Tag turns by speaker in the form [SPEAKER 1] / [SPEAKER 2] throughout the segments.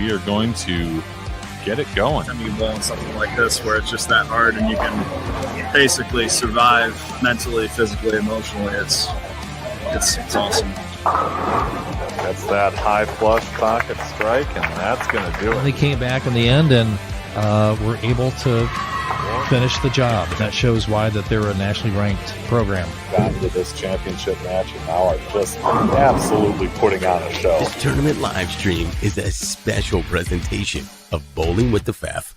[SPEAKER 1] we are going to get it going.
[SPEAKER 2] Time you bowl in something like this where it's just that hard and you can basically survive mentally, physically, emotionally. It's awesome.
[SPEAKER 1] That's that high flush pocket strike, and that's going to do it.
[SPEAKER 3] They came back in the end and were able to finish the job. That shows why that they're a nationally ranked program.
[SPEAKER 1] Got into this championship match and now are just absolutely putting on a show.
[SPEAKER 4] This tournament live stream is a special presentation of Bowling with the Pfaff.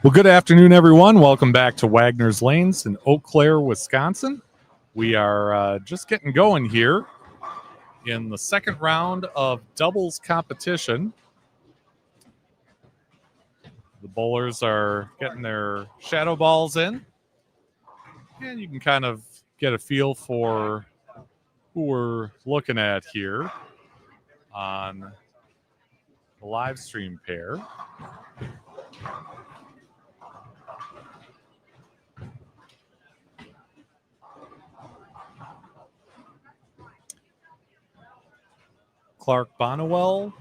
[SPEAKER 1] Well, good afternoon, everyone. Welcome back to Wagner's Lanes in Eau Claire, Wisconsin. We are just getting going here in the second round of doubles competition. The bowlers are getting their shadow balls in, and you can kind of get a feel for who we're looking at here on the live stream pair. Clark Bonnewell,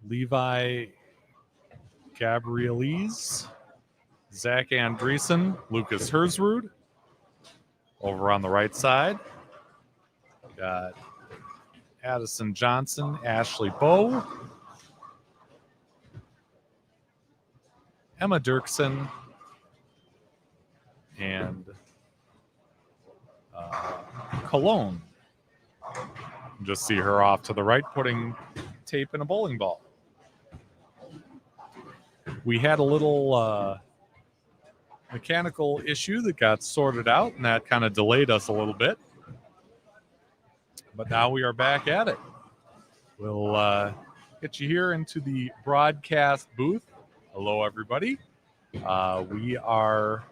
[SPEAKER 1] Levi Gabrielese, Zach Andreessen, Lucas Hersrud. Over on the right side, got Addison Johnson, Ashley Bowe, Emma Dirksen, and Cologne. Just see her off to the right, putting tape in a bowling ball. We had a little mechanical issue that got sorted out, and that kind of delayed us a little bit. But now we are back at it. We'll get you here into the broadcast booth. Hello, everybody. We are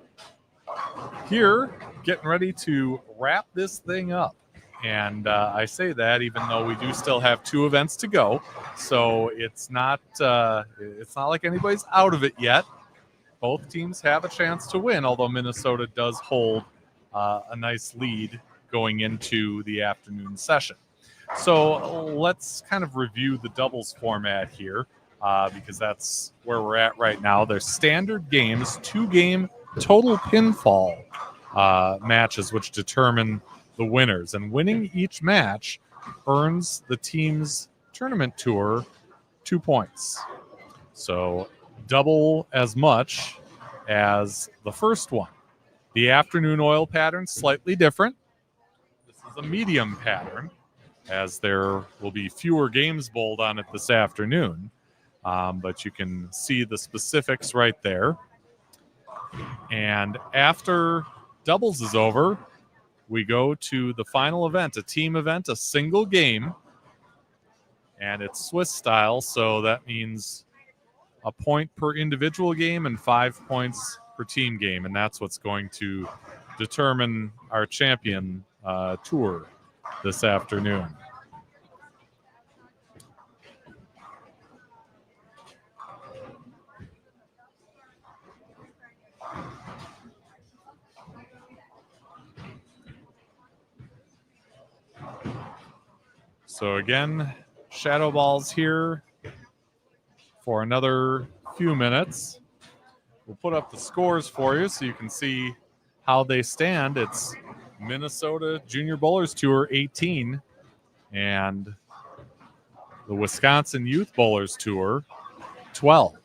[SPEAKER 1] here getting ready to wrap this thing up. And I say that even though we do still have 2 events to go, so it's not like anybody's out of it yet. Both teams have a chance to win, although Minnesota does hold a nice lead going into the afternoon session. So let's kind of review the doubles format here because that's where we're at right now. There's standard games, 2-game total pinfall matches, which determine the winners, and winning each match earns the team's tournament tour 2 points. So double as much as the first one. The afternoon oil pattern slightly different. This is a medium pattern, as there will be fewer games bowled on it this afternoon, but you can see the specifics right there. And after doubles is over, we go to the final event, a team event, a single game, and it's Swiss style, so that means a point per individual game and 5 points per team game, and that's what's going to determine our champion tour this afternoon. So again, shadow balls here for another few minutes. We'll put up the scores for you so you can see how they stand. It's Minnesota Junior Bowlers Tour 18 and the Wisconsin Youth Bowlers Tour 12.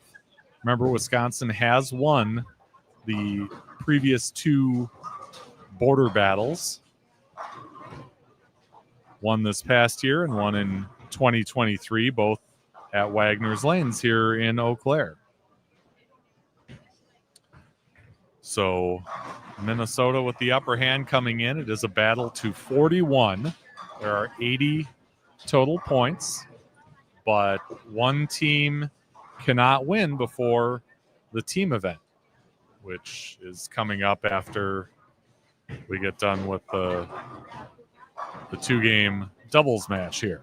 [SPEAKER 1] Remember, Wisconsin has won the previous 2 border battles. One this past year and one in 2023, both at Wagner's Lanes here in Eau Claire. So Minnesota with the upper hand coming in. It is a battle to 41. There are 80 total points, but one team cannot win before the team event, which is coming up after we get done with the 2-game doubles match here.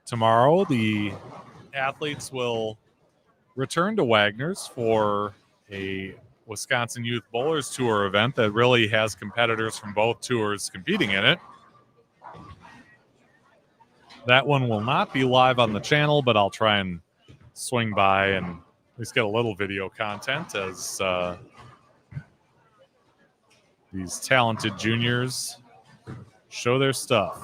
[SPEAKER 1] Tomorrow, the athletes will return to Wagner's for a Wisconsin Youth Bowlers Tour event that really has competitors from both tours competing in it. That one will not be live on the channel, but I'll try and swing by and at least get a little video content as these talented juniors show their stuff.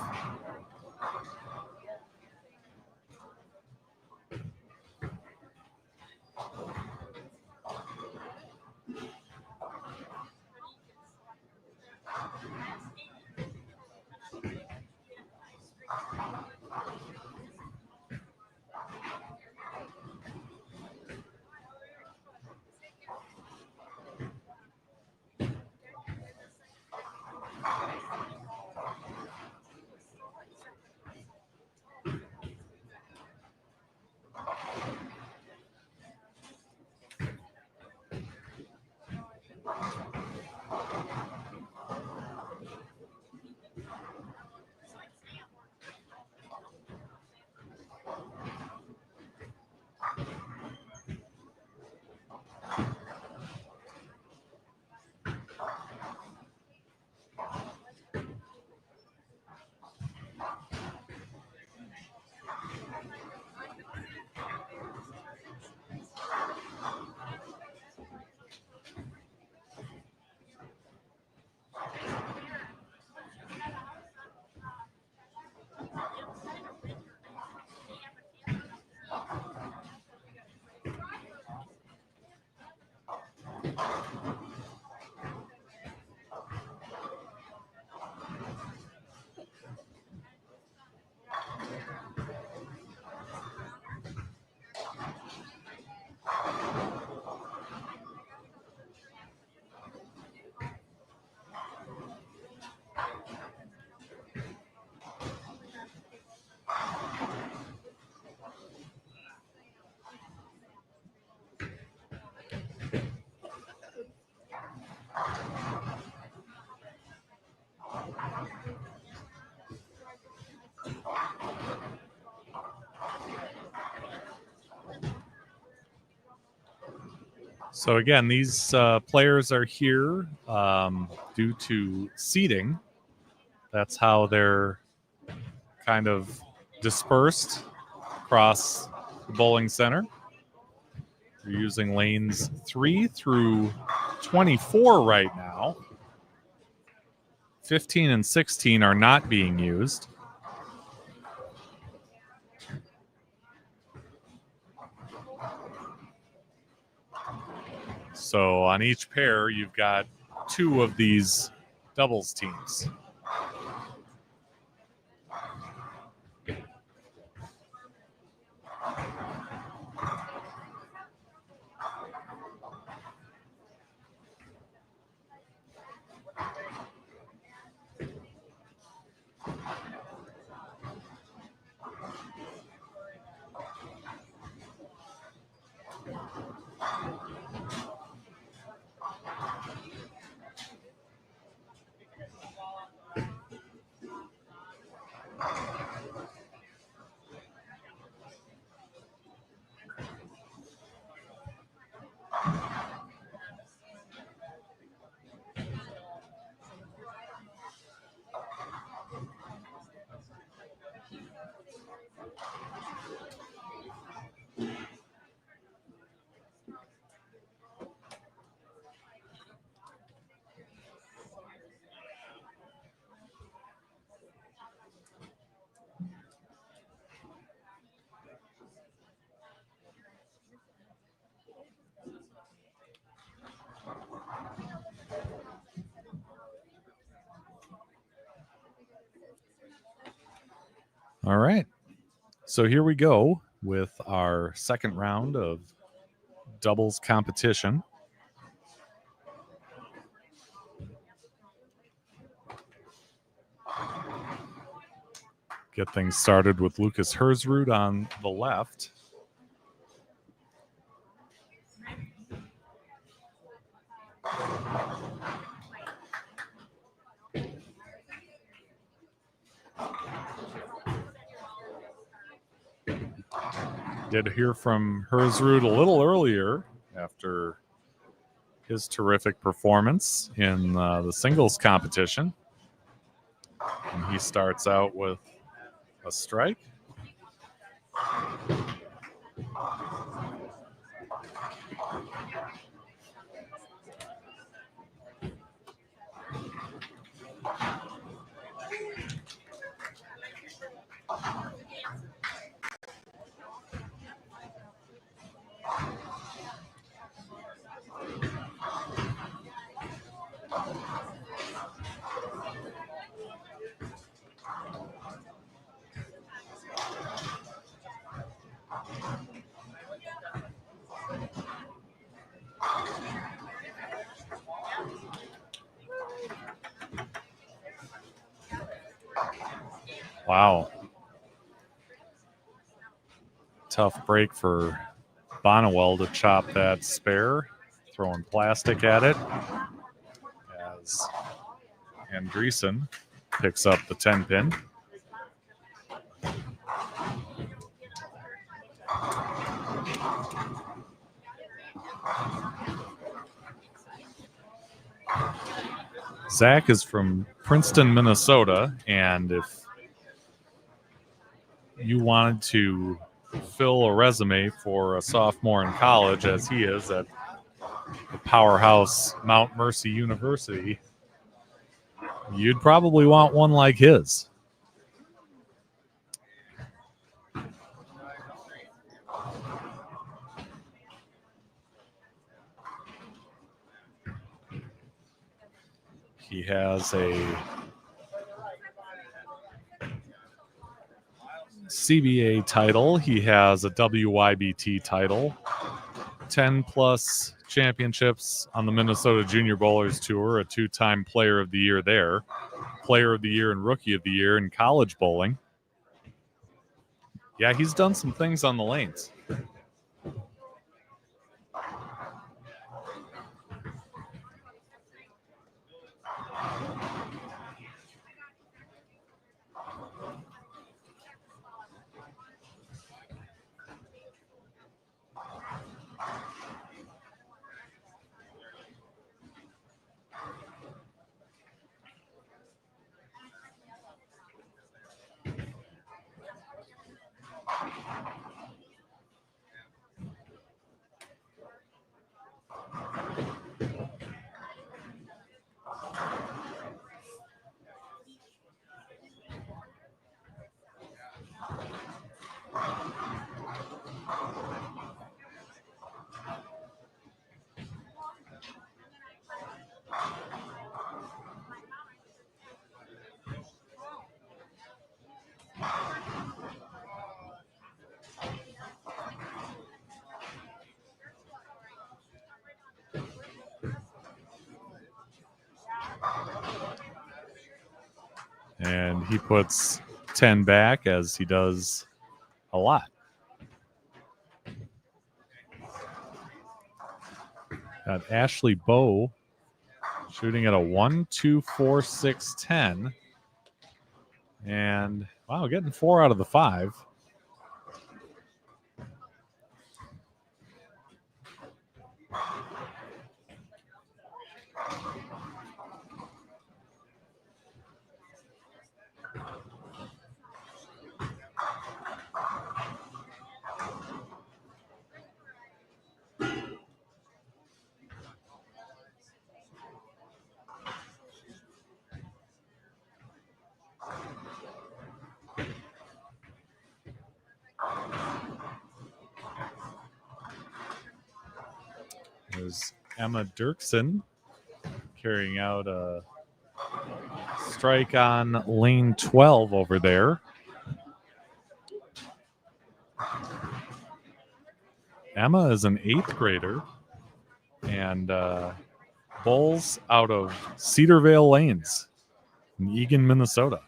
[SPEAKER 1] So again, these players are here due to seating. That's how they're kind of dispersed across the bowling center. We're using lanes 3 through 24 right now. 15 and 16 are not being used. So on each pair, you've got 2 of these doubles teams. All right. So here we go with our second round of doubles competition. Get things started with Lucas Herzrud on the left. Did hear from Hersrud a little earlier after his terrific performance in the singles competition. And he starts out with a strike. Wow. Tough break for Bonnewell to chop that spare, throwing plastic at it as Andreessen picks up the 10-pin. Zach is from Princeton, Minnesota, and if you wanted to fill a resume for a sophomore in college, as he is at the powerhouse Mount Mercy University, you'd probably want one like his. He has a CBA title. He has a WYBT title. 10-plus championships on the Minnesota Junior Bowlers Tour, a 2-time Player of the Year there. Player of the Year and Rookie of the Year in college bowling. Yeah, he's done some things on the lanes. And he puts 10 back, as he does a lot. Got Ashley Bowe shooting at a 1-2-4-6-10. And, wow, getting 4 out of the 5. There's Emma Dirksen carrying out a strike on lane 12 over there. Emma is an 8th grader and bowls out of Cedarvale Lanes in Eagan, Minnesota.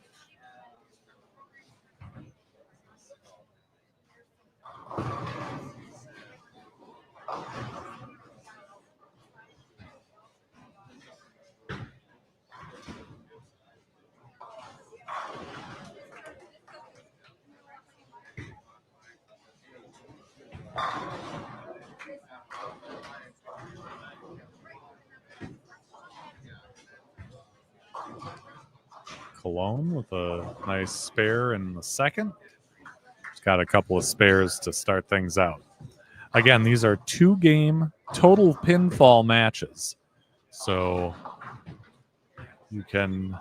[SPEAKER 1] Cologne with a nice spare in the second. He's got a couple of spares to start things out. Again, these are 2-game total pinfall matches. So you can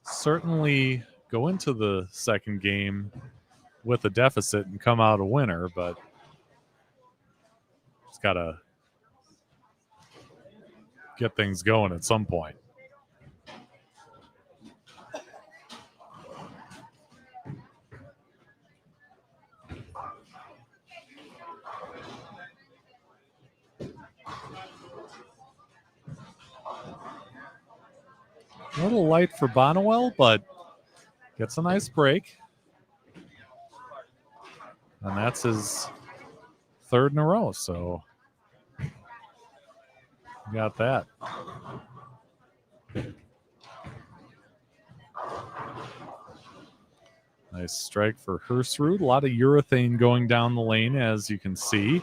[SPEAKER 1] certainly go into the second game with a deficit and come out a winner, but it's got to get things going at some point. A little light for Bonnewell, but gets a nice break. And that's his third in a row, so got that. Nice strike for Hersrud. A lot of urethane going down the lane, as you can see.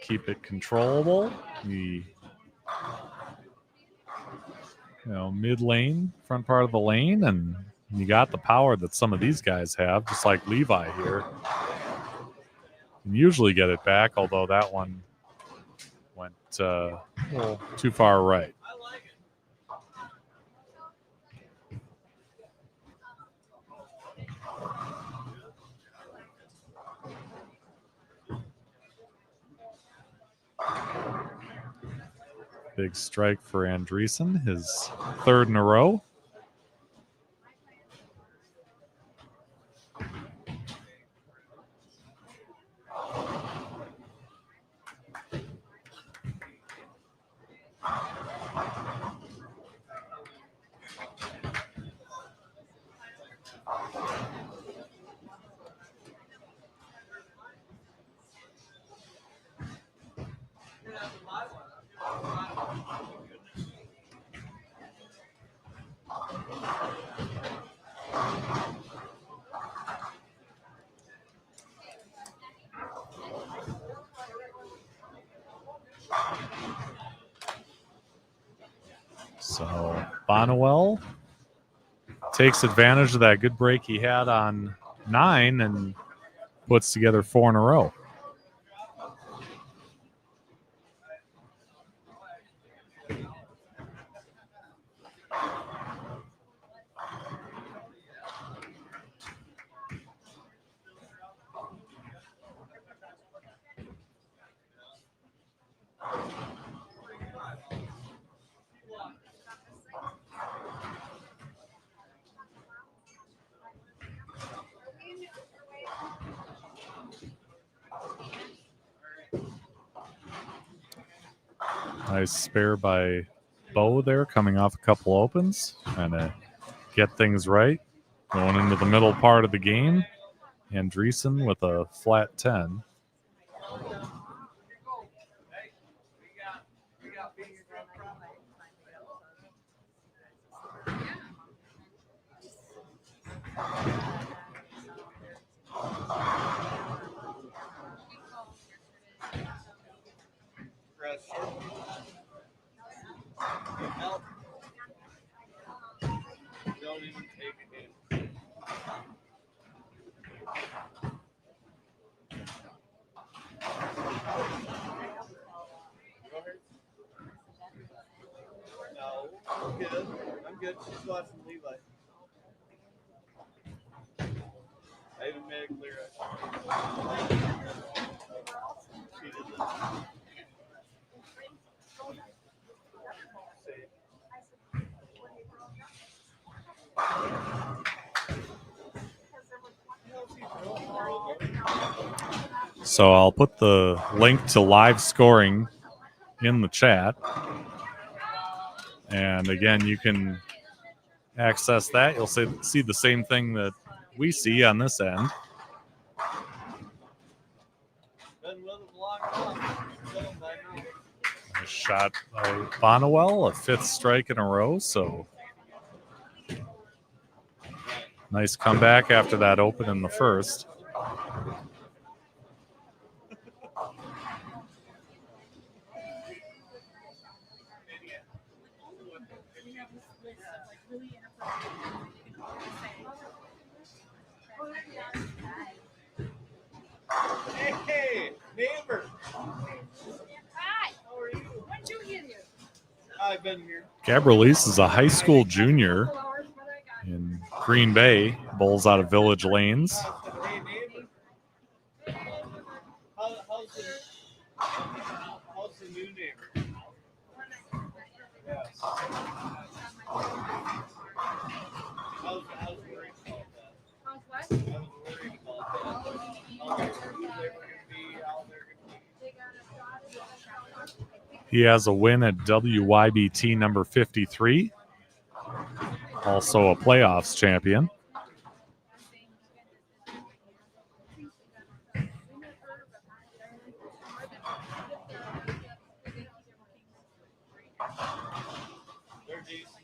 [SPEAKER 1] Keep it controllable. The mid lane, front part of the lane, and you got the power that some of these guys have, just like Levi here. Can usually get it back, although that one went a little too far right. Big strike for Andreessen, his third in a row. So Bonnewell takes advantage of that good break he had on 9 and puts together 4 in a row. Nice spare by Bo there, coming off a couple opens, trying to get things right. Going into the middle part of the game, Andreessen with a flat 10.
[SPEAKER 5] I'm good. She's watching Levi. I even made it clear. She did this.
[SPEAKER 1] So I'll put the link to live scoring in the chat. And again, you can access that. You'll see the same thing that we see on this end. A shot by Bonnewell, a 5th strike in a row. So nice comeback after that open in the first.
[SPEAKER 5] Hey, neighbor. Hi. How are you? When did you get here? I've been here.
[SPEAKER 1] Gabrielise is a high school junior in Green Bay, bowls out of Village Lanes.
[SPEAKER 5] Hey, neighbor. How's the new neighbor? Yes. I was worried about that.
[SPEAKER 6] How's what?
[SPEAKER 5] I was worried about that. How they were going to be, how they're going to be.
[SPEAKER 1] He has a win at WYBT number 53, also a playoffs champion.
[SPEAKER 5] They're decent.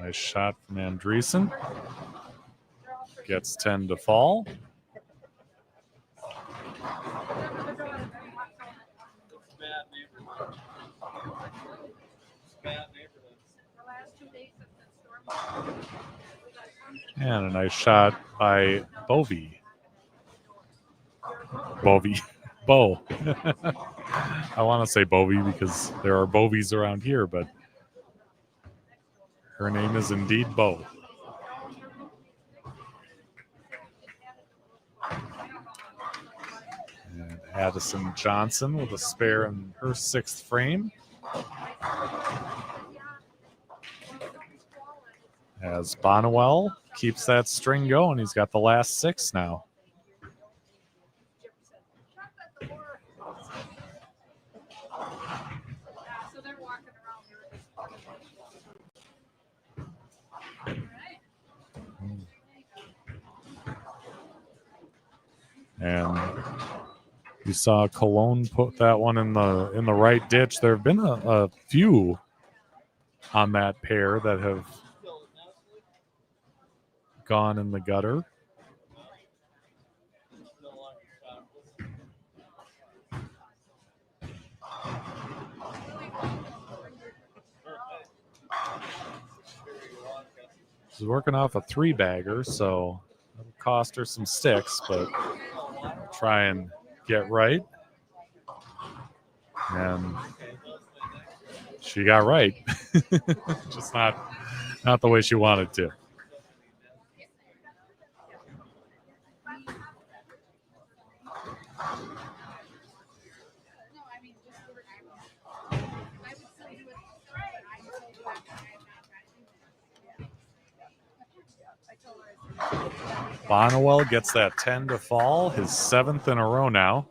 [SPEAKER 1] Nice shot from Andreessen. Gets 10 to fall.
[SPEAKER 5] Bad neighborhood. Bad neighborhood.
[SPEAKER 1] And a nice shot by Bovey. Bo. I want to say Bovey because there are Bovies around here, but her name is indeed Bo. And Addison Johnson with a spare in her 6th frame. As Bonnewell keeps that string going. He's got the last 6 now. And you saw Cologne put that one in the right ditch. There have been a few on that pair that have gone in the gutter. She's working off a 3-bagger, so it'll cost her some sticks, but try and get right. And she got right. Just not the way she wanted to. Bonnewell gets that 10 to fall, his 7th in a row now.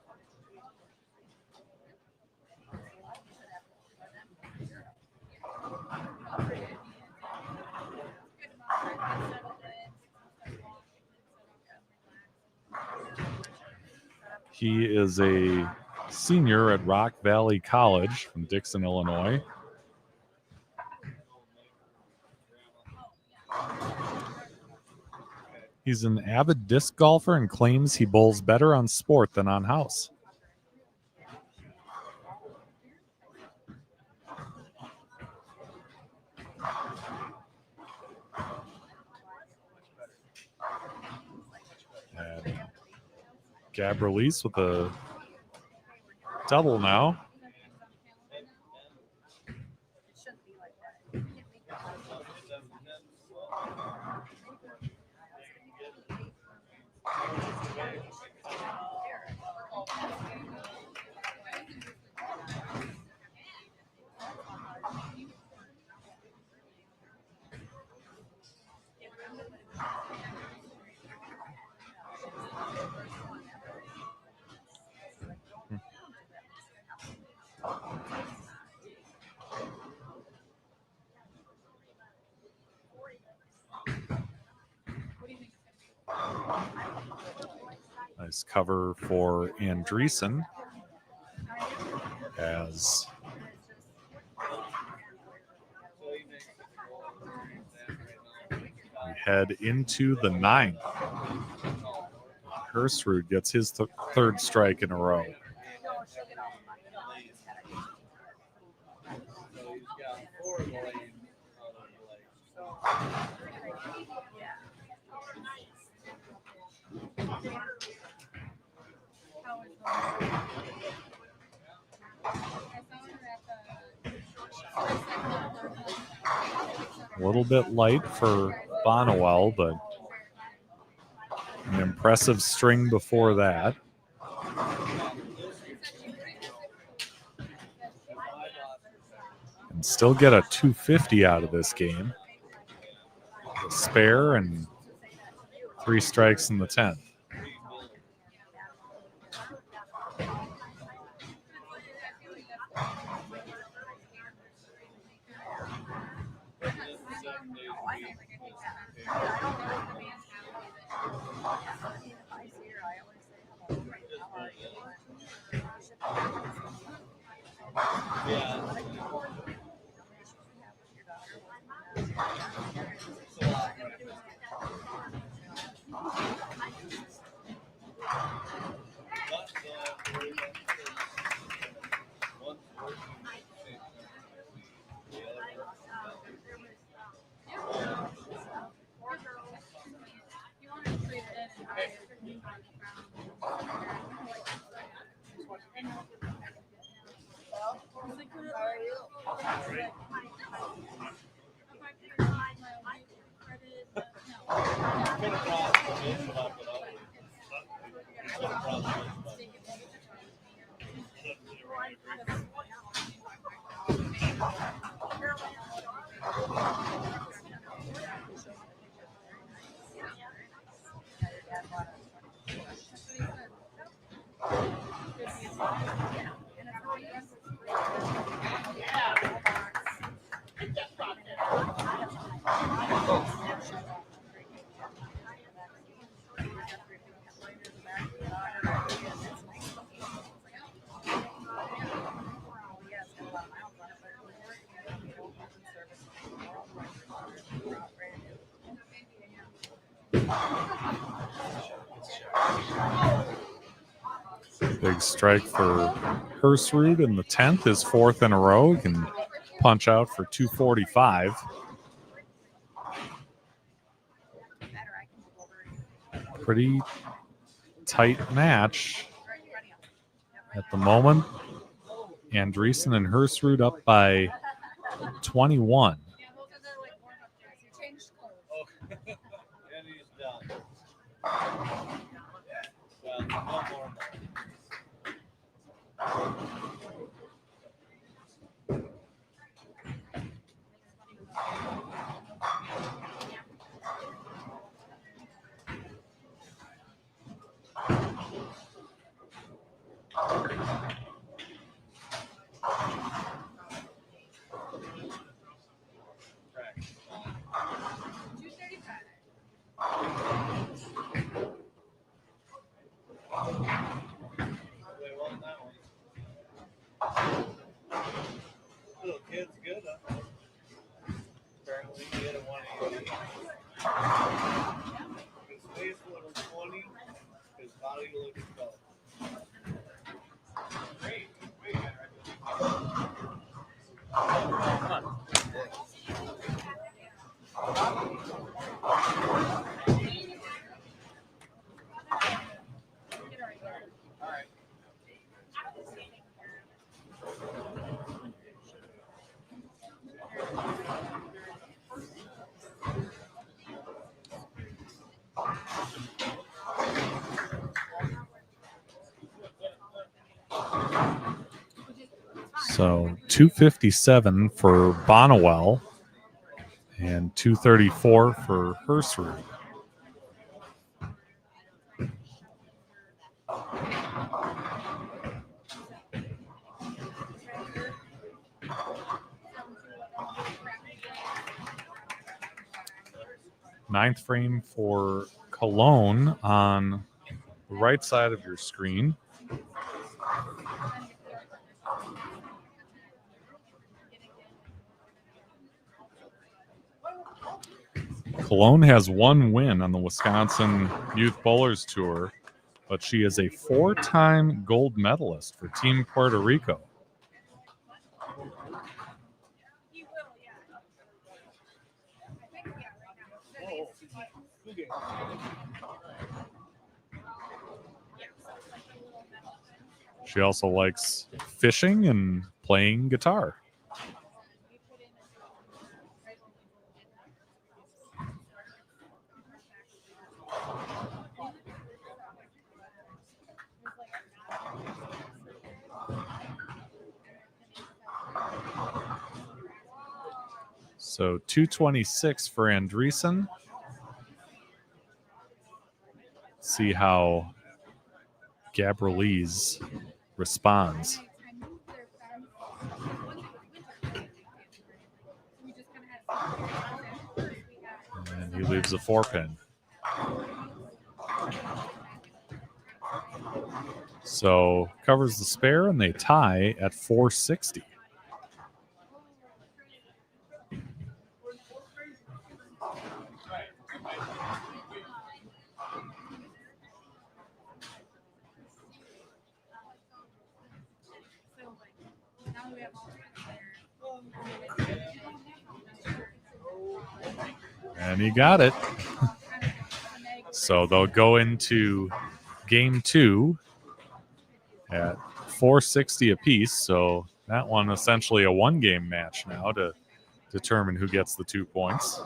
[SPEAKER 1] He is a senior at Rock Valley College from Dixon, Illinois. He's an avid disc golfer and claims he bowls better on sport than on house. And Gabrielise with a double now. Nice cover for Andreessen as We head into the 9th. Hersrud gets his third strike in a row. A little bit light for Bonnewell, but an impressive string before that. And still get a 250 out of this game. A spare and 3 strikes in the 10th. Big strike for Hersrud in the 10th, his 4th in a row. He can punch out for 245. Pretty tight match at the moment. Andreessen and Hersrud up by 21.
[SPEAKER 5] Little kid's good, huh? Apparently he hit a 180. His face looks 20. His body looks 12. Great.
[SPEAKER 1] So 257 for Bonnewell and 234 for Hersrud. Ninth frame for Cologne on the right side of your screen. Cologne has one win on the Wisconsin Youth Bowlers Tour, but she is a 4-time gold medalist for Team Puerto Rico. She also likes fishing and playing guitar. So 226 for Andreessen. See how Gabrielese responds. And he leaves a 4-pin. So covers the spare and they tie at 460. And he got it. So they'll go into game 2 at 460 apiece. So that one essentially a 1-game match now to determine who gets the 2 points.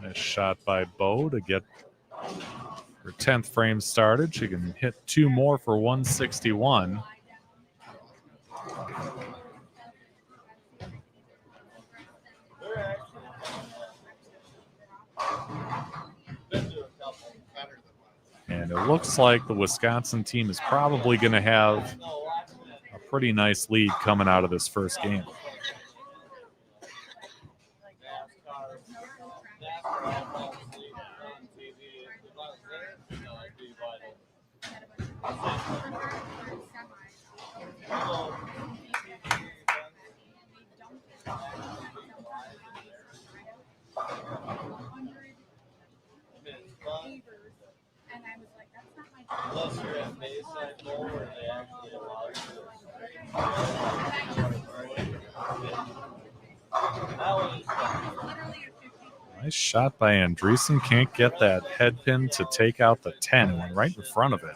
[SPEAKER 1] Nice shot by Bo to get her 10th frame started. She can hit 2 more for 161. And it looks like the Wisconsin team is probably going to have a pretty nice lead coming out of this first game. Nice shot by Andreessen. Can't get that head pin to take out the 10. It went right in front of it.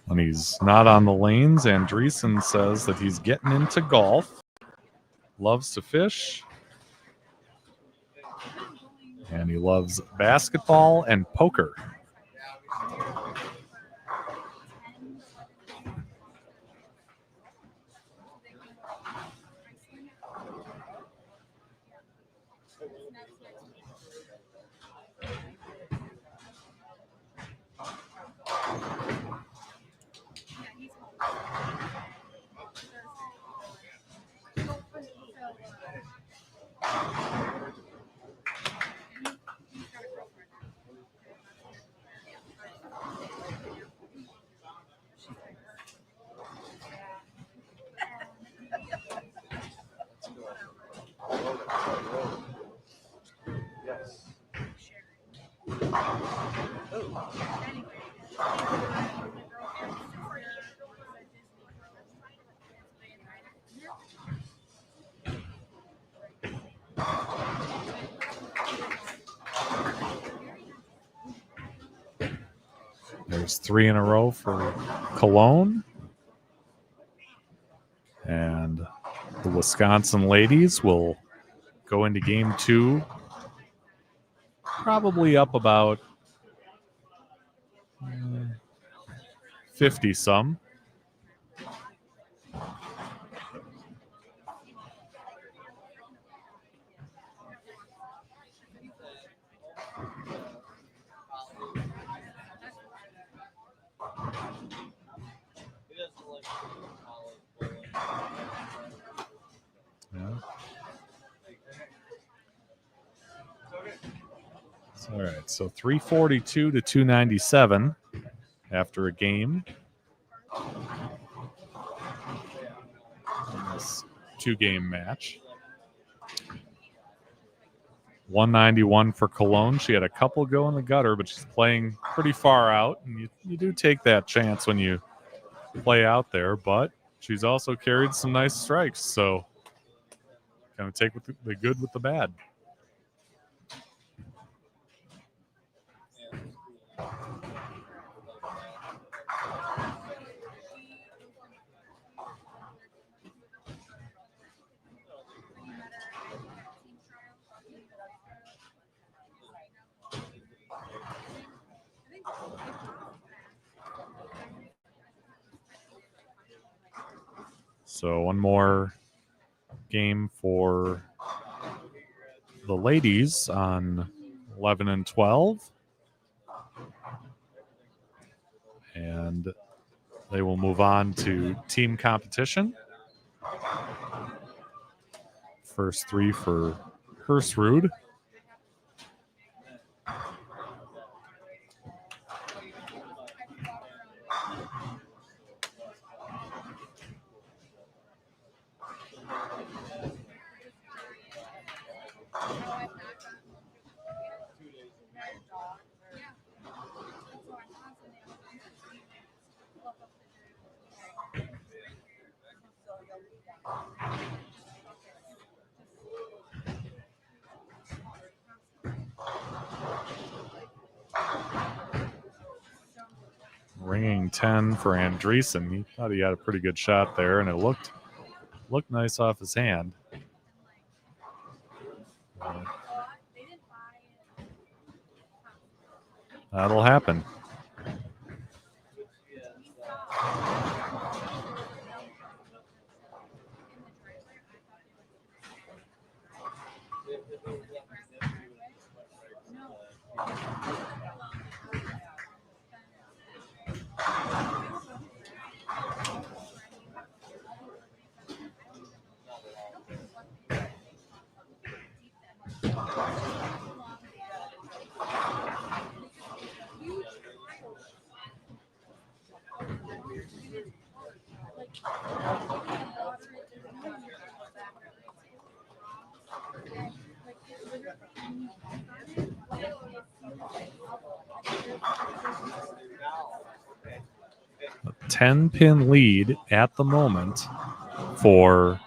[SPEAKER 1] When he's not on the lanes, Andreessen says that he's getting into golf, loves to fish, and he loves basketball and poker. There's 3 in a row for Cologne. And the Wisconsin ladies will go into game 2 probably up about 50 some. All right, so 342 to 297 after a game. In this 2-game match. 191 for Cologne. She had a couple go in the gutter, but she's playing pretty far out. And you do take that chance when you play out there, but she's also carried some nice strikes. So kind of take with the good with the bad. So one more game for the ladies on 11 and 12. And they will move on to team competition. First 3 for Hersrud. Ringing 10 for Andreessen. He thought he had a pretty good shot there, and it looked nice off his hand. That'll happen. A 10-pin lead at the moment for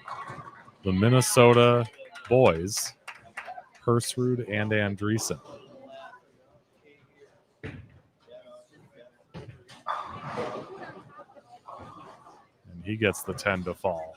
[SPEAKER 1] the Minnesota boys, Hersrud and Andreessen. And he gets the 10 to fall.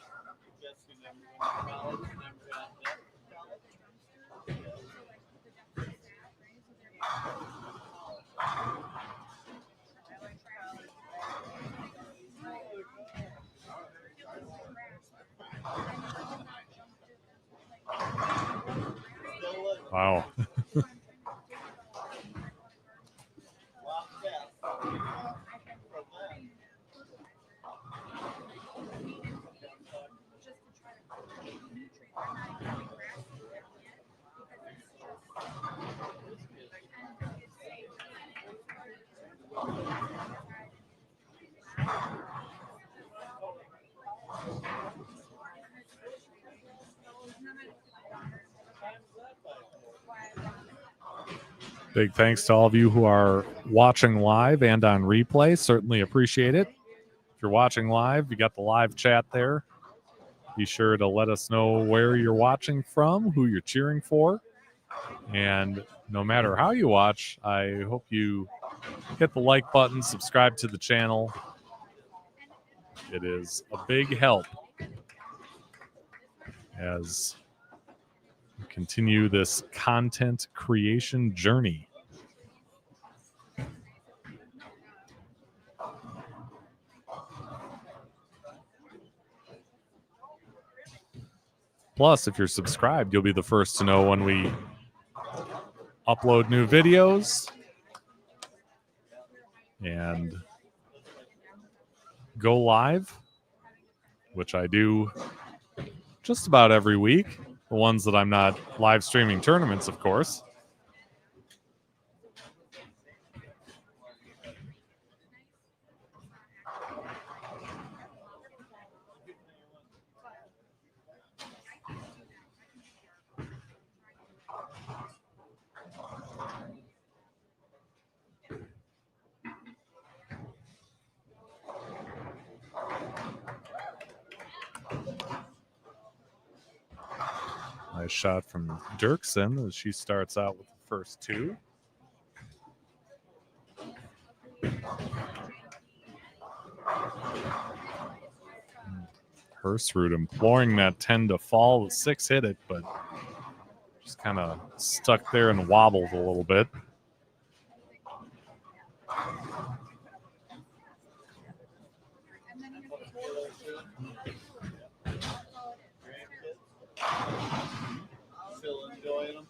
[SPEAKER 1] Wow. Big thanks to all of you who are watching live and on replay. Certainly appreciate it. If you're watching live, you got the live chat there. Be sure to let us know where you're watching from, who you're cheering for. And no matter how you watch, I hope you hit the like button, subscribe to the channel. It is a big help as we continue this content creation journey. Plus, if you're subscribed, you'll be the first to know when we upload new videos and go live, which I do just about every week. The ones that I'm not live streaming tournaments, of course. Nice shot from Dirksen as she starts out with the first two. Hersrud imploring that 10 to fall. The 6 hit it, but just kind of stuck there and wobbled a little bit.
[SPEAKER 5] Still enjoying them.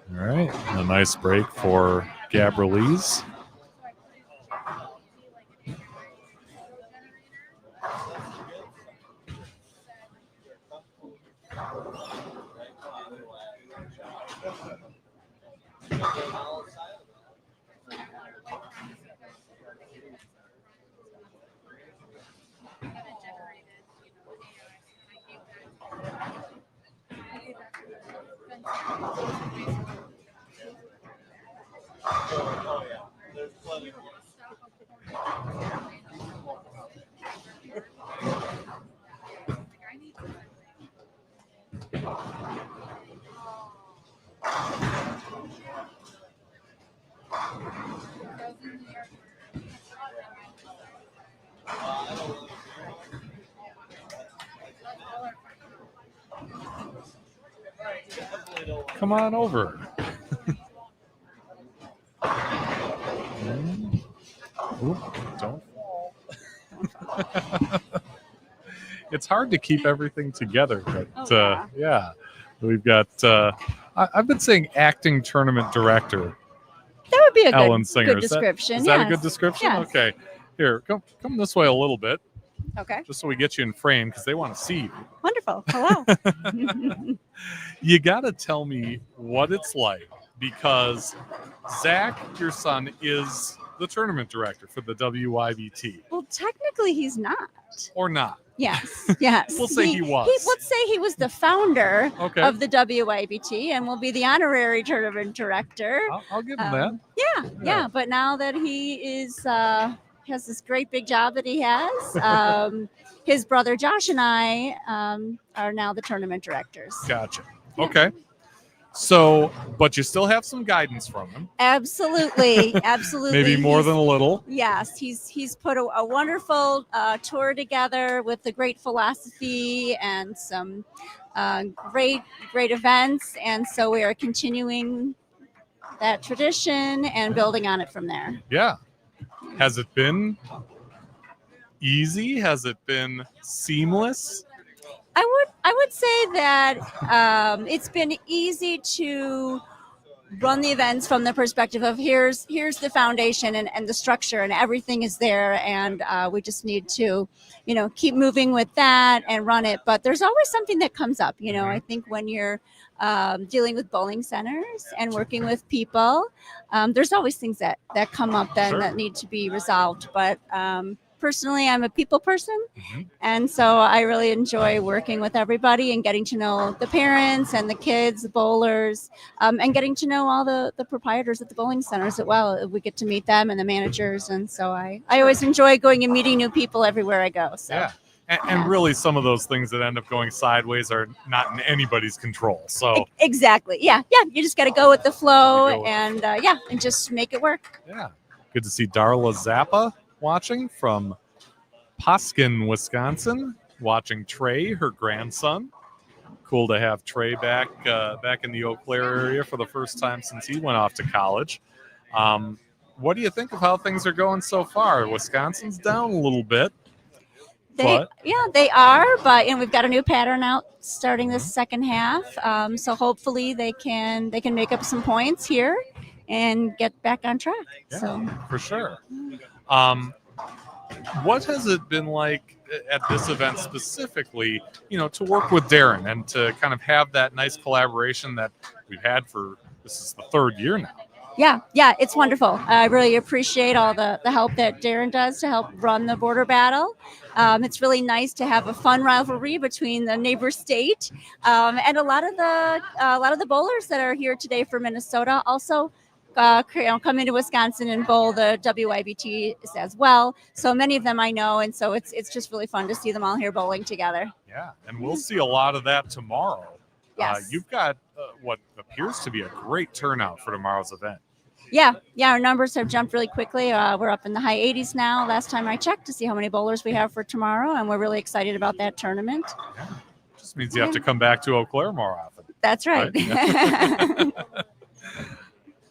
[SPEAKER 1] All right, a nice break for Gabrielese. Come on over. Oop, don't fall. It's hard to keep everything together, but yeah, we've got. I've been saying acting tournament director.
[SPEAKER 6] That would be a
[SPEAKER 1] Ellen
[SPEAKER 6] good,
[SPEAKER 1] Singer.
[SPEAKER 6] good description.
[SPEAKER 1] Is that a good description?
[SPEAKER 6] Yes.
[SPEAKER 1] Okay. Here, come this way a little bit,
[SPEAKER 6] Okay.
[SPEAKER 1] just so we get you in frame because they want to see you.
[SPEAKER 6] Wonderful. Hello.
[SPEAKER 1] You got to tell me what it's like because Zach, your son, is the tournament director for the WYBT,
[SPEAKER 6] Well, technically, he's not.
[SPEAKER 1] or not?
[SPEAKER 6] Yes. Yes.
[SPEAKER 1] We'll say he was.
[SPEAKER 6] Let's say he was the founder
[SPEAKER 1] Okay.
[SPEAKER 6] of the WYBT and will be the honorary tournament director.
[SPEAKER 1] I'll give him that.
[SPEAKER 6] Yeah. But now that he is has this great big job that he has, his brother Josh and I are now the tournament directors.
[SPEAKER 1] Gotcha.
[SPEAKER 6] Yeah.
[SPEAKER 1] Okay. So, but you still have some guidance from him.
[SPEAKER 6] Absolutely.
[SPEAKER 1] Maybe more than a little.
[SPEAKER 6] Yes, he's put a wonderful tour together with a great philosophy and some great events, and so we are continuing that tradition and building on it from there.
[SPEAKER 1] Yeah. Has it been easy? Has it been seamless?
[SPEAKER 6] I would say that it's been easy to run the events from the perspective of here's the foundation and the structure and everything is there, and we just need to keep moving with that and run it. But there's always something that comes up. I think when you're dealing with bowling centers and working with people, there's always things that come up then
[SPEAKER 1] Sure.
[SPEAKER 6] that need to be resolved. But personally, I'm a people person, and so I really enjoy working with everybody and getting to know the parents and the kids, the bowlers, and getting to know all the proprietors at the bowling centers as well. We get to meet them and the managers, and so I always enjoy going and meeting new people everywhere I go. So.
[SPEAKER 1] Yeah. And really, some of those things that end up going sideways are not in anybody's control. So
[SPEAKER 6] Exactly. Yeah. You just got to go with the flow and just make it work.
[SPEAKER 1] yeah, good to see Darla Zappa watching from Poskin, Wisconsin, watching Trey, her grandson. Cool to have Trey back in the Eau Claire area for the first time since he went off to college. What do you think of how things are going so far? Wisconsin's down a little bit.
[SPEAKER 6] They are, but we've got a new pattern out starting this second half. So hopefully they can make up some points here and get back on track.
[SPEAKER 1] Yeah,
[SPEAKER 6] So
[SPEAKER 1] for sure. What has it been like at this event specifically, to work with Darren and to kind of have that nice collaboration that we've had for, this is the third year now?
[SPEAKER 6] Yeah, it's wonderful. I really appreciate all the help that Darren does to help run the border battle. It's really nice to have a fun rivalry between the neighbor state, and a lot of the bowlers that are here today for Minnesota also come into Wisconsin and bowl the WYBT as well. So many of them I know, and so it's just really fun to see them all here bowling together.
[SPEAKER 1] Yeah, and we'll see a lot of that tomorrow.
[SPEAKER 6] Yes.
[SPEAKER 1] You've got what appears to be a great turnout for tomorrow's event.
[SPEAKER 6] Yeah, our numbers have jumped really quickly. We're up in the high 80s now. Last time I checked to see how many bowlers we have for tomorrow, and we're really excited about that tournament.
[SPEAKER 1] Yeah. Just means you have to come back to Eau Claire more often.
[SPEAKER 6] That's right.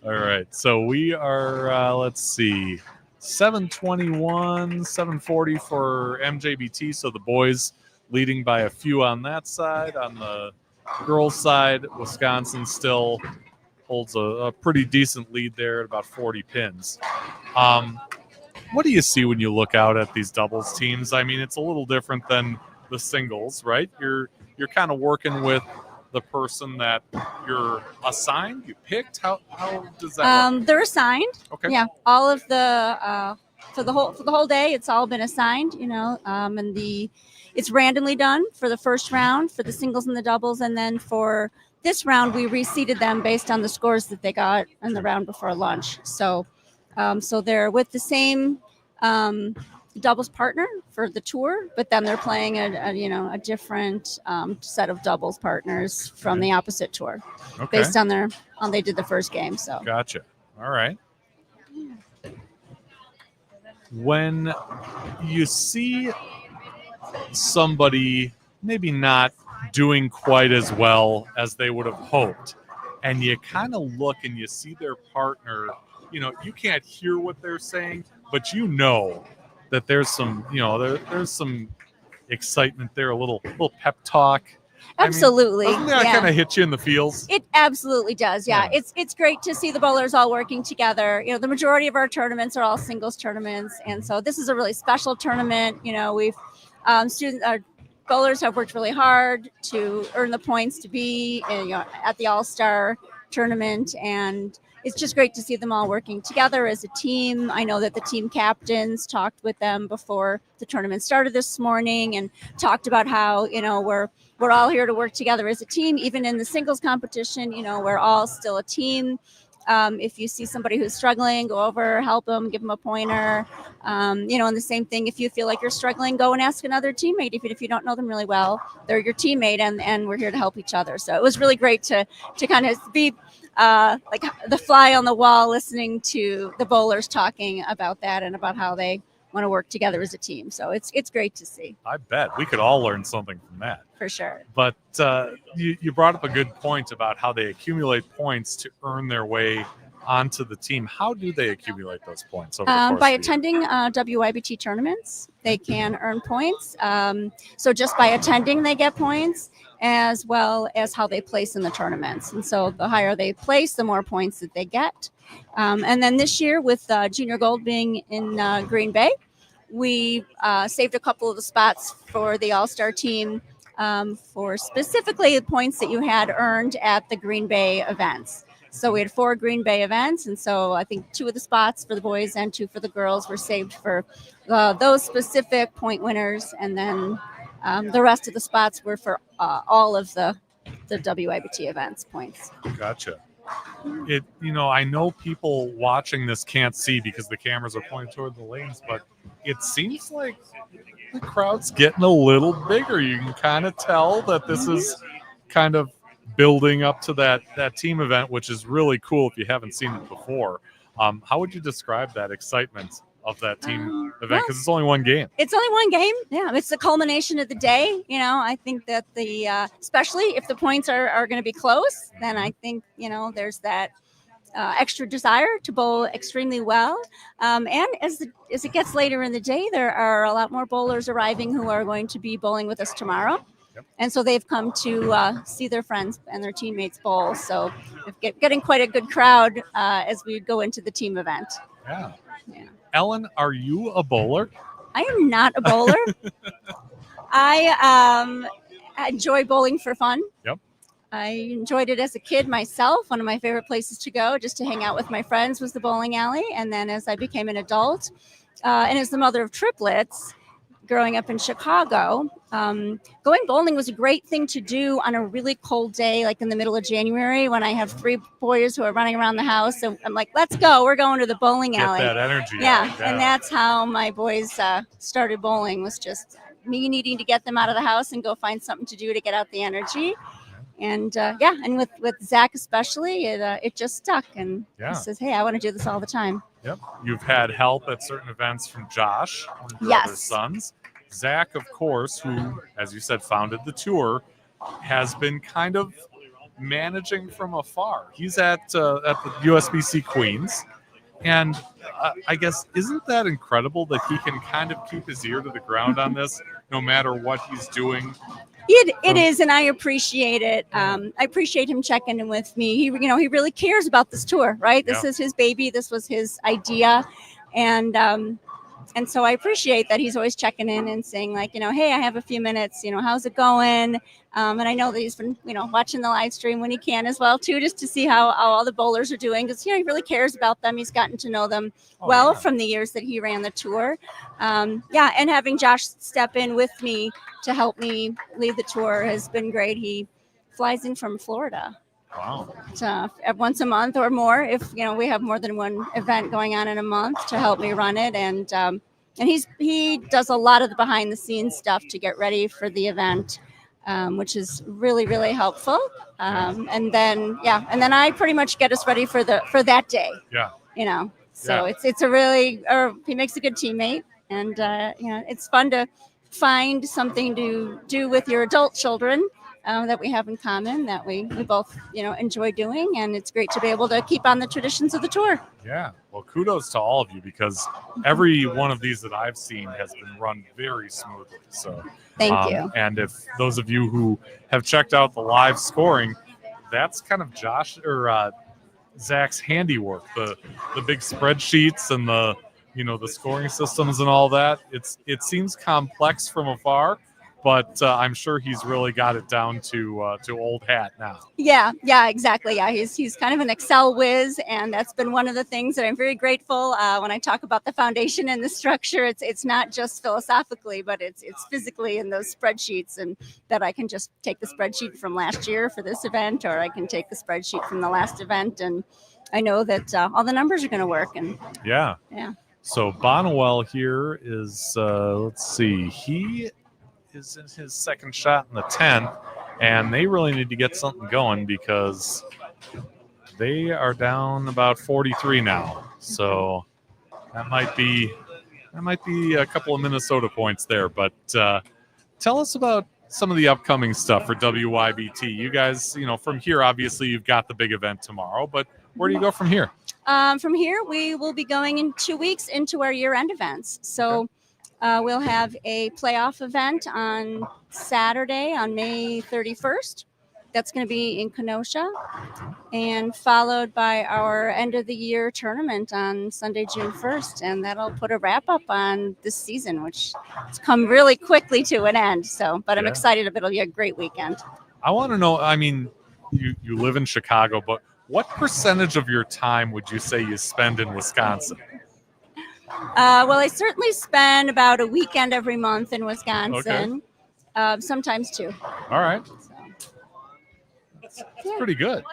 [SPEAKER 1] All right, so we are, let's see, 721, 740 for MJBT, so the boys leading by a few on that side. On the girls' side, Wisconsin still holds a pretty decent lead there at about 40 pins. What do you see when you look out at these doubles teams? I mean, it's a little different than the singles, right? You're kind of working with the person that you're assigned, you picked. How does that work?
[SPEAKER 6] They're assigned.
[SPEAKER 1] Okay.
[SPEAKER 6] Yeah, all of the for the whole day, it's all been assigned. And it's randomly done for the first round for the singles and the doubles, and then for this round, we reseeded them based on the scores that they got in the round before lunch. So they're with the same doubles partner for the tour, but then they're playing a different set of doubles partners from the opposite tour, based on they did the first game. So
[SPEAKER 1] gotcha. All right. When you see somebody maybe not doing quite as well as they would have hoped, and you kind of look and you see their partner, you can't hear what they're saying, but that there's some, there's some excitement there, a little pep talk.
[SPEAKER 6] Absolutely.
[SPEAKER 1] Doesn't that kind of hit you in the feels?
[SPEAKER 6] It absolutely does. Yeah. It's great to see the bowlers all working together. The majority of our tournaments are all singles tournaments, and so this is a really special tournament. We've our bowlers have worked really hard to earn the points to be at the All-Star tournament, and it's just great to see them all working together as a team. I know that the team captains talked with them before the tournament started this morning and talked about how we're all here to work together as a team. Even in the singles competition, we're all still a team. If you see somebody who's struggling, go over, help them, give them a pointer. And the same thing, if you feel like you're struggling, go and ask another teammate. Even if you don't know them really well, they're your teammate, and we're here to help each other. So it was really great to kind of be like the fly on the wall, listening to the bowlers talking about that and about how they want to work together as a team. So it's great to see.
[SPEAKER 1] I bet we could all learn something from that.
[SPEAKER 6] For sure.
[SPEAKER 1] But you brought up a good point about how they accumulate points to earn their way onto the team. How do they accumulate those points? Over the course
[SPEAKER 6] by
[SPEAKER 1] of the year?
[SPEAKER 6] attending WYBT tournaments, they can earn points. So just by attending, they get points, as well as how they place in the tournaments. And so the higher they place, the more points that they get. And then this year, with Junior Gold being in Green Bay, we saved a couple of the spots for the All-Star team for specifically the points that you had earned at the Green Bay events. So we had 4 Green Bay events, and so I think 2 of the spots for the boys and 2 for the girls were saved for those specific point winners, and then the rest of the spots were for all of the WYBT events points.
[SPEAKER 1] Gotcha. I know people watching this can't see because the cameras are pointed toward the lanes, but it seems like the crowd's getting a little bigger. You can kind of tell that this is kind of building up to that team event, which is really cool if you haven't seen it before. How would you describe that excitement of that team event? Because it's only one game.
[SPEAKER 6] It's only one game. Yeah, it's the culmination of the day. I think that especially if the points are going to be close, then I think, there's that extra desire to bowl extremely well. And as it gets later in the day, there are a lot more bowlers arriving who are going to be bowling with us tomorrow.
[SPEAKER 1] Yep.
[SPEAKER 6] And so they've come to see their friends and their teammates bowl. So we're getting quite a good crowd as we go into the team event.
[SPEAKER 1] Yeah.
[SPEAKER 6] Yeah.
[SPEAKER 1] Ellen, are you a bowler?
[SPEAKER 6] I am not a bowler. I enjoy bowling for fun.
[SPEAKER 1] Yep.
[SPEAKER 6] I enjoyed it as a kid myself. One of my favorite places to go just to hang out with my friends was the bowling alley. And then as I became an adult, and as the mother of triplets, growing up in Chicago, going bowling was a great thing to do on a really cold day, like in the middle of January, when I have 3 boys who are running around the house. And I'm like, let's go. We're going to the bowling alley.
[SPEAKER 1] Get that energy.
[SPEAKER 6] Yeah. And that's how my boys started bowling, was just me needing to get them out of the house and go find something to do to get out the energy. And and with Zach especially, it just stuck. And he says, hey, I want to do this all the time.
[SPEAKER 1] Yep. You've had help at certain events from Josh, one of your other sons. Zach, of course, who, as you said, founded the tour, has been kind of managing from afar. He's at the USBC Queens. And I guess, isn't that incredible that he can kind of keep his ear to the ground on this, no matter what he's doing?
[SPEAKER 6] It is, and I appreciate it. I appreciate him checking in with me. He really cares about this tour, right? This is his baby. This was his idea, and so I appreciate that he's always checking in and saying, like, hey, I have a few minutes. How's it going? And I know that he's been, watching the live stream when he can as well too, just to see how all the bowlers are doing, because he really cares about them. He's gotten to know them from the years that he ran the tour. And having Josh step in with me to help me lead the tour has been great. He flies in from Florida.
[SPEAKER 1] Wow.
[SPEAKER 6] Once a month or more, if we have more than one event going on in a month, to help me run it. And he does a lot of the behind the scenes stuff to get ready for the event, which is really, really helpful. And then I pretty much get us ready for that day.
[SPEAKER 1] Yeah.
[SPEAKER 6] So it's a really, he makes a good teammate, and it's fun to find something to do with your adult children that we have in common, that we both enjoy doing, and it's great to be able to keep on the traditions of the tour.
[SPEAKER 1] Yeah, well, kudos to all of you, because every one of these that I've seen has been run very smoothly. So
[SPEAKER 6] thank you.
[SPEAKER 1] And if those of you who have checked out the live scoring, that's kind of Josh or Zach's handiwork. The big spreadsheets and the scoring systems and all that. It seems complex from afar, but I'm sure he's really got it down to old hat now. Yeah,
[SPEAKER 6] exactly. Yeah, he's kind of an Excel whiz, and that's been one of the things that I'm very grateful when I talk about the foundation and the structure. It's not just philosophically, but it's physically in those spreadsheets, and that I can just take the spreadsheet from last year for this event, or I can take the spreadsheet from the last event, and I know that all the numbers are going to work. And
[SPEAKER 1] yeah. So Bonnewell here is let's see, he is in his second shot in the 10th, and they really need to get something going, because they are down about 43 now. So that might be a couple of Minnesota points there. But tell us about some of the upcoming stuff for WYBT. You guys, from here, obviously you've got the big event tomorrow, but where do you go from here?
[SPEAKER 6] From here, we will be going in 2 weeks into our year-end events. So we'll have a playoff event on Saturday on May 31st. That's going to be in Kenosha, and followed by our end-of-the-year tournament on Sunday, June 1st. And that'll put a wrap-up on this season, which has come really quickly to an end. But I'm excited. It'll be a great weekend.
[SPEAKER 1] I want to know, you live in Chicago, but what percentage of your time would you say you spend in Wisconsin?
[SPEAKER 6] Well, I certainly spend about a weekend every month in Wisconsin. Okay. Sometimes 2.
[SPEAKER 1] All right. That's pretty good.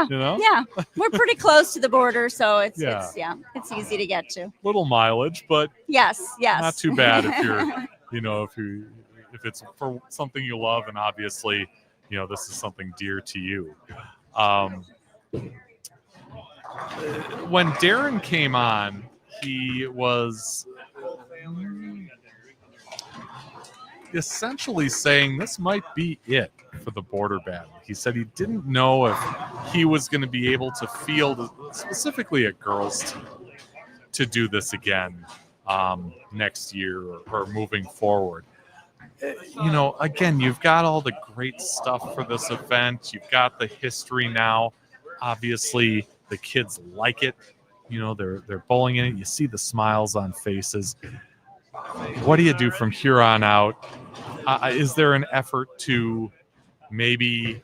[SPEAKER 6] Yeah. Yeah. We're pretty close to the border, so it's easy to get to.
[SPEAKER 1] Little mileage, but
[SPEAKER 6] yes.
[SPEAKER 1] Not too bad if you're, if it's for something you love, and obviously, this is something dear to you. When Darren came on, he was essentially saying this might be it for the border battle. He said he didn't know if he was going to be able to field specifically a girls' team to do this again next year or moving forward. Again, you've got all the great stuff for this event. You've got the history now. Obviously, the kids like it. They're bowling in it. You see the smiles on faces. What do you do from here on out? Is there an effort to maybe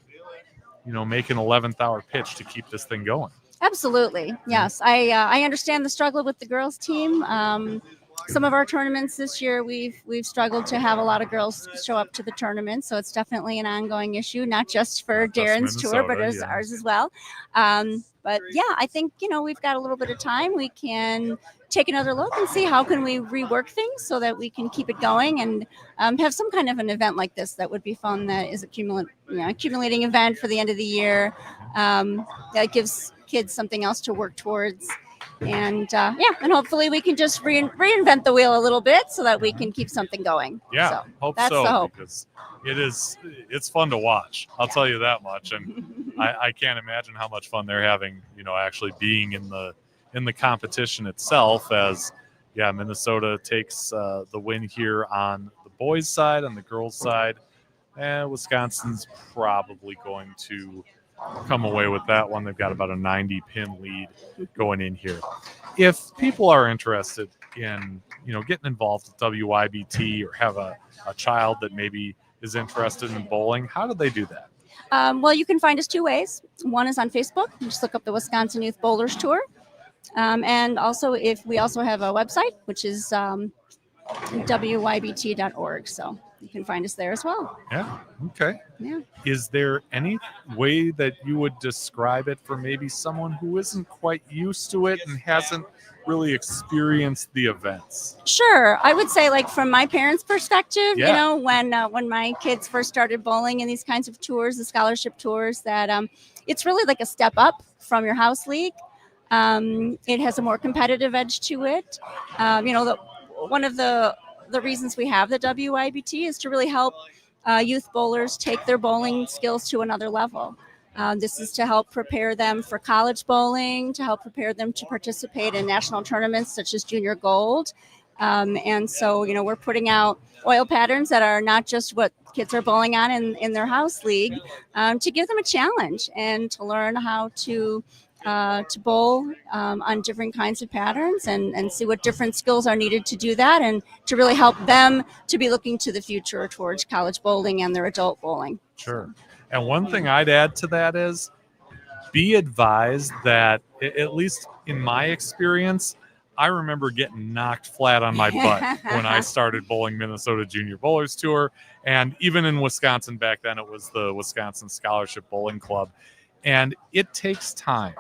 [SPEAKER 1] make an 11th hour pitch to keep this thing going.
[SPEAKER 6] Absolutely. Yes. I understand the struggle with the girls team. Some of our tournaments this year, we've struggled to have a lot of girls show up to the tournament. So it's definitely an ongoing issue, not just for Darren's tour, but ours as well. But yeah, I think, we've got a little bit of time. We can take another look and see how can we rework things so that we can keep it going and have some kind of an event like this that would be fun. That is accumulating event for the end of the year. That gives kids something else to work towards. And and hopefully we can just reinvent the wheel a little bit so that we can keep something going.
[SPEAKER 1] Yeah,
[SPEAKER 6] so
[SPEAKER 1] hope
[SPEAKER 6] that's
[SPEAKER 1] so,
[SPEAKER 6] the hope.
[SPEAKER 1] Because it's fun to watch. I'll tell you that much. And I can't imagine how much fun they're having, actually being in the competition itself. As Minnesota takes the win here on the boys' side, on the girls' side, and Wisconsin's probably going to come away with that one. They've got about a 90-pin lead going in here. If people are interested in, getting involved with WYBT or have a child that maybe is interested in bowling, how do they do that?
[SPEAKER 6] Well, you can find us two ways. One is on Facebook. You just look up the Wisconsin Youth Bowlers Tour. And also, we also have a website, which is WYBT.org. So you can find us there as well.
[SPEAKER 1] Yeah. Okay.
[SPEAKER 6] Yeah.
[SPEAKER 1] Is there any way that you would describe it for maybe someone who isn't quite used to it and hasn't really experienced the events?
[SPEAKER 6] Sure. I would say, like, from my parents' perspective,
[SPEAKER 1] Yeah.
[SPEAKER 6] when my kids first started bowling in these kinds of tours, the scholarship tours, that it's really like a step up from your house league. It has a more competitive edge to it. One of the reasons we have the WYBT is to really help youth bowlers take their bowling skills to another level. This is to help prepare them for college bowling, to help prepare them to participate in national tournaments such as Junior Gold. And so, we're putting out oil patterns that are not just what kids are bowling on in their house league, to give them a challenge and to learn how to bowl on different kinds of patterns and see what different skills are needed to do that, and to really help them to be looking to the future towards college bowling and their adult bowling.
[SPEAKER 1] Sure. And one thing I'd add to that is be advised that, at least in my experience, I remember getting knocked flat on my butt when I started bowling Minnesota Junior Bowlers Tour. And even in Wisconsin back then, it was the Wisconsin Scholarship Bowling Club. And it takes time.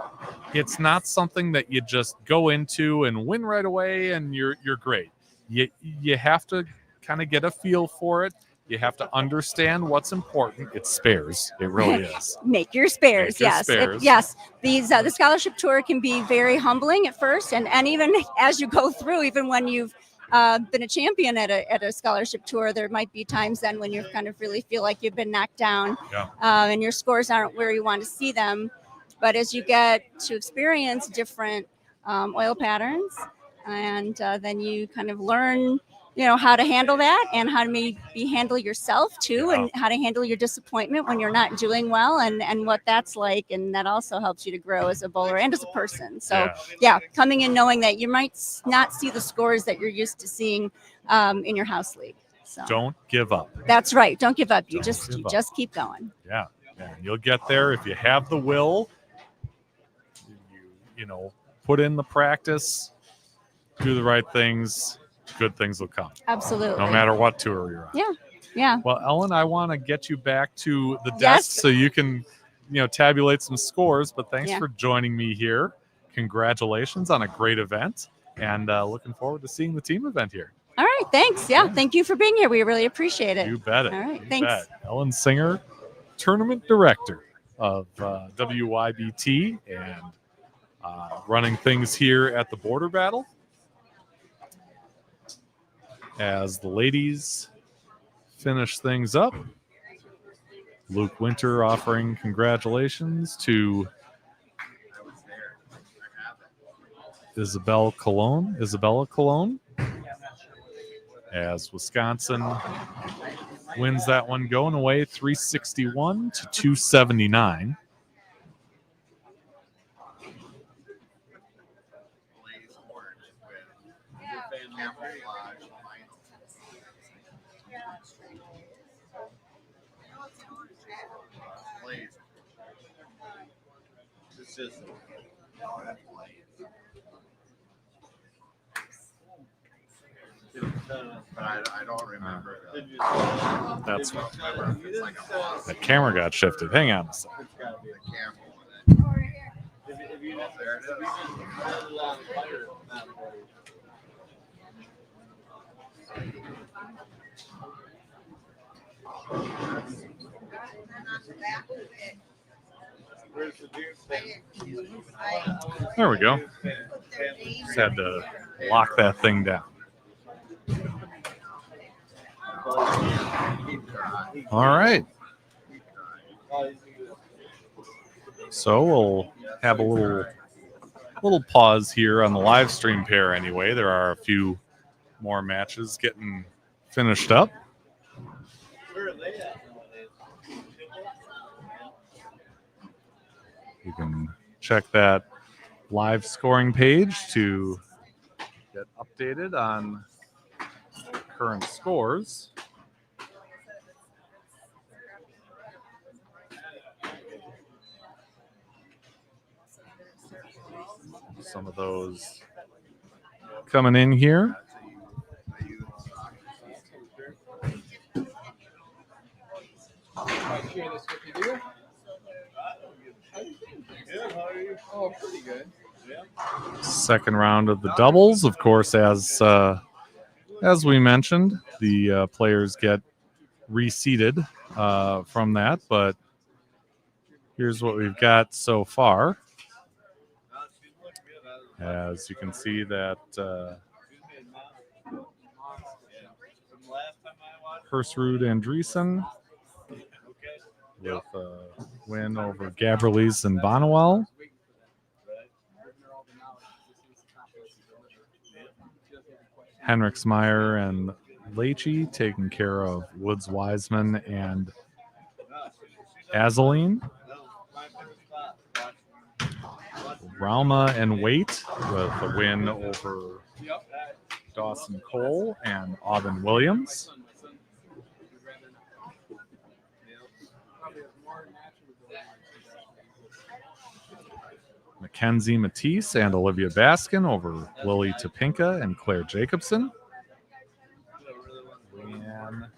[SPEAKER 1] It's not something that you just go into and win right away and you're great. You have to kind of get a feel for it. You have to understand what's important. It's spares. It really is.
[SPEAKER 6] Make your spares.
[SPEAKER 1] Make your
[SPEAKER 6] Yes.
[SPEAKER 1] spares.
[SPEAKER 6] Yes. These the scholarship tour can be very humbling at first, and even as you go through, even when you've been a champion at a scholarship tour, there might be times then when you kind of really feel like you've been knocked down, and your scores aren't where you want to see them. But as you get to experience different oil patterns, and then you kind of learn, how to handle that, and how to maybe handle yourself too, and how to handle your disappointment when you're not doing well, and what that's like. And that also helps you to grow as a bowler and as a person. So coming in knowing that you might not see the scores that you're used to seeing in your house league. So
[SPEAKER 1] don't give up.
[SPEAKER 6] That's right. Don't give up. You
[SPEAKER 1] Don't give up.
[SPEAKER 6] just keep going.
[SPEAKER 1] Yeah. And you'll get there if you have the will. You put in the practice, do the right things. Good things will come.
[SPEAKER 6] Absolutely.
[SPEAKER 1] No matter what tour you're on.
[SPEAKER 6] Yeah.
[SPEAKER 1] Well, Ellen, I want to get you back to the desk so you can, tabulate some scores. But thanks for joining me here. Congratulations on a great event, and looking forward to seeing the team event here.
[SPEAKER 6] All right. Thanks. Yeah. Thank you for being here. We really appreciate it.
[SPEAKER 1] You bet it.
[SPEAKER 6] All right.
[SPEAKER 1] You
[SPEAKER 6] Thanks.
[SPEAKER 1] bet. Ellen Singer, tournament director of WYBT, and running things here at the Border Battle. As the ladies finish things up, Luke Winter offering congratulations to Isabella Cologne, as Wisconsin wins that one going away 361 to 279.
[SPEAKER 5] system.
[SPEAKER 7] I don't remember.
[SPEAKER 1] That's that camera got shifted. Hang on a second. There we go. Just had to lock that thing down. All right. So we'll have a little pause here on the live stream pair anyway. There are a few more matches getting finished up. You can check that live scoring page to get updated on current scores. Some of those coming in here.
[SPEAKER 5] Oh, pretty good.
[SPEAKER 1] Second round of the doubles, of course, as we mentioned, the players get reseeded from that. But here's what we've got so far. As you can see that Hersrud Andreessen with a win over Gabrielise and Bonowell. Henriksmeyer and Leachy taking care of Woods Wiseman and Azaline. Rauma and Waite with a win over Dawson Cole and Aubin Williams. Mackenzie Matisse and Olivia Baskin over Lily Topinka and Claire Jacobson. Leanne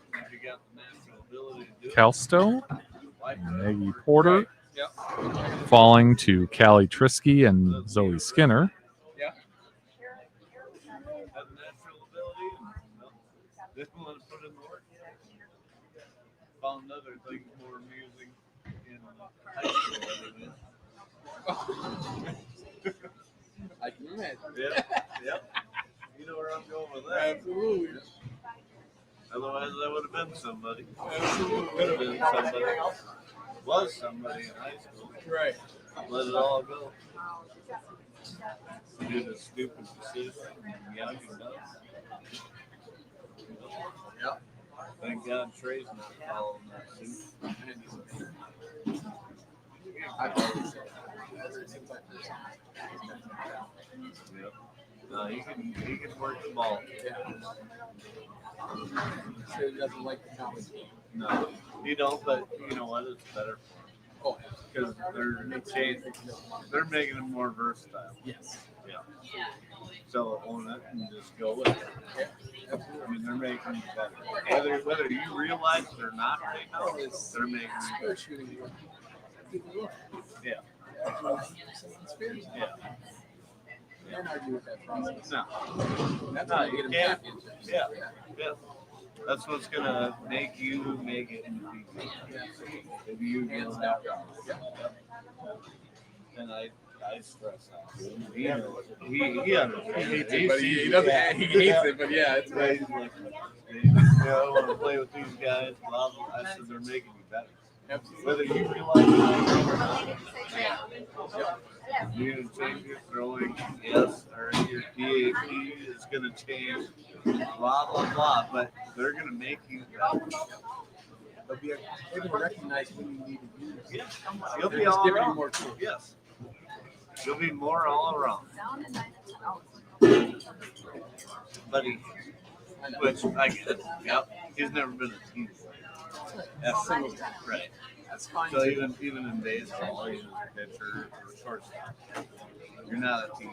[SPEAKER 1] Kelsto and Maggie Porter falling to Callie Trisky and Zoe Skinner.
[SPEAKER 5] Found other things more amusing in high school. I can imagine. Yep. You know where I'm going with that. Absolutely. Otherwise, I would have been somebody. Absolutely. Could have been somebody. Was somebody in high school. Right. Let it all go. Do the stupid decision. Young and dumb. Yep. Thank God Trey's not following that suit. Yep. No, he can work the ball. Yeah. So he doesn't like the college game. No, he don't. But you know what? It's better for him. Because they're making him more versatile. Yes. Yeah. So own it and just go with it. Yeah. I mean, they're making it better. Whether you realize it or not right now, they're making it better. Yeah. Yeah. Don't argue with that process. No. That's how you get him. Yeah. Yeah. That's what's gonna make you make it in the future. If you get that wrong. And I stress out. He hates it, but he doesn't. He hates it, but yeah, it's right. I want to play with these guys. I said they're making you better. Absolutely. Whether you realize it or not. You're going to change your throwing, yes, or your PAP is going to change, blah, blah, blah, but they're going to make you better. They're going to recognize when you need to use it. Yes. You'll be all around. More tools. Yes. You'll be more all around. Buddy, which I get it. Yep. He's never been a team player. That's single, right. That's fine. So even in baseball, you pitcher or shortstop, you're not a team.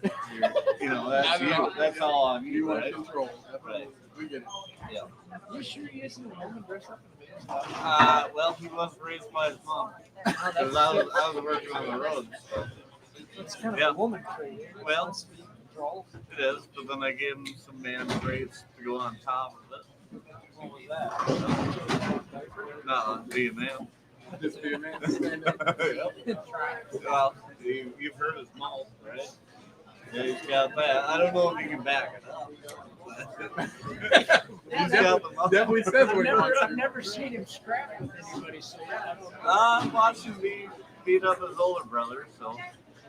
[SPEAKER 5] That's you. That's all on you. You right? Control. Right. We get it. Yeah.
[SPEAKER 8] You sure he isn't home and dressed up in the baseball?
[SPEAKER 5] Well, he was raised by his mom. Because I was working on the road. So.
[SPEAKER 8] It's kind of a woman trait.
[SPEAKER 5] Well, it is, but then I gave him some man traits to go on top of it.
[SPEAKER 8] What was that?
[SPEAKER 5] No, be a man.
[SPEAKER 8] Just be a man.
[SPEAKER 5] Well, you've heard his mouth, right? Yeah, he's got that. I don't know if he can back it up.
[SPEAKER 8] Definitely says I've never seen him scrap with anybody. So
[SPEAKER 5] I watched him beat up his older brother, so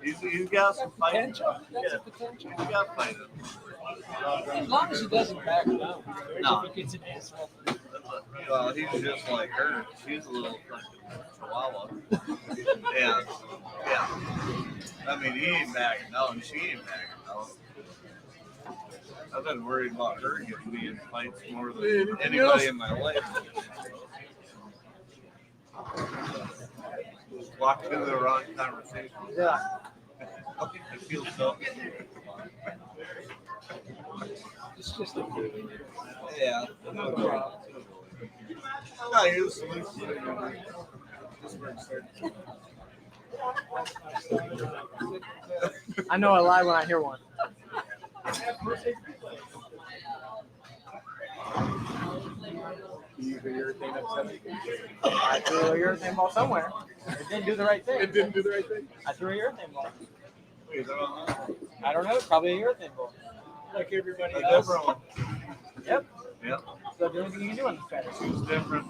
[SPEAKER 5] he's got some fight.
[SPEAKER 8] That's a potential.
[SPEAKER 5] He's got fight.
[SPEAKER 8] As long as he doesn't back down.
[SPEAKER 5] No.
[SPEAKER 8] If he gets an asshole.
[SPEAKER 5] Well, he's just like her. She's a little fucking chihuahua. Yeah. I mean, he ain't backing down. She ain't backing down. I've been worried about her getting me in fights more than anybody in my life. Walked into the wrong conversation.
[SPEAKER 8] Yeah.
[SPEAKER 5] I feel so.
[SPEAKER 8] It's just a feeling.
[SPEAKER 5] Yeah. No, you're the solution.
[SPEAKER 8] I know I lie when I hear one. You hear urethane upset? I threw a urethane ball somewhere. It didn't do the right thing.
[SPEAKER 7] It didn't do the right thing.
[SPEAKER 8] I threw a urethane ball. I don't know. Probably a urethane ball. Like everybody else. Yep. So the only thing you can do on this guy
[SPEAKER 5] It's different.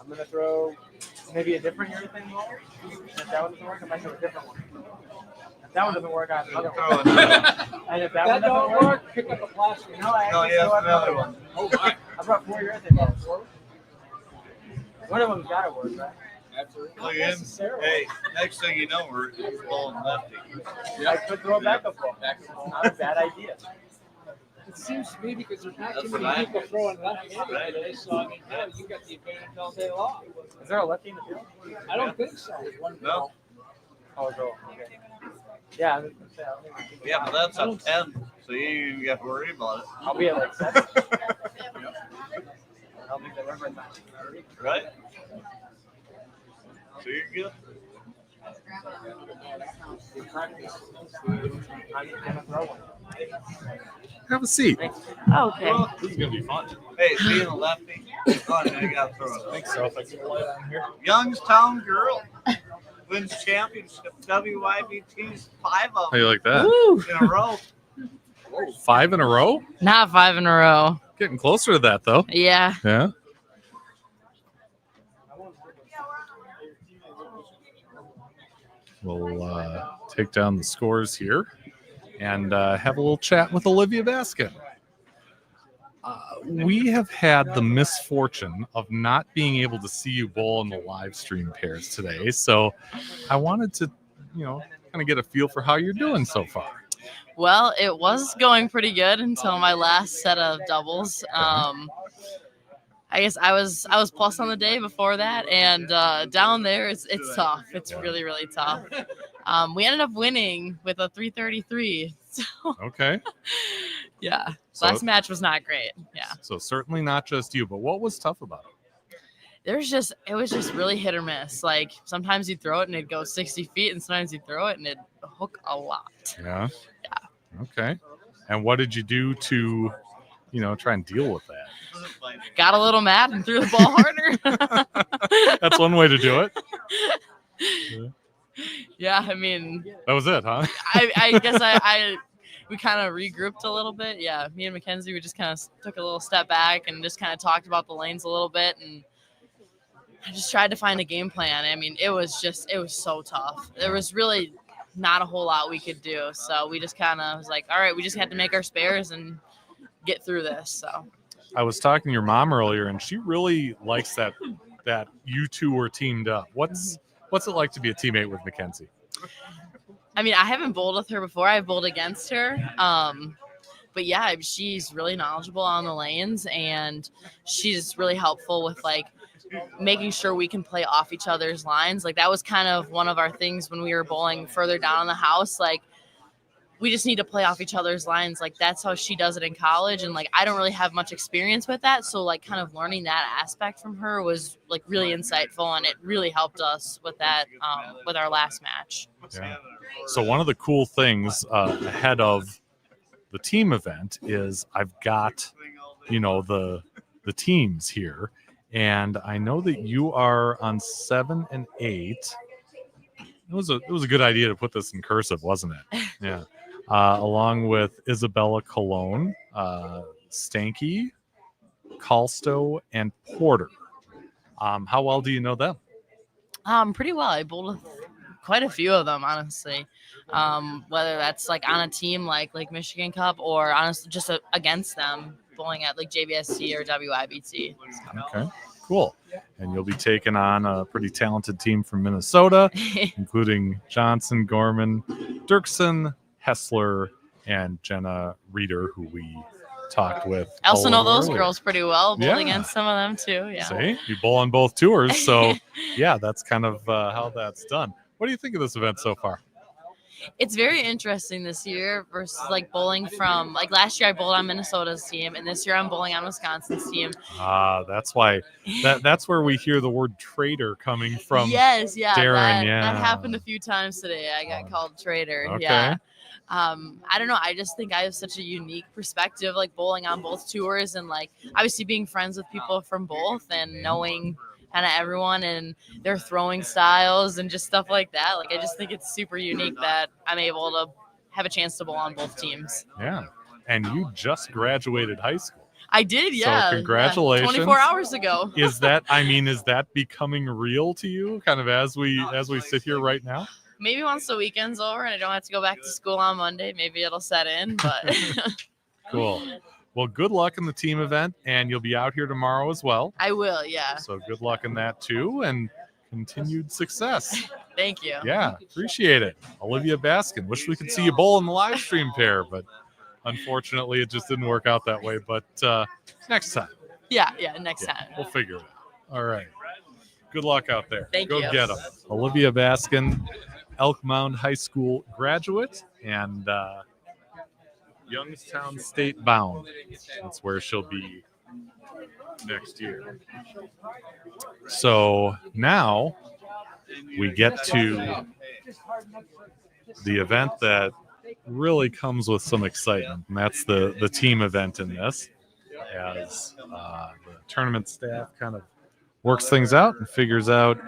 [SPEAKER 8] I'm going to throw maybe a different urethane ball. If that one doesn't work, I might throw a different one. If that one doesn't work, I have another one. And if that one doesn't work, pick up a plastic. No, I actually throw out another one.
[SPEAKER 7] Oh my!
[SPEAKER 8] I brought 4 urethane balls. One of them's got to work, right?
[SPEAKER 7] Absolutely.
[SPEAKER 5] Look at him. Hey, next thing you know, we're balling lefty.
[SPEAKER 8] I could throw a backup ball. It's not a bad idea.
[SPEAKER 9] It seems to me because there's not
[SPEAKER 5] That's
[SPEAKER 9] too
[SPEAKER 5] what
[SPEAKER 9] many
[SPEAKER 5] I-
[SPEAKER 9] people throwing left-handed today, so I mean, hell, you got the advantage all day long.
[SPEAKER 8] Is there a lefty in the field?
[SPEAKER 9] I don't think so.
[SPEAKER 5] No.
[SPEAKER 8] Oh, go. Okay. Yeah, I was gonna say, I don't think
[SPEAKER 5] Yeah, but that's a 10, so you got to worry about it.
[SPEAKER 8] I'll be at like 7. I'll be the river time.
[SPEAKER 5] Right? So you're good.
[SPEAKER 8] You practice. I'm gonna throw one.
[SPEAKER 1] Have a seat.
[SPEAKER 6] Okay.
[SPEAKER 5] Well,
[SPEAKER 1] This is gonna be fun.
[SPEAKER 5] hey, being a lefty, oh, you got to throw it.
[SPEAKER 1] Thanks, so if I can light on here.
[SPEAKER 5] Youngstown girl wins championship. WYBT's 5 of
[SPEAKER 1] How
[SPEAKER 5] them
[SPEAKER 1] you like that?
[SPEAKER 6] Woo!
[SPEAKER 5] in a row.
[SPEAKER 1] 5 in a row?
[SPEAKER 10] Not 5 in a row.
[SPEAKER 1] Getting closer to that though.
[SPEAKER 10] Yeah.
[SPEAKER 1] Yeah. We'll take down the scores here and have a little chat with Olivia Baskin. We have had the misfortune of not being able to see you bowl in the live stream pairs today. So I wanted to, kind of get a feel for how you're doing so far.
[SPEAKER 10] Well, it was going pretty good until my last set of doubles. I guess I was plus on the day before that, and down there it's tough. It's really, really tough. We ended up winning with a 333. So
[SPEAKER 1] Okay.
[SPEAKER 10] yeah,
[SPEAKER 1] So-
[SPEAKER 10] last match was not great. Yeah,
[SPEAKER 1] So certainly not just you, but what was tough about it?
[SPEAKER 10] it was just really hit or miss. Like sometimes you throw it and it'd go 60 feet, and sometimes you throw it and it'd hook a lot.
[SPEAKER 1] Yeah. Okay. And what did you do to, try and deal with that?
[SPEAKER 10] Got a little mad and threw the ball harder.
[SPEAKER 1] That's one way to do it.
[SPEAKER 10] Yeah, I mean,
[SPEAKER 1] That was it, huh?
[SPEAKER 10] I guess we kind of regrouped a little bit. Yeah, me and Mackenzie, we just kind of took a little step back and just kind of talked about the lanes a little bit, and I just tried to find a game plan. I mean, it was so tough. There was really not a whole lot we could do, so we just kind of was like, all right, we just had to make our spares and get through this. So
[SPEAKER 1] I was talking to your mom earlier, and she really likes that you two were teamed up. What's it like to be a teammate with Mackenzie?
[SPEAKER 10] I mean, I haven't bowled with her before. I've bowled against her. but yeah, she's really knowledgeable on the lanes, and she's really helpful with like making sure we can play off each other's lines. Like that was kind of one of our things when we were bowling further down in the house. Like we just need to play off each other's lines. Like that's how she does it in college. And like, I don't really have much experience with that. So like kind of learning that aspect from her was like really insightful, and it really helped us with that, with our last match.
[SPEAKER 1] Yeah. So one of the cool things ahead of the team event is I've got, the teams here, and I know that you are on 7 and 8. It was a good idea to put this in cursive, wasn't it? Yeah. Along with Isabella Colon, Stanky, Calsto, and Porter. How well do you know them?
[SPEAKER 10] Pretty well. I bowled with quite a few of them, honestly. Whether that's like on a team like Michigan Cup, or honestly just against them, bowling at like JBSC or WYBT.
[SPEAKER 1] Okay, cool. And you'll be taking on a pretty talented team from Minnesota, including Johnson, Gorman, Dirksen, Hessler, and Jenna Reeder, who we talked with.
[SPEAKER 10] I also know those
[SPEAKER 1] earlier.
[SPEAKER 10] Girls pretty well. Bowled against some of them too. Yeah.
[SPEAKER 1] See, you bowl on both tours, so yeah, that's kind of how that's done. What do you think of this event so far?
[SPEAKER 10] It's very interesting this year versus like bowling from like last year I bowled on Minnesota's team, and this year I'm bowling on Wisconsin's team.
[SPEAKER 1] That's why that's where we hear the word traitor coming from.
[SPEAKER 10] Yes, yeah.
[SPEAKER 1] Darren,
[SPEAKER 10] that happened a few times today. I got called traitor.
[SPEAKER 1] Okay.
[SPEAKER 10] Yeah. I don't know. I just think I have such a unique perspective, like bowling on both tours, and like obviously being friends with people from both and knowing kind of everyone and their throwing styles and just stuff like that. Like, I just think it's super unique that I'm able to have a chance to bowl on both teams.
[SPEAKER 1] Yeah. And you just graduated high school.
[SPEAKER 10] I did, yeah.
[SPEAKER 1] So congratulations.
[SPEAKER 10] 24 hours ago.
[SPEAKER 1] Is that becoming real to you kind of as we sit here right now?
[SPEAKER 10] Maybe once the weekend's over and I don't have to go back to school on Monday, maybe it'll set in, but
[SPEAKER 1] Cool. Well, good luck in the team event, and you'll be out here tomorrow as well.
[SPEAKER 10] I will, yeah.
[SPEAKER 1] So good luck in that too, and continued success.
[SPEAKER 10] Thank you.
[SPEAKER 1] Yeah, appreciate it. Olivia Baskin. Wish we could see you bowl in the live stream pair, but unfortunately it just didn't work out that way. But next time.
[SPEAKER 10] Yeah, next time.
[SPEAKER 1] We'll figure it out. All right. Good luck out there.
[SPEAKER 10] Thank
[SPEAKER 1] you.
[SPEAKER 10] you.
[SPEAKER 1] Go get them. Olivia Baskin, Elk Mound High School graduate, and Youngstown State bound. That's where she'll be next year. So now we get to the event that really comes with some excitement, and that's the team event in this, as the tournament staff kind of works things out and figures out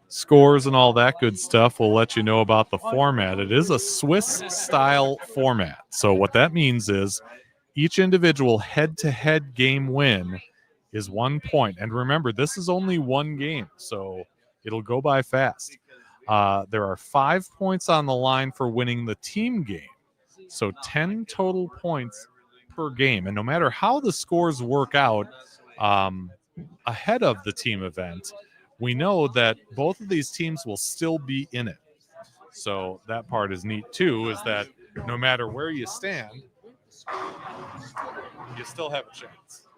[SPEAKER 1] scores and all that good stuff. We'll let you know about the format. It is a Swiss style format. So what that means is each individual head-to-head game win is 1 point. And remember, this is only one game, so it'll go by fast. There are 5 points on the line for winning the team game. So 10 total points per game. And no matter how the scores work out ahead of the team event, we know that both of these teams will still be in it. So that part is neat too, is that no matter where you stand, you still have a chance.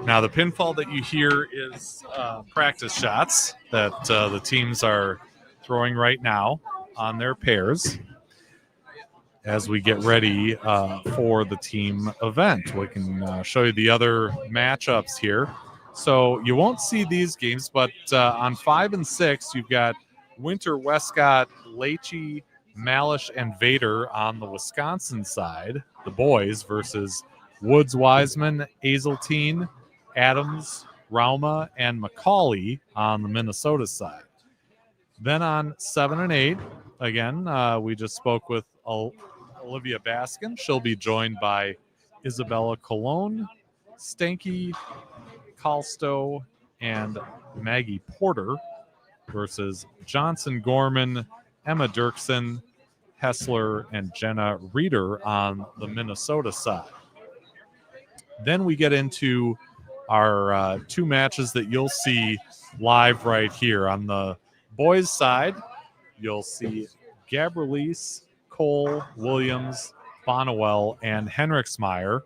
[SPEAKER 1] Now, the pinfall that you hear is practice shots that the teams are throwing right now on their pairs as we get ready for the team event. We can show you the other matchups here. So you won't see these games, but on 5 and 6, you've got Winter, Westcott, Leachy, Malish, and Vader on the Wisconsin side, the boys, versus Woods, Wiseman, Hazeltine, Adams, Rauma, and McCauley on the Minnesota side. Then on 7 and 8, again, we just spoke with Olivia Baskin. She'll be joined by Isabella Colon, Stanky, Calsto, and Maggie Porter versus Johnson Gorman, Emma Dirksen, Hessler, and Jenna Reeder on the Minnesota side. Then we get into our 2 matches that you'll see live right here. On the boys' side, you'll see Gabrielise Cole, Williams, Bonnewell, and Henriksmeyer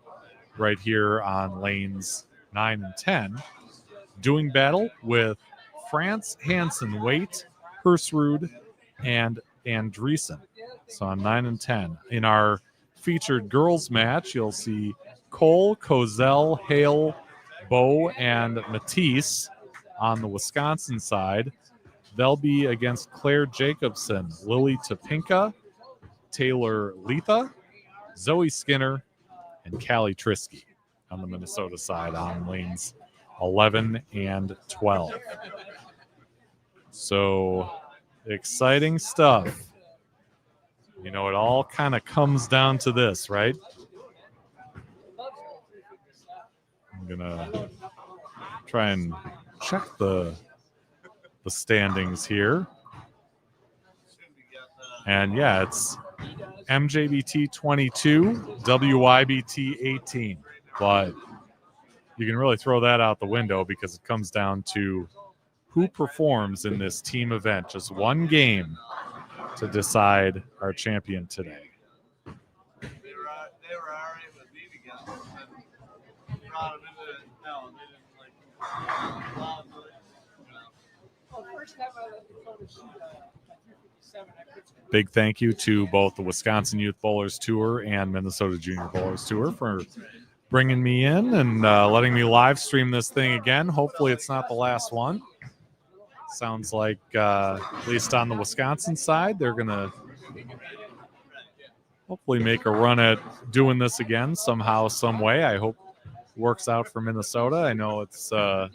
[SPEAKER 1] right here on lanes 9 and 10, doing battle with France, Hansen, Waite, Hersrud, and Andreessen. So on 9 and 10. In our featured girls match, you'll see Cole, Kozel, Hale, Bow, and Matisse on the Wisconsin side. They'll be against Claire Jacobson, Lily Topinka, Taylor Letha, Zoe Skinner, and Callie Trisky on the Minnesota side on lanes 11 and 12. So exciting stuff. You know, it all kind of comes down to this, right? I'm going to try and check the standings here. And yeah, it's MJBT 22, WYBT 18. But you can really throw that out the window because it comes down to who performs in this team event. Just one game to decide our champion today.
[SPEAKER 5] They were all right with me together. And brought them into no, they didn't like allow them to,
[SPEAKER 9] Well, first time I let the coach shoot 357, I pitched it.
[SPEAKER 1] Big thank you to both the Wisconsin Youth Bowlers Tour and Minnesota Junior Bowlers Tour for bringing me in and letting me live stream this thing again. Hopefully it's not the last one. Sounds like, at least on the Wisconsin side, they're going to hopefully make a run at doing this again somehow, some way. I hope it works out for Minnesota. I know it's a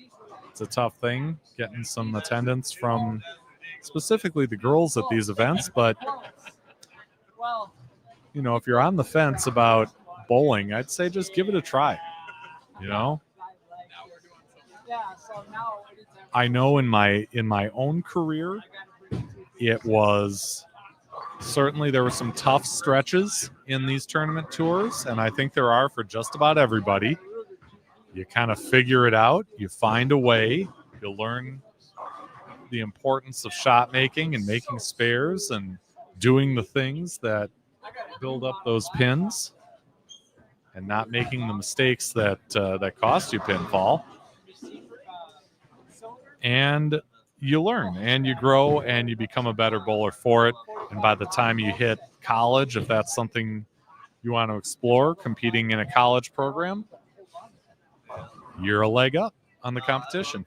[SPEAKER 1] tough thing getting some attendance from specifically the girls at these events, but you know, if you're on the fence about bowling, I'd say just give it a try. You know, I know in my own career, it was certainly there were some tough stretches in these tournament tours, and I think there are for just about everybody. You kind of figure it out, you find a way, you'll learn the importance of shot making and making spares and doing the things that build up those pins and not making the mistakes that cost you pinfall. And you learn and you grow and you become a better bowler for it. And by the time you hit college, if that's something you want to explore, competing in a college program, you're a leg up on the competition.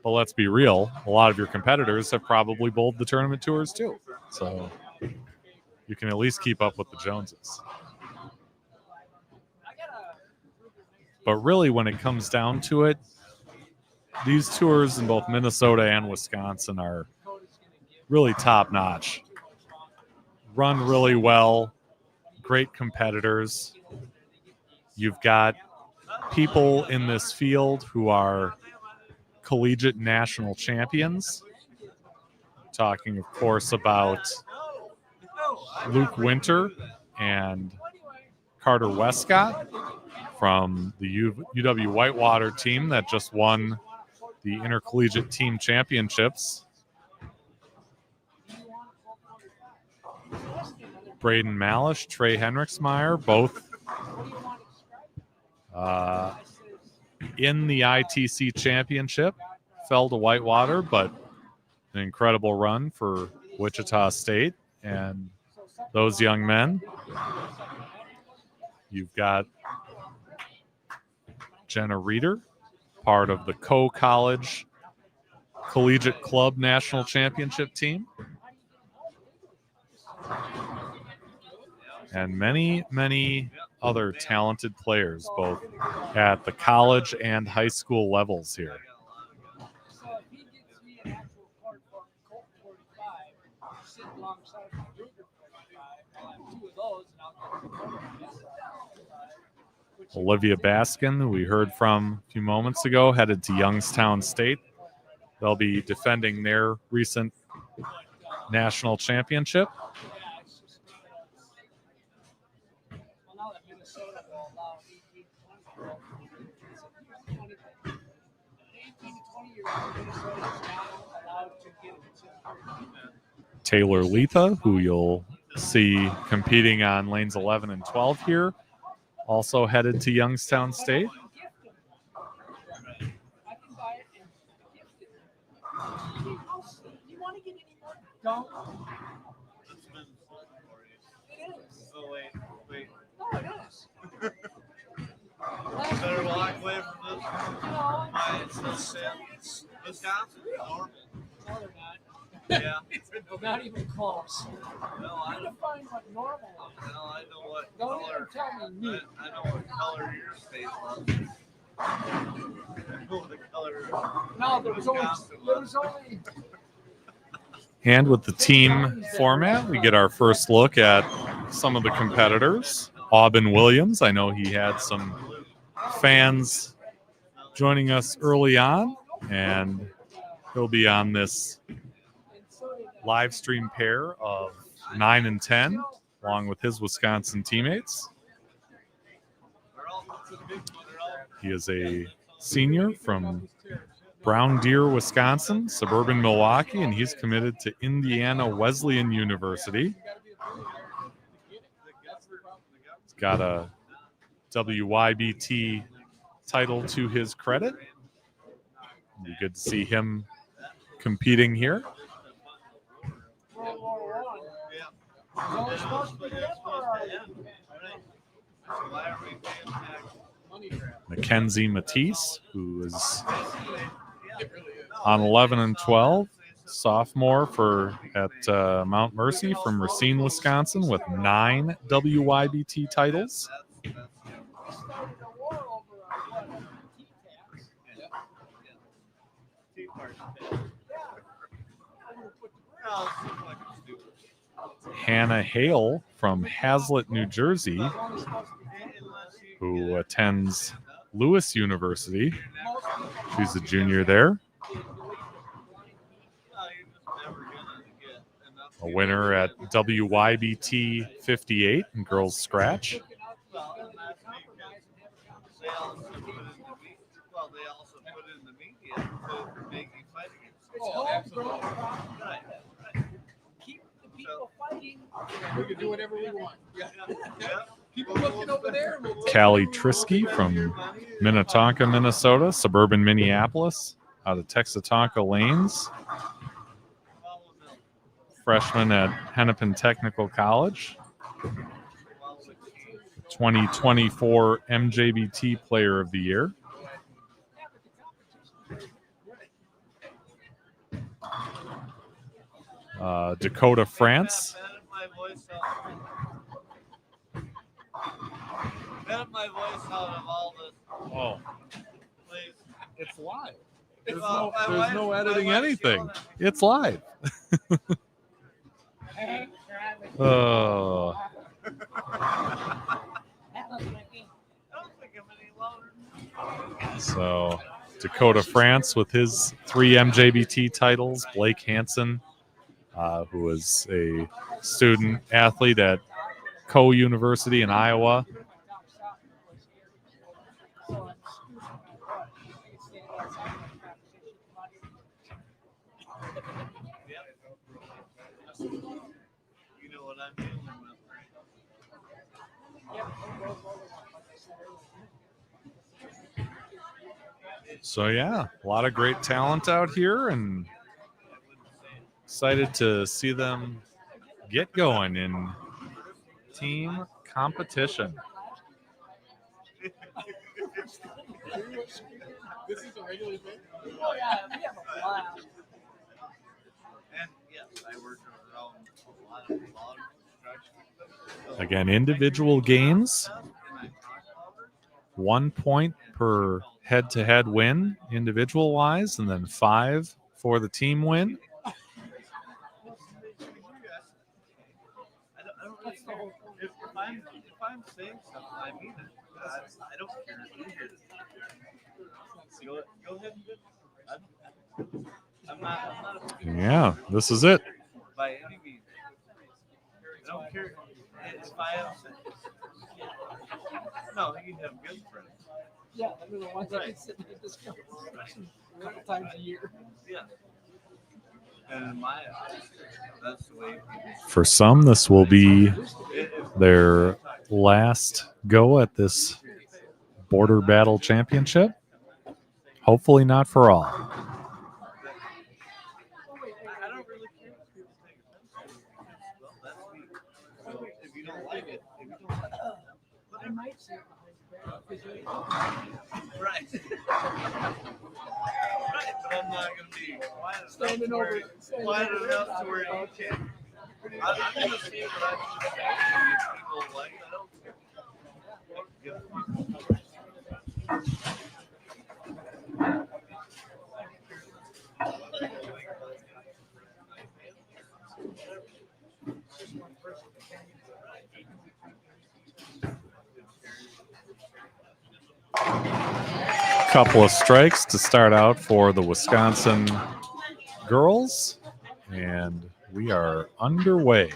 [SPEAKER 1] But let's be real, a lot of your competitors have probably bowled the tournament tours too. So you can at least keep up with the Joneses. But really, when it comes down to it, these tours in both Minnesota and Wisconsin are really top-notch. Run really well, great competitors. You've got people in this field who are collegiate national champions. Talking, of course, about Luke Winter and Carter Westcott from the UW Whitewater team that just won the intercollegiate team championships. Braden Malish, Trey Henriksmeyer, both in the ITC championship. Fell to Whitewater, but an incredible run for Wichita State and those young men. You've got Jenna Reeder, part of the co-college collegiate club national championship team. And many, many other talented players, both at the college and high school levels here. Olivia Baskin, who we heard from a few moments ago, headed to Youngstown State. They'll be defending their recent national championship. Taylor Letha, who you'll see competing on lanes 11 and 12 here, also headed to Youngstown State.
[SPEAKER 5] Better walk away from this. Wisconsin, normal.
[SPEAKER 9] No, they're not.
[SPEAKER 5] Yeah.
[SPEAKER 9] Not even close.
[SPEAKER 5] No, I
[SPEAKER 9] Trying to find what normal is.
[SPEAKER 5] No, I know what
[SPEAKER 9] Don't
[SPEAKER 5] color.
[SPEAKER 9] even tell me me.
[SPEAKER 5] I know what color your state was. I know the color.
[SPEAKER 9] No, there was only.
[SPEAKER 1] And with the team format, we get our first look at some of the competitors. Aubin Williams, I know he had some fans joining us early on, and he'll be on this live stream pair of 9 and 10, along with his Wisconsin teammates. He is a senior from Brown Deer, Wisconsin, suburban Milwaukee, and he's committed to Indiana Wesleyan University. He's got a WYBT title to his credit. It'd be good to see him competing here. Mackenzie Matisse, who is on 11 and 12, sophomore at Mount Mercy from Racine, Wisconsin, with 9 WYBT titles. Hannah Hale from Hazlet, New Jersey, who attends Lewis University. She's a junior there. A winner at WYBT 58 in girls scratch.
[SPEAKER 9] We can do whatever we want. Keep looking over there.
[SPEAKER 1] Callie Trisky from Minnetonka, Minnesota, suburban Minneapolis, out of Texatonka Lanes. Freshman at Hennepin Technical College. 2024 MJBT Player of the Year. Dakota France.
[SPEAKER 5] Edit my voice out of all this.
[SPEAKER 1] Oh,
[SPEAKER 5] Please.
[SPEAKER 1] it's live.
[SPEAKER 5] There's
[SPEAKER 1] no editing anything. It's live. Oh. So Dakota France with his 3 MJBT titles. Blake Hansen, who is a student athlete at Coe University in Iowa. So yeah, a lot of great talent out here, and excited to see them get going in team competition.
[SPEAKER 9] This is a regular thing. Oh yeah, we have a blast.
[SPEAKER 5] And yes, I worked around a lot of log construction.
[SPEAKER 1] Again, individual games, 1 point per head-to-head win, individual-wise, and then 5 for the team win.
[SPEAKER 5] If I'm saying something, I mean it. I don't care. Go ahead and do it. I'm not a
[SPEAKER 1] Yeah, this is it.
[SPEAKER 5] by any means. I don't care if I have no, you can have good friends.
[SPEAKER 9] Yeah, I mean the ones that can sit and discuss a couple times a year.
[SPEAKER 5] Yeah. And in my eyes, that's the way.
[SPEAKER 1] For some, this will be their last go at this Border Battle Championship. Hopefully not for all.
[SPEAKER 5] I don't really care if people take offense. Well, that's me. So if you don't like it, if you don't like it, I might say right. Right, but I'm not going to be quiet enough to where you can't. I'm going to see what I just say. If people like it, I don't care.
[SPEAKER 1] Couple of strikes to start out for the Wisconsin girls, and we are underway.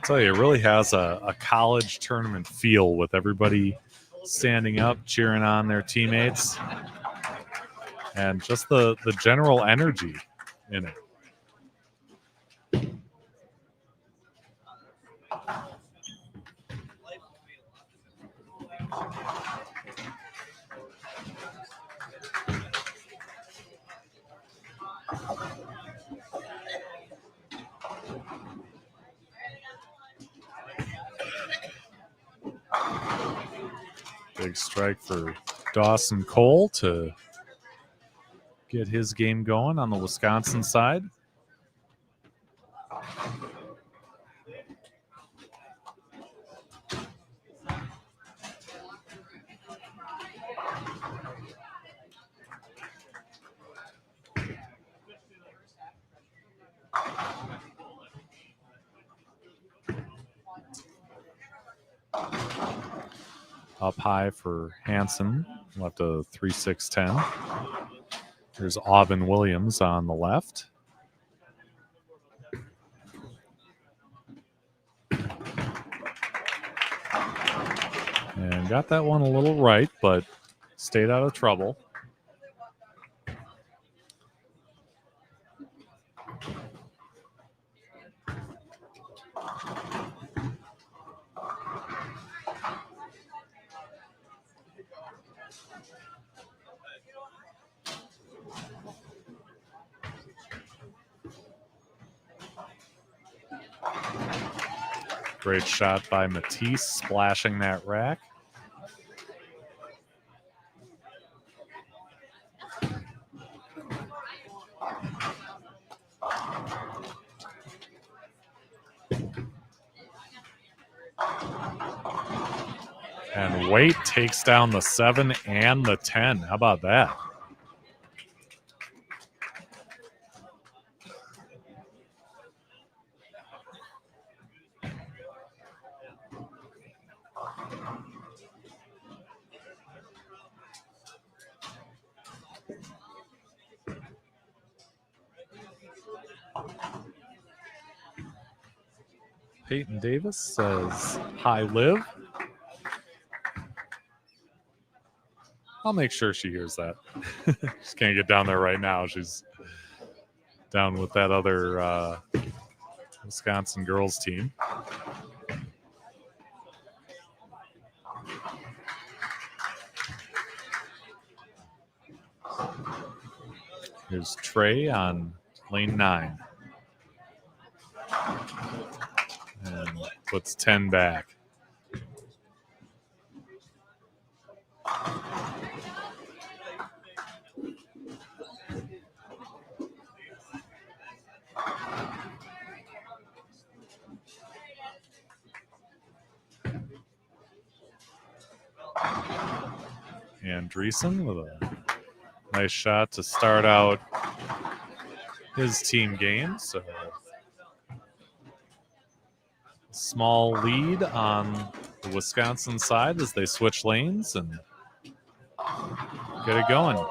[SPEAKER 1] I'll tell you, it really has a college tournament feel with everybody standing up, cheering on their teammates, and just the general energy in it. Big strike for Dawson Cole to get his game going on the Wisconsin side. Up high for Hansen, left a 3-6-10. There's Aubin Williams on the left. And got that one a little right, but stayed out of trouble. Great shot by Matisse, splashing that rack. And Waite takes down the 7 and the 10. How about that? Peyton Davis says, "Hi, Liv." I'll make sure she hears that. Just can't get down there right now. She's down with that other Wisconsin girls team. Here's Trey on lane 9. And puts 10 back. Andreessen with a nice shot to start out his team game. So small lead on the Wisconsin side as they switch lanes and get it going.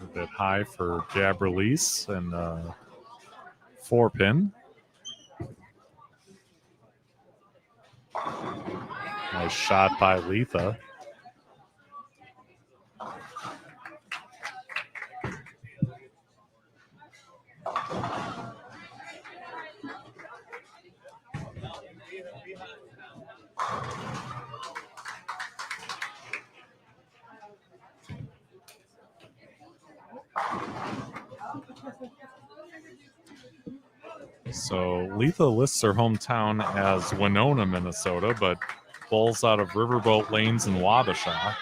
[SPEAKER 1] A bit high for jab release and 4-pin. Nice shot by Letha. So Letha lists her hometown as Winona, Minnesota, but bowls out of Riverboat Lanes in Wabasha.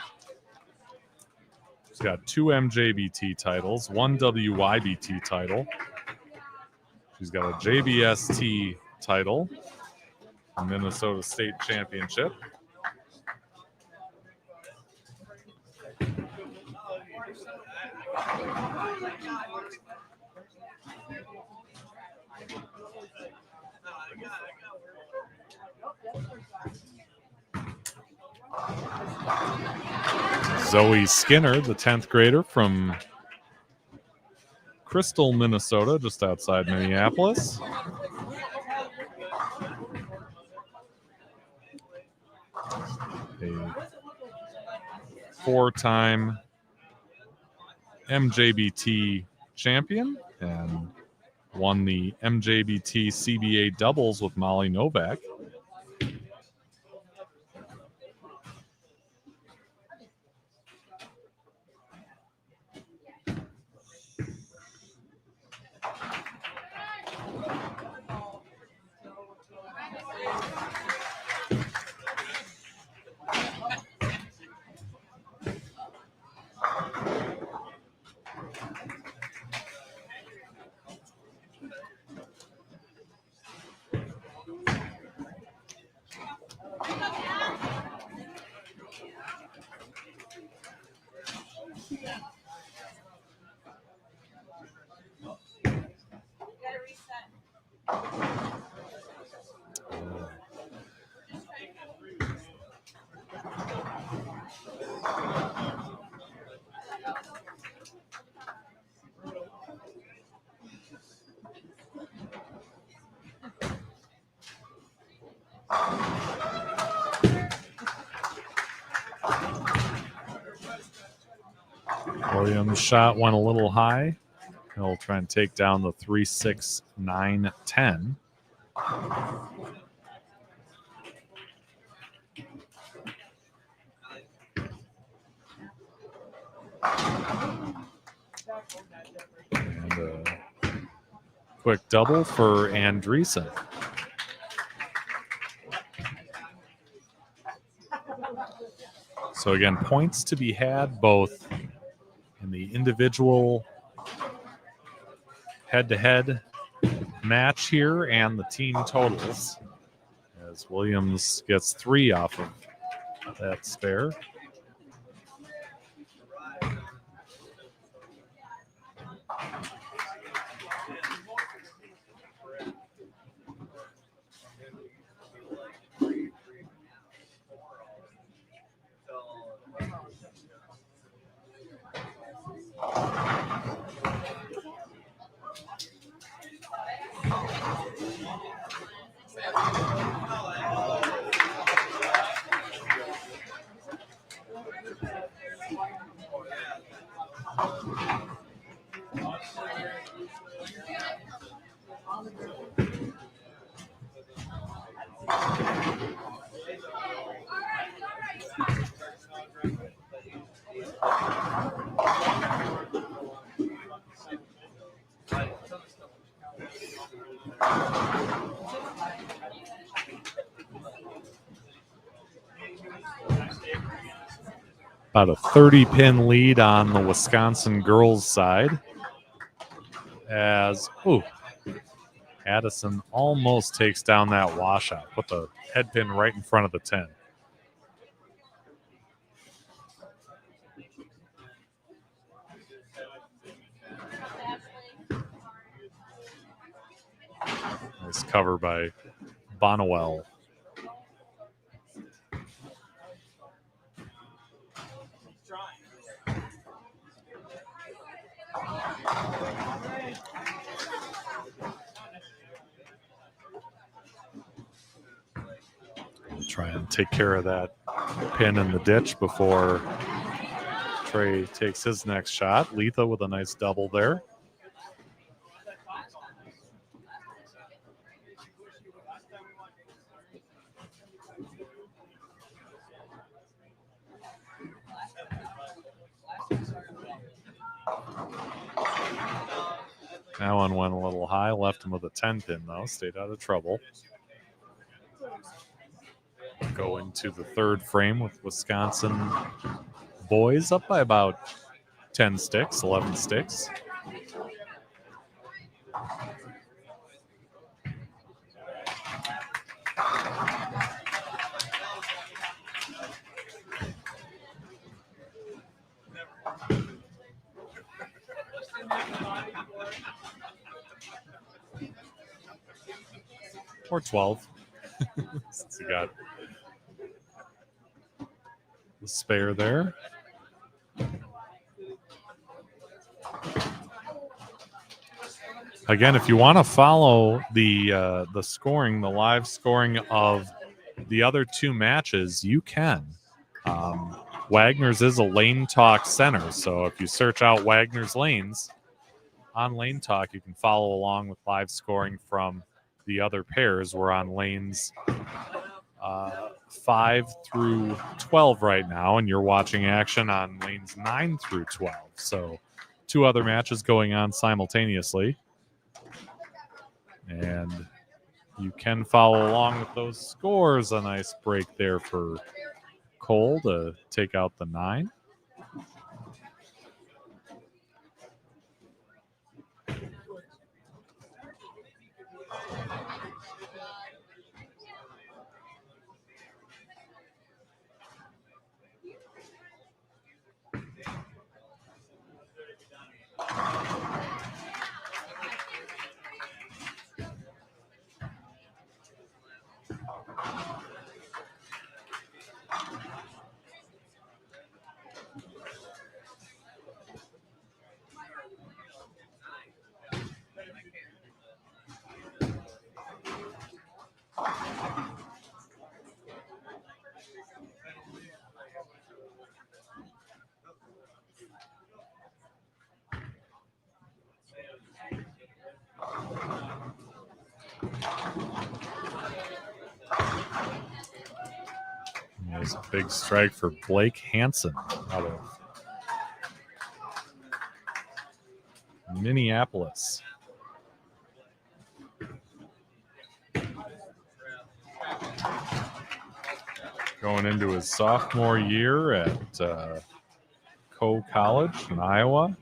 [SPEAKER 1] She's got 2 MJBT titles, 1 WYBT title. She's got a JBST title, a Minnesota State Championship. Zoe Skinner, the 10th grader from Crystal, Minnesota, just outside Minneapolis. A 4-time MJBT champion and won the MJBT CBA doubles with Molly Novak. Williams' shot went a little high. He'll try and take down the 3-6-9-10. And a quick double for Andreessen. So again, points to be had both in the individual head-to-head match here and the team totals, as Williams gets 3 off of that spare. About a 30-pin lead on the Wisconsin girls' side. As, Addison almost takes down that washout. Put the head pin right in front of the 10. Nice cover by Bonnewell. Try and take care of that pin in the ditch before Trey takes his next shot. Letha with a nice double there. That one went a little high, left him with a 10 pin though, stayed out of trouble. Go into the third frame with Wisconsin boys up by about 10 sticks, 11 sticks. Or 12. Since you got the spare there. Again, if you want to follow the scoring, the live scoring of the other two matches, you can. Wagner's is a Lane Talk center, so if you search out Wagner's Lanes on Lane Talk, you can follow along with live scoring from the other pairs. We're on lanes 5 through 12 right now, and you're watching action on lanes 9 through 12. So 2 other matches going on simultaneously. And you can follow along with those scores. A nice break there for Cole to take out the 9. There's a big strike for Blake Hansen out of Minneapolis. Going into his sophomore year at Coe College in Iowa.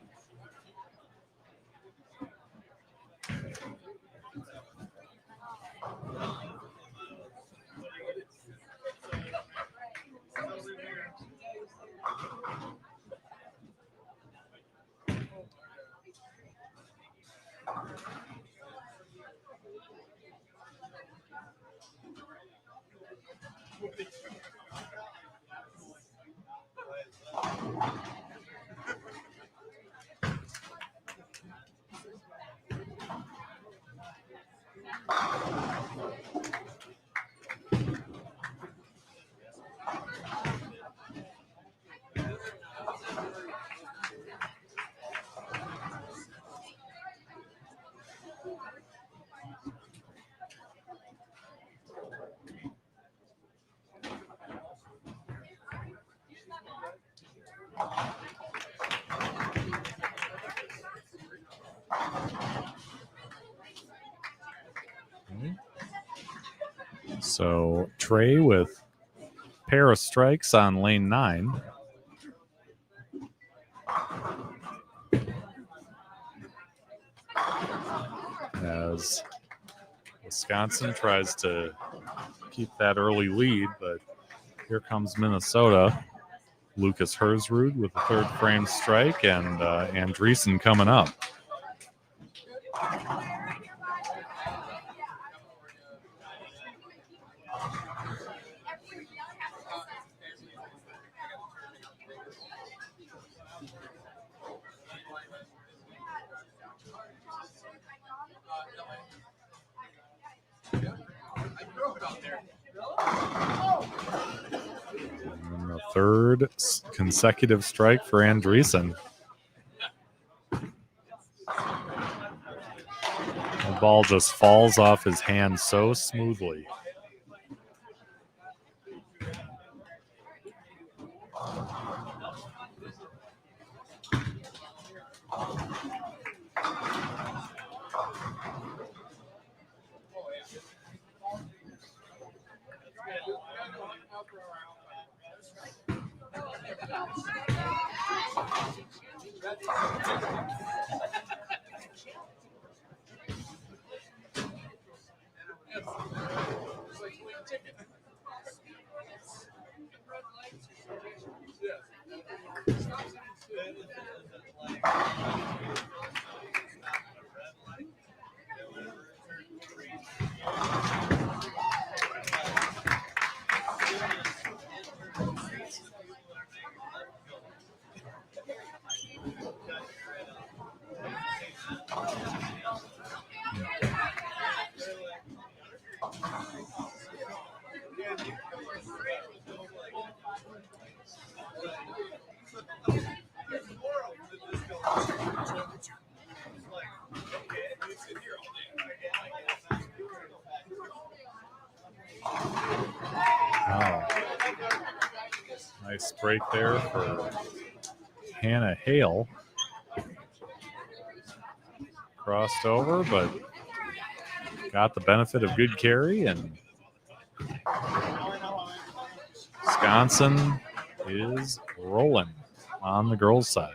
[SPEAKER 1] So Trey with pair of strikes on lane 9. as Wisconsin tries to keep that early lead, but here comes Minnesota. Lucas Hersrud with the third frame strike, and Andreessen coming up. And the third consecutive strike for Andreessen. The ball just falls off his hand so smoothly. Wow. Nice break there for Hannah Hale. Crossed over, but got the benefit of good carry, and Wisconsin is rolling on the girls' side.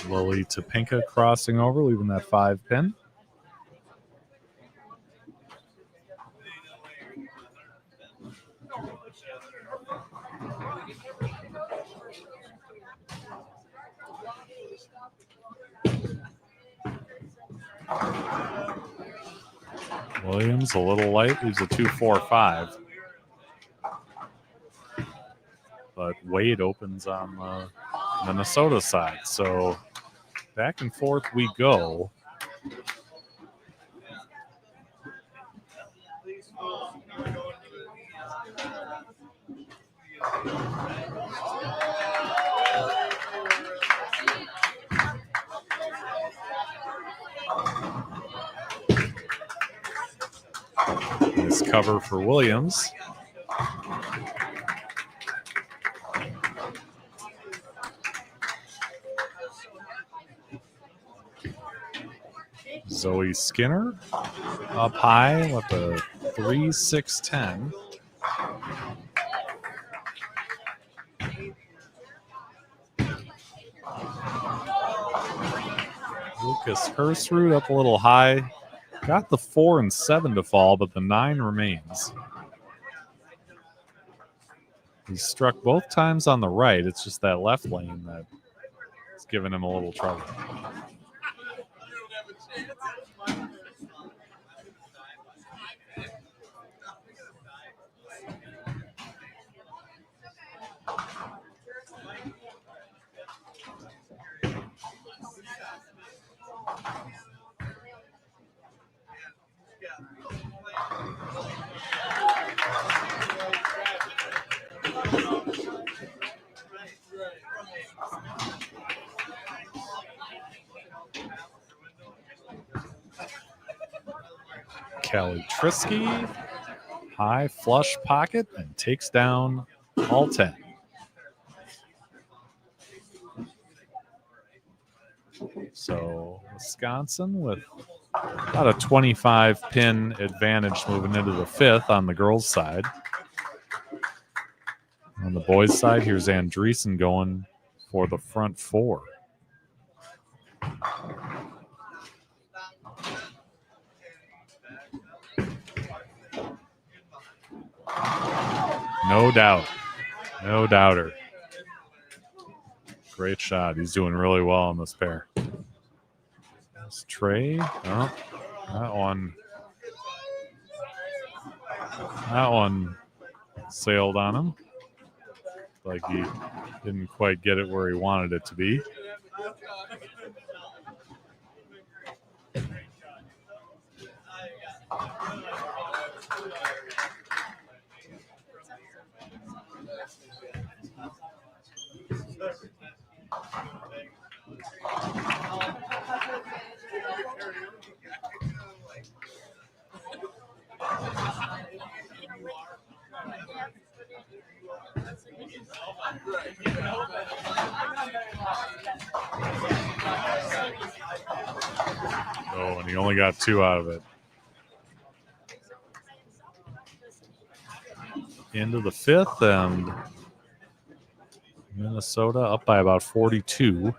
[SPEAKER 1] Lily Topinka crossing over, leaving that 5-pin. Williams a little light, leaves a 2-4-5. But Wade opens on the Minnesota side. So back and forth we go. Nice cover for Williams. Zoe Skinner up high with a 3-6-10. Lucas Hersrud up a little high. Got the 4 and 7 to fall, but the 9 remains. He struck both times on the right. It's just that left lane that is giving him a little trouble. Kelly Trisky, high flush pocket, and takes down all 10. So Wisconsin with about a 25-pin advantage moving into the 5th on the girls' side. On the boys' side, here's Andreessen going for the front 4. No doubt. No doubter. Great shot. He's doing really well on this pair. There's Trey. Oh, that one sailed on him. Like he didn't quite get it where he wanted it to be. Oh, and he only got 2 out of it. Into the 5th, and Minnesota up by about 42.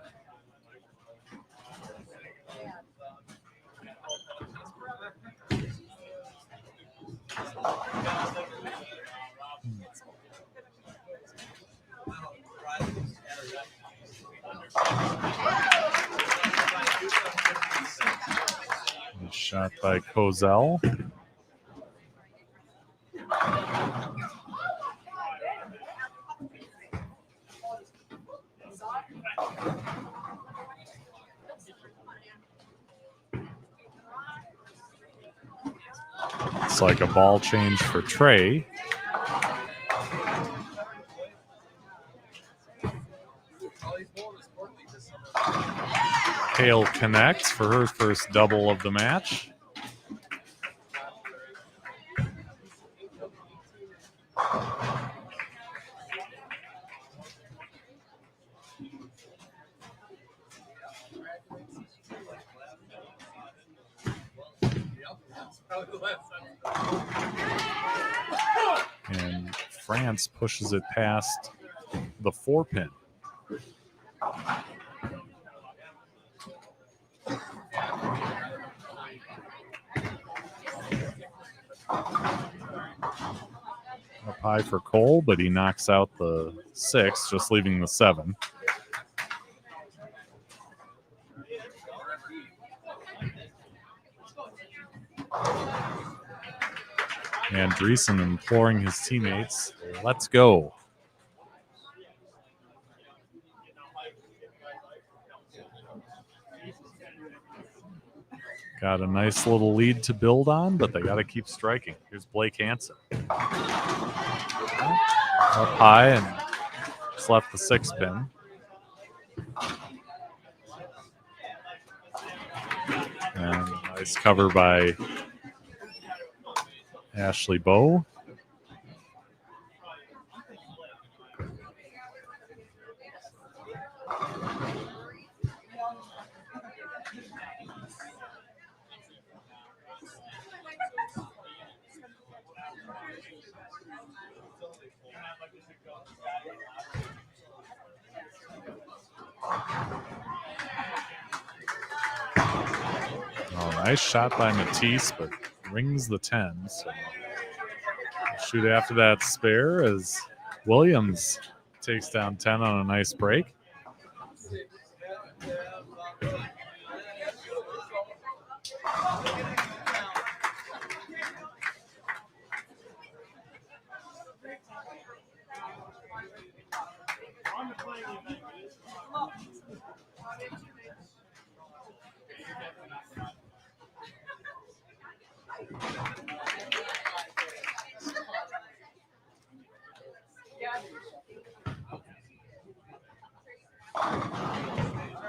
[SPEAKER 1] Shot by Kozel. It's like a ball change for Trey. Hale connects for her first double of the match. And France pushes it past the 4-pin. Up high for Cole, but he knocks out the 6, just leaving the 7. Andreessen imploring his teammates, let's go. Got a nice little lead to build on, but they got to keep striking. Here's Blake Hansen. Up high and just left the 6-pin. And nice cover by Ashley Bowe. Oh, nice shot by Matisse, but rings the 10. So shoot after that spare as Williams takes down 10 on a nice break.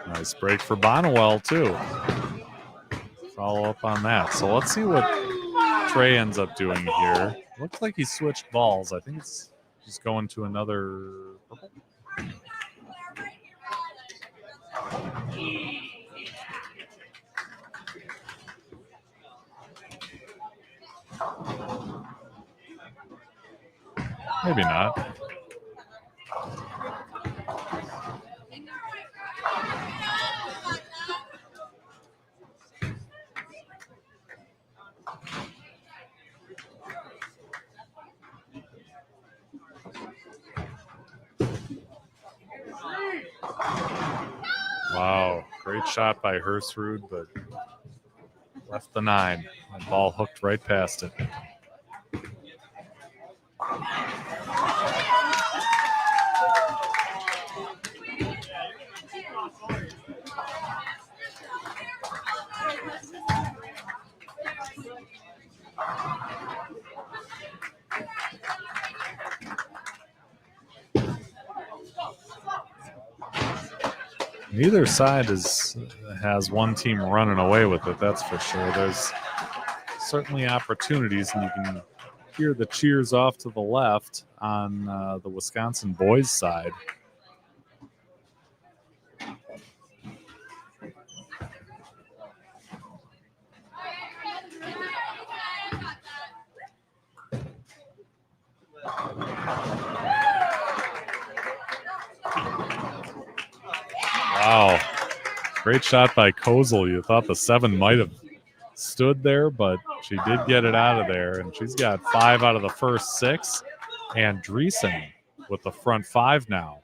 [SPEAKER 1] Nice break for Bonnewell, too. Follow up on that. So let's see what Trey ends up doing here. Looks like he switched balls. I think it's just going to another purple. Maybe not. Wow, great shot by Hersrud, but left the 9. That ball hooked right past it. Neither side has one team running away with it, that's for sure. There's certainly opportunities, and you can hear the cheers off to the left on the Wisconsin boys' side. Wow. Great shot by Kozel. You thought the 7 might have stood there, but she did get it out of there, and she's got 5 out of the first 6. And Dreesen with the front 5 now.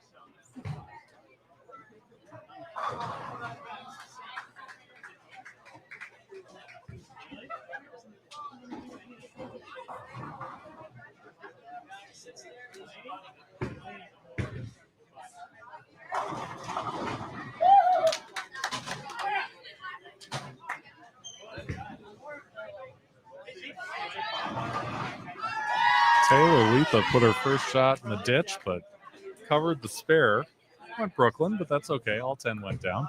[SPEAKER 1] Taylor Letha put her first shot in the ditch, but covered the spare. Went Brooklyn, but that's okay. All 10 went down.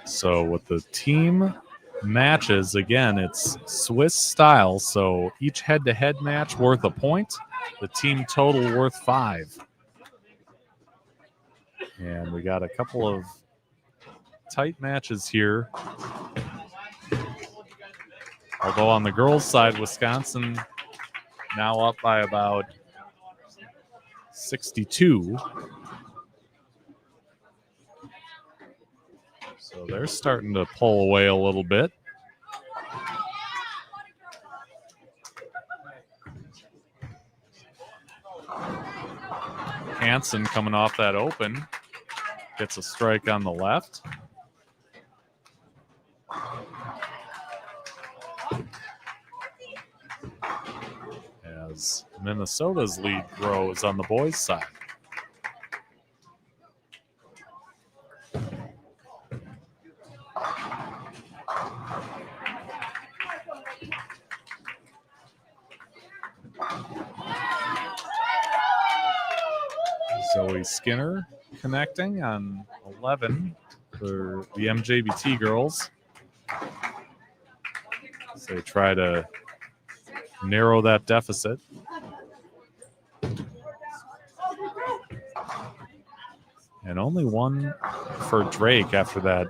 [SPEAKER 1] So with the team matches, again, it's Swiss style. So each head-to-head match worth a point. The team total worth 5. And we got a couple of tight matches here. Although on the girls' side, Wisconsin now up by about 62. So they're starting to pull away a little bit. Hansen coming off that open. Gets a strike on the left. As Minnesota's lead grows on the boys' side. Zoe Skinner connecting on 11 for the MJBT girls. So they try to narrow that deficit. And only one for Drake after that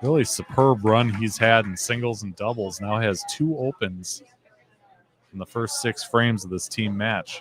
[SPEAKER 1] really superb run he's had in singles and doubles. Now has 2 opens in the first 6 frames of this team match.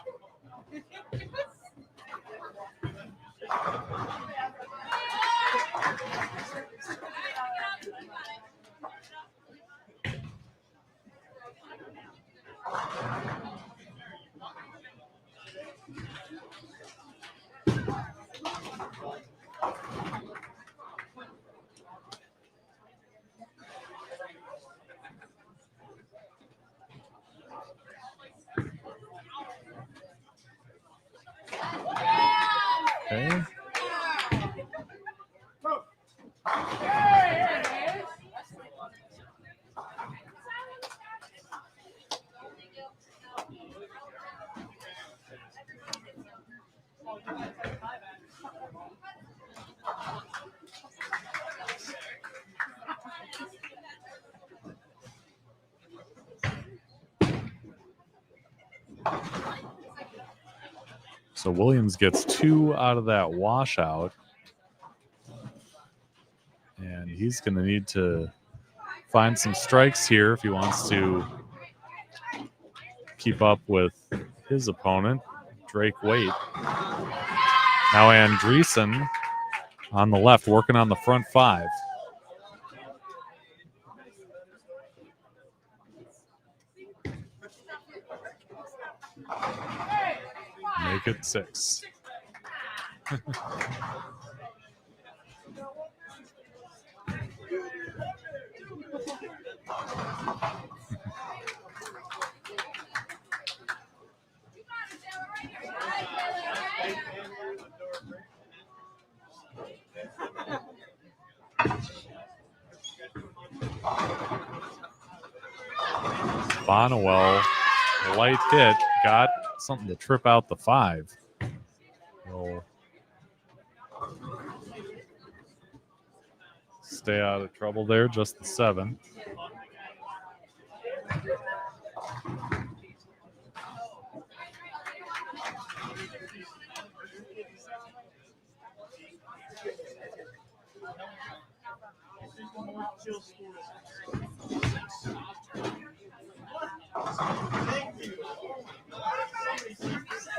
[SPEAKER 1] Okay. So Williams gets 2 out of that washout. And he's going to need to find some strikes here if he wants to keep up with his opponent, Drake Waite. Now Andreessen on the left, working on the front 5. Make it 6. Bonnewell, light hit, got something to trip out the 5. He'll stay out of trouble there, just the 7.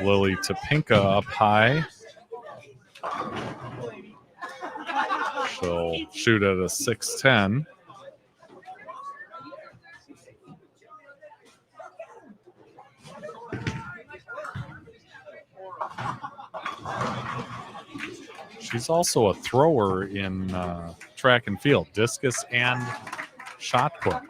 [SPEAKER 1] Lily Topinka up high. She'll shoot at a 6'10". She's also a thrower in track and field, discus and shot put.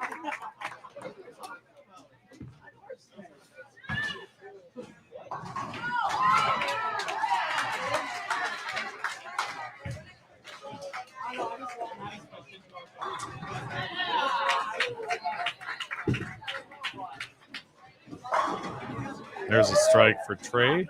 [SPEAKER 1] There's a strike for Trey.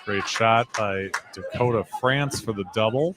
[SPEAKER 1] Great shot by Dakota France for the double.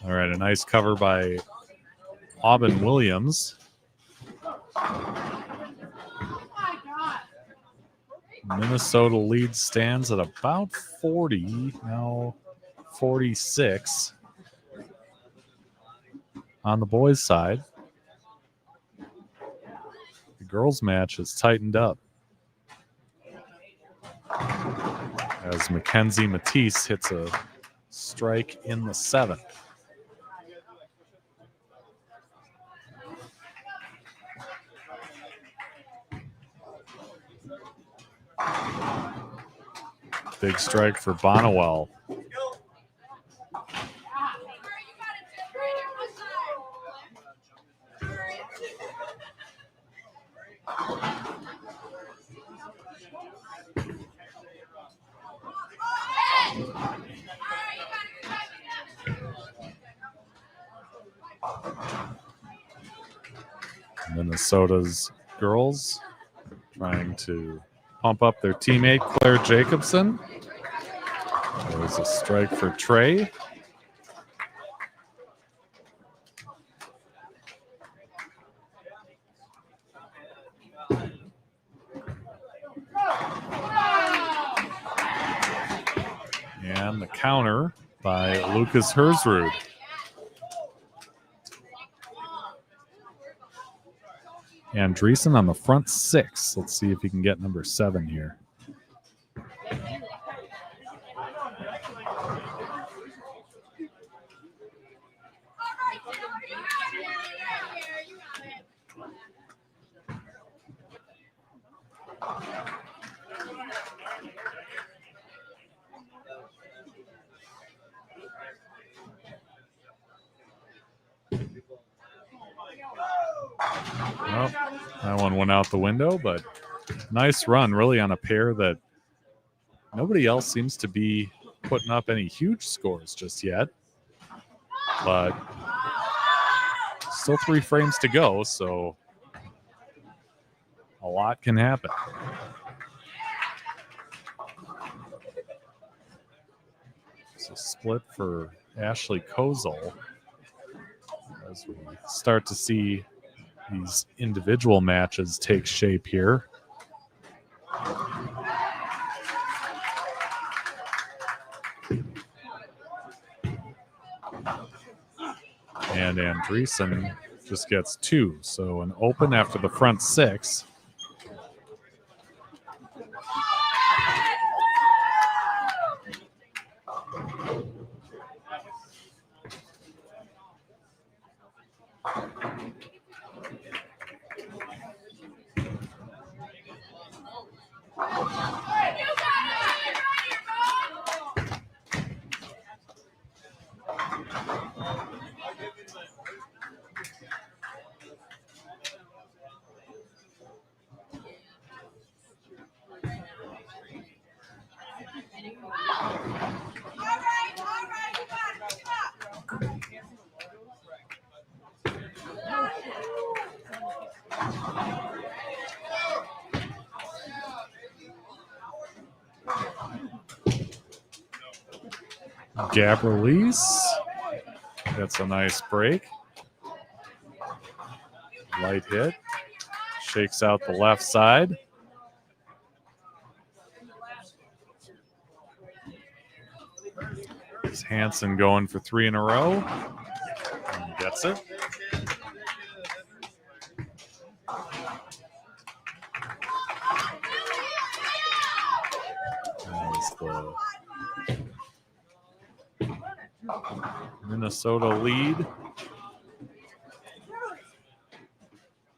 [SPEAKER 1] All right, a nice cover by Aubin Williams. Minnesota lead stands at about 40, now 46 on the boys' side. The girls' match has tightened up as Mackenzie Matisse hits a strike in the 7th. Big strike for Bonnewell. Minnesota's girls trying to pump up their teammate, Claire Jacobson. There's a strike for Trey. And the counter by Lucas Hersrud. Andreessen on the front 6. Let's see if he can get number 7 here. Well, that one went out the window, but nice run, really, on a pair that nobody else seems to be putting up any huge scores just yet. But still 3 frames to go, so a lot can happen. It's a split for Ashley Kozel as we start to see these individual matches take shape here. And Andreessen just gets 2. So an open after the front 6. Gabrielise gets a nice break. Light hit. Shakes out the left side. Is Hansen going for 3 in a row? And gets it. As the Minnesota lead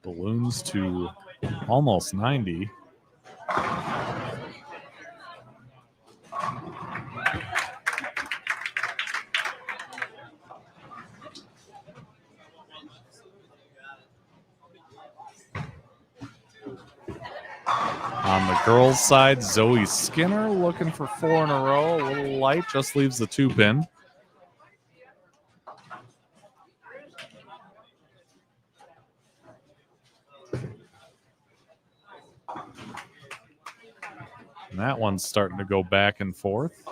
[SPEAKER 1] balloons to almost 90. On the girls' side, Zoe Skinner looking for 4 in a row. A little light, just leaves the 2-pin. And that one's starting to go back and forth.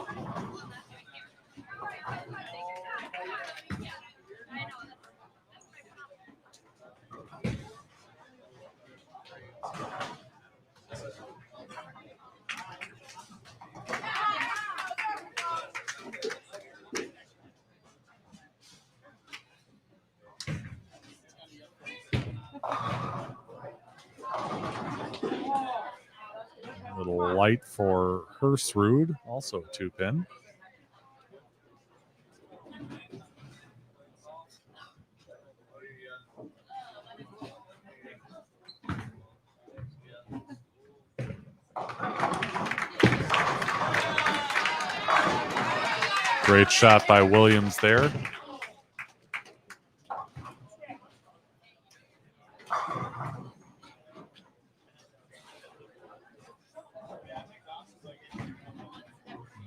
[SPEAKER 1] A little light for Hersrud, also a 2-pin. Great shot by Williams there.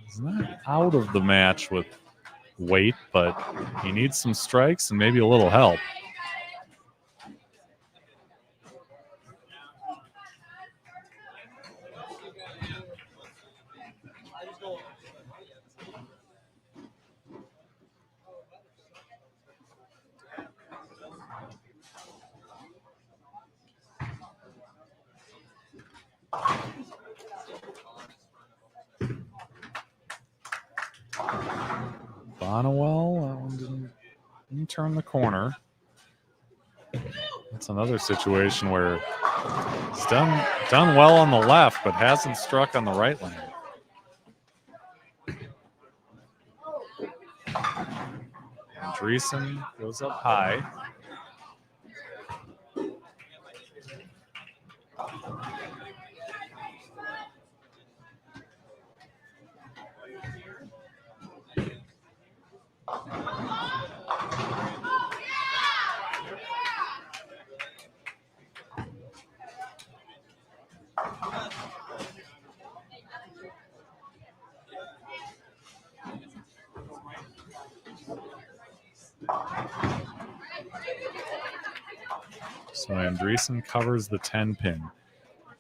[SPEAKER 1] He's not out of the match with weight, but he needs some strikes and maybe a little help. Bonnewell, that one didn't turn the corner. That's another situation where it's done well on the left, but hasn't struck on the right lane. Andreessen goes up high. So Andreessen covers the 10 pin.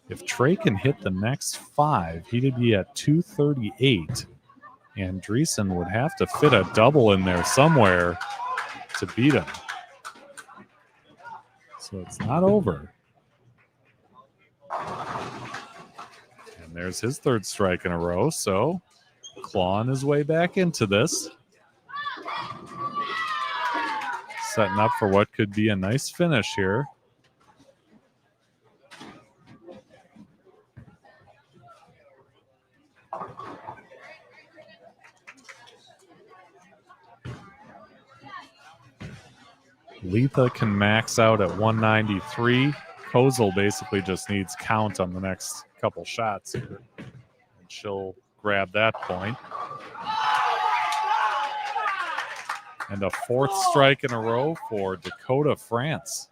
[SPEAKER 1] If Trey can hit the next 5, he'd be at 238. Andreessen would have to fit a double in there somewhere to beat him. So it's not over. And there's his 3rd strike in a row, so clawing his way back into this. Setting up for what could be a nice finish here. Letha can max out at 193. Kozel basically just needs count on the next couple shots here. And she'll grab that point. And a 4th strike in a row for Dakota France.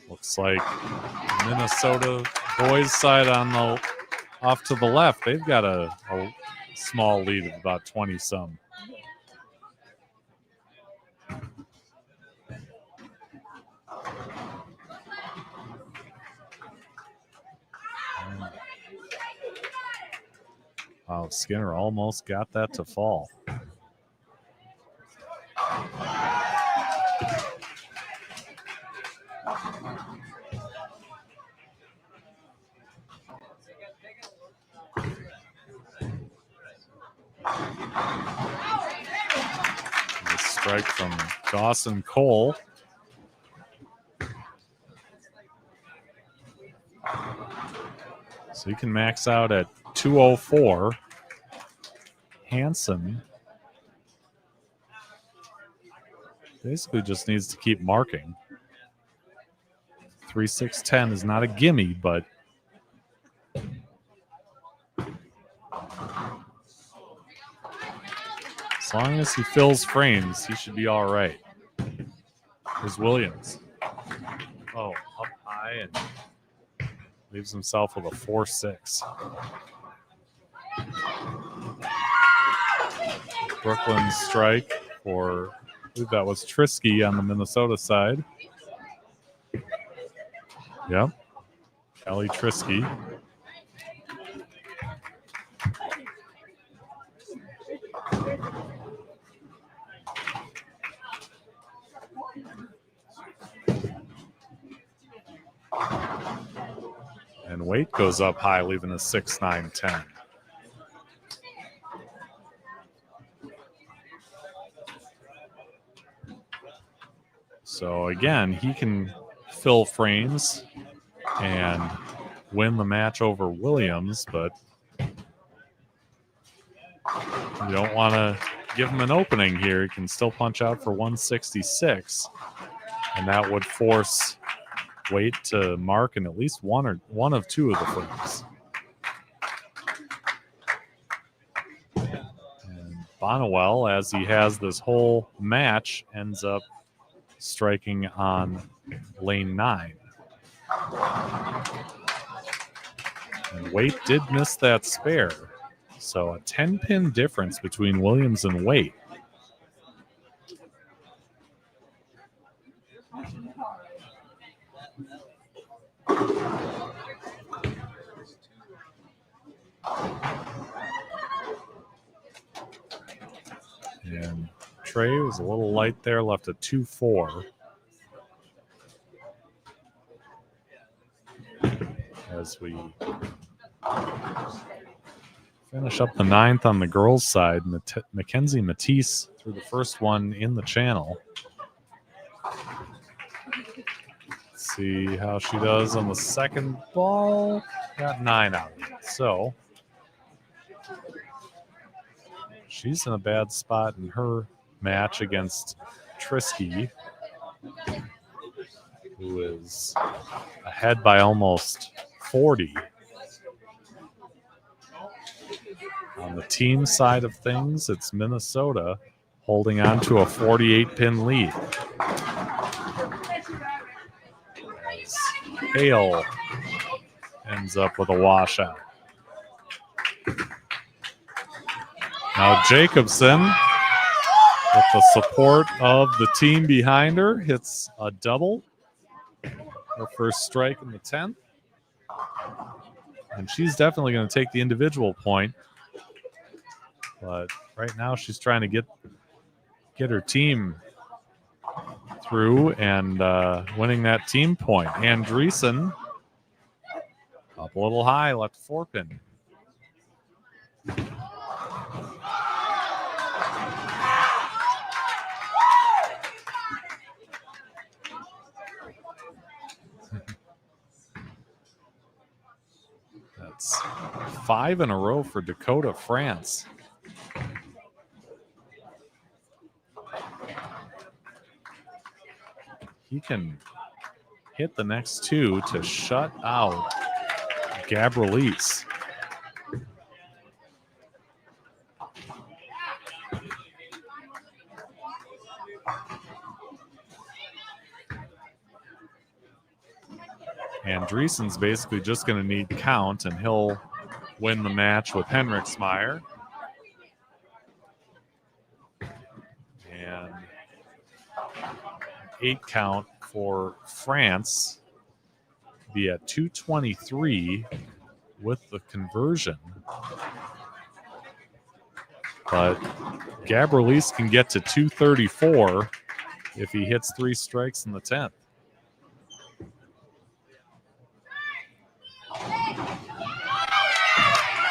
[SPEAKER 1] Looks like Minnesota boys side on the off to the left. They've got a small lead of about 20-some. Wow, Skinner almost got that to fall. The strike from Dawson Cole. So he can max out at 204. Hansen basically just needs to keep marking. 3-6-10 is not a gimme, but as long as he fills frames, he should be all right. Here's Williams. Oh, up high and leaves himself with a 4-6. Brooklyn strike for, I believe that was Trisky on the Minnesota side. Yep. Kelly Trisky. And weight goes up high, leaving a 6-9-10. So again, he can fill frames and win the match over Williams, but You don't want to give him an opening here. He can still punch out for 166, and that would force Waite to mark in at least one of two of the frames. And Bonnewell, as he has this whole match, ends up striking on lane 9. And Waite did miss that spare. So a 10-pin difference between Williams and Waite. And Trey was a little light there, left a 2-4. As we finish up the 9th on the girls' side, Mackenzie Matisse threw the first one in the channel. Let's see how she does on the second ball. Got 9 out of it. So she's in a bad spot in her match against Trisky, who is ahead by almost 40. On the team side of things, it's Minnesota holding on to a 48-pin lead. As Hale ends up with a washout. Now Jacobson, with the support of the team behind her, hits a double. Her first strike in the 10th. And she's definitely going to take the individual point. But right now she's trying to get her team through and winning that team point. Andreessen up a little high, left 4-pin. That's 5 in a row for Dakota France. He can hit the next 2 to shut out Gabrielise. Andreessen's basically just going to need count, and he'll win the match with Henriksmeyer. And 8 count for France. Be at 223 with the conversion. But Gabrielise can get to 234 if he hits 3 strikes in the 10th.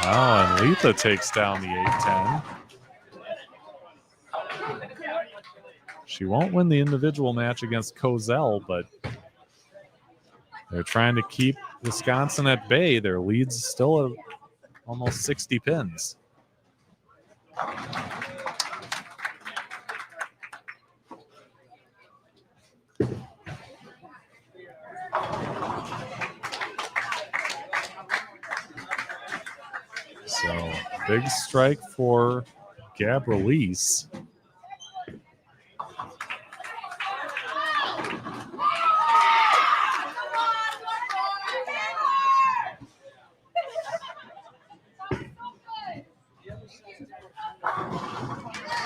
[SPEAKER 1] Oh, and Letha takes down the 8-10. She won't win the individual match against Kozel, but they're trying to keep Wisconsin at bay. Their lead's still at almost 60 pins. So, big strike for Gabrielise.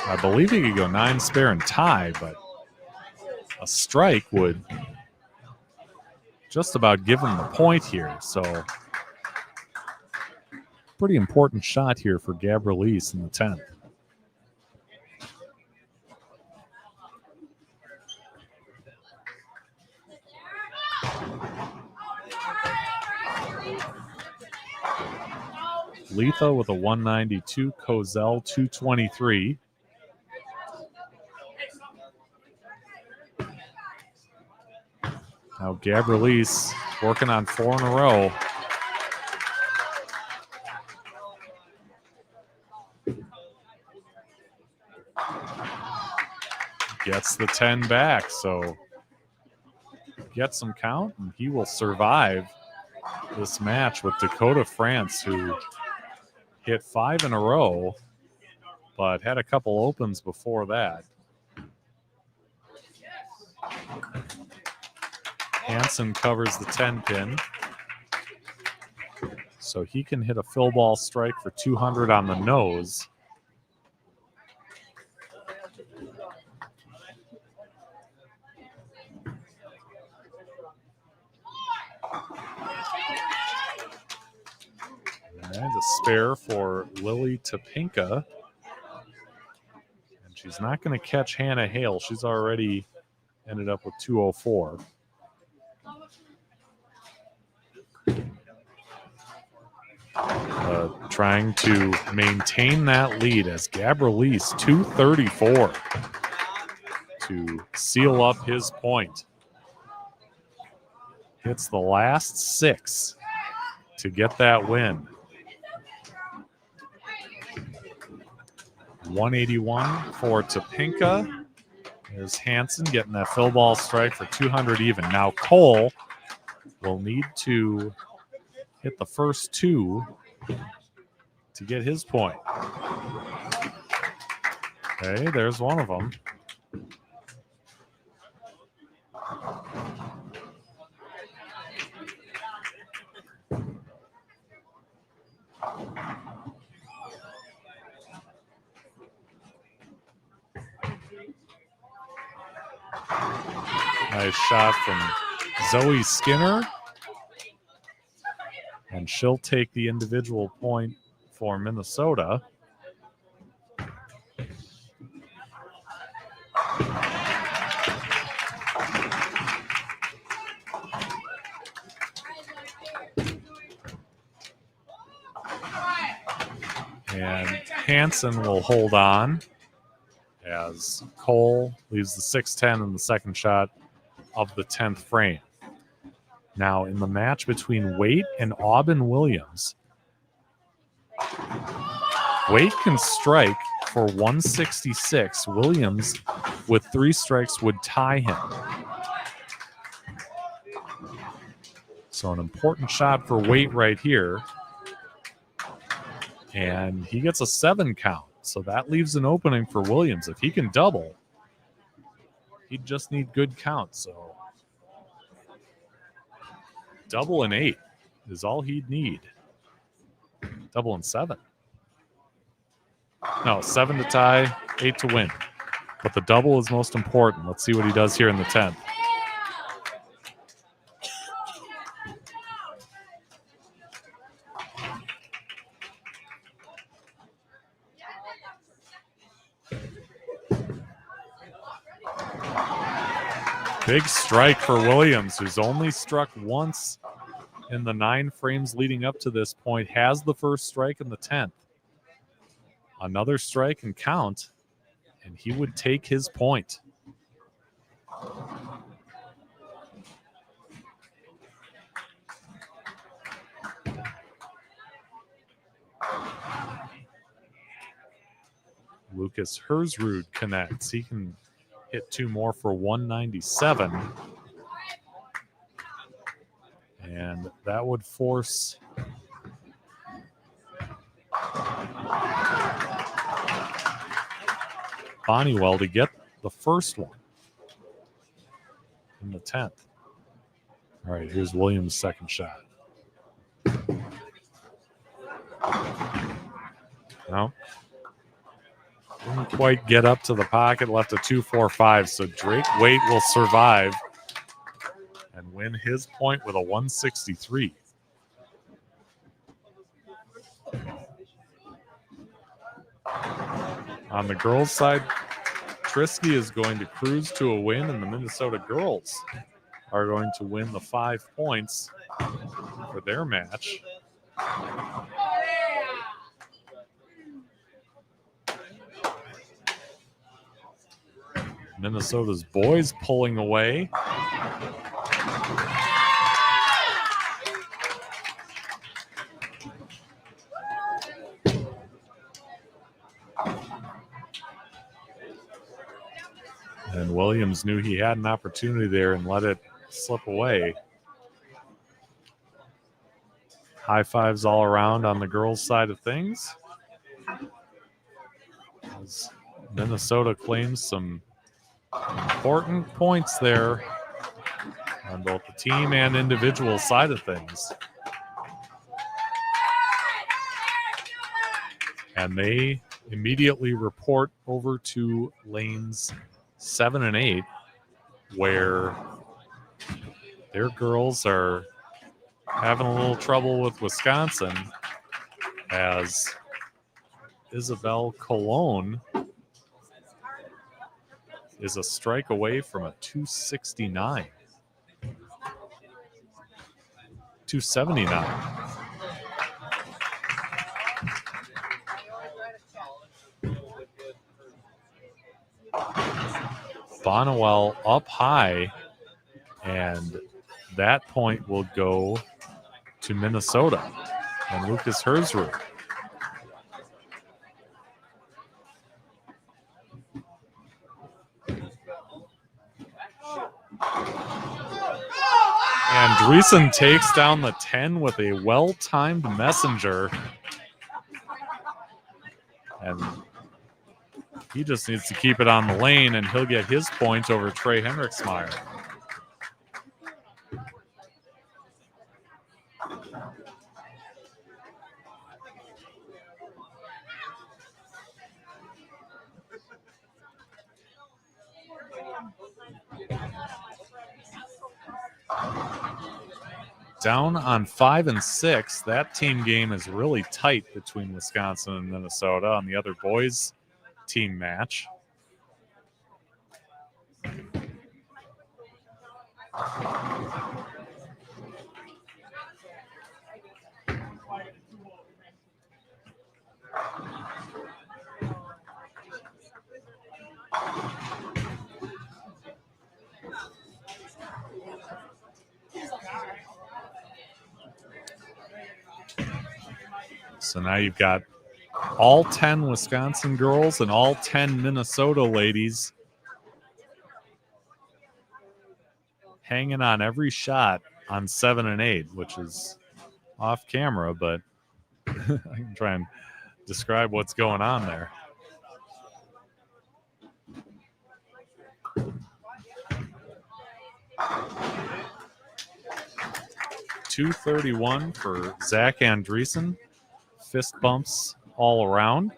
[SPEAKER 1] I believe he could go 9 spare and tie, but a strike would just about give him the point here. So, pretty important shot here for Gabrielise in the 10th. Letha with a 192, Kozel 223. Now Gabrielise working on 4 in a row. Gets the 10 back, so gets some count, and he will survive this match with Dakota France, who hit 5 in a row, but had a couple opens before that. Hansen covers the 10 pin, so he can hit a fill ball strike for 200 on the nose. And a spare for Lily Topinka. And she's not going to catch Hannah Hale. She's already ended up with 204. Trying to maintain that lead as Gabrielise 234 to seal up his point. Hits the last 6 to get that win. 181 for Topinka. There's Hansen getting that fill ball strike for 200 even. Now Cole will need to hit the first 2 to get his point. Okay, there's one of them. Nice shot from Zoe Skinner. And she'll take the individual point for Minnesota. And Hansen will hold on as Cole leaves the 6-10 in the second shot of the 10th frame. Now in the match between Waite and Aubin Williams, Waite can strike for 166. Williams, with 3 strikes, would tie him. So an important shot for Waite right here. And he gets a 7 count. So that leaves an opening for Williams. If he can double, he'd just need good count. So double and 8 is all he'd need. Double and 7. No, 7 to tie, 8 to win. But the double is most important. Let's see what he does here in the 10th. Big strike for Williams, who's only struck once in the 9 frames leading up to this point, has the first strike in the 10th. Another strike and count, and he would take his point. Lucas Hersrud connects. He can hit 2 more for 197. And that would force Bonniwell to get the first one in the 10th. All right, here's Williams' second shot. No. Didn't quite get up to the pocket, left a 2-4-5. So Drake Waite will survive and win his point with a 163. On the girls' side, Trisky is going to cruise to a win, and the Minnesota girls are going to win the 5 points for their match. Minnesota's boys pulling away. And Williams knew he had an opportunity there and let it slip away. High fives all around on the girls' side of things. As Minnesota claims some important points there on both the team and individual side of things. And they immediately report over to lanes 7 and 8, where their girls are having a little trouble with Wisconsin, as Isabel Colon is a strike away from a 269. 279. Bonnewell up high, and that point will go to Minnesota and Lucas Herzruh. And Dreesen takes down the 10 with a well-timed messenger. And he just needs to keep it on the lane, and he'll get his point over Trey Henriksmeyer. Down on 5 and 6. That team game is really tight between Wisconsin and Minnesota on the other boys' team match. So now you've got all 10 Wisconsin girls and all 10 Minnesota ladies hanging on every shot on 7 and 8, which is off camera, but I can try and describe what's going on there. .231 for Zach Andreessen. Fist bumps all around.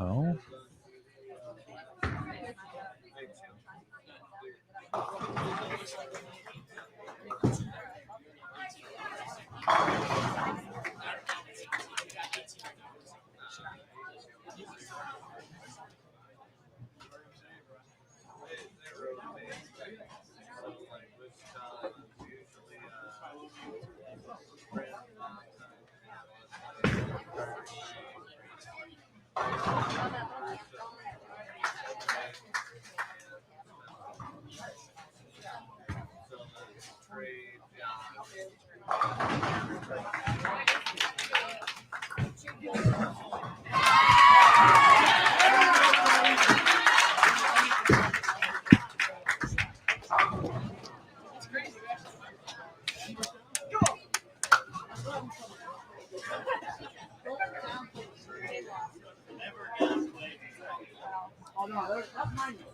[SPEAKER 1] Oh.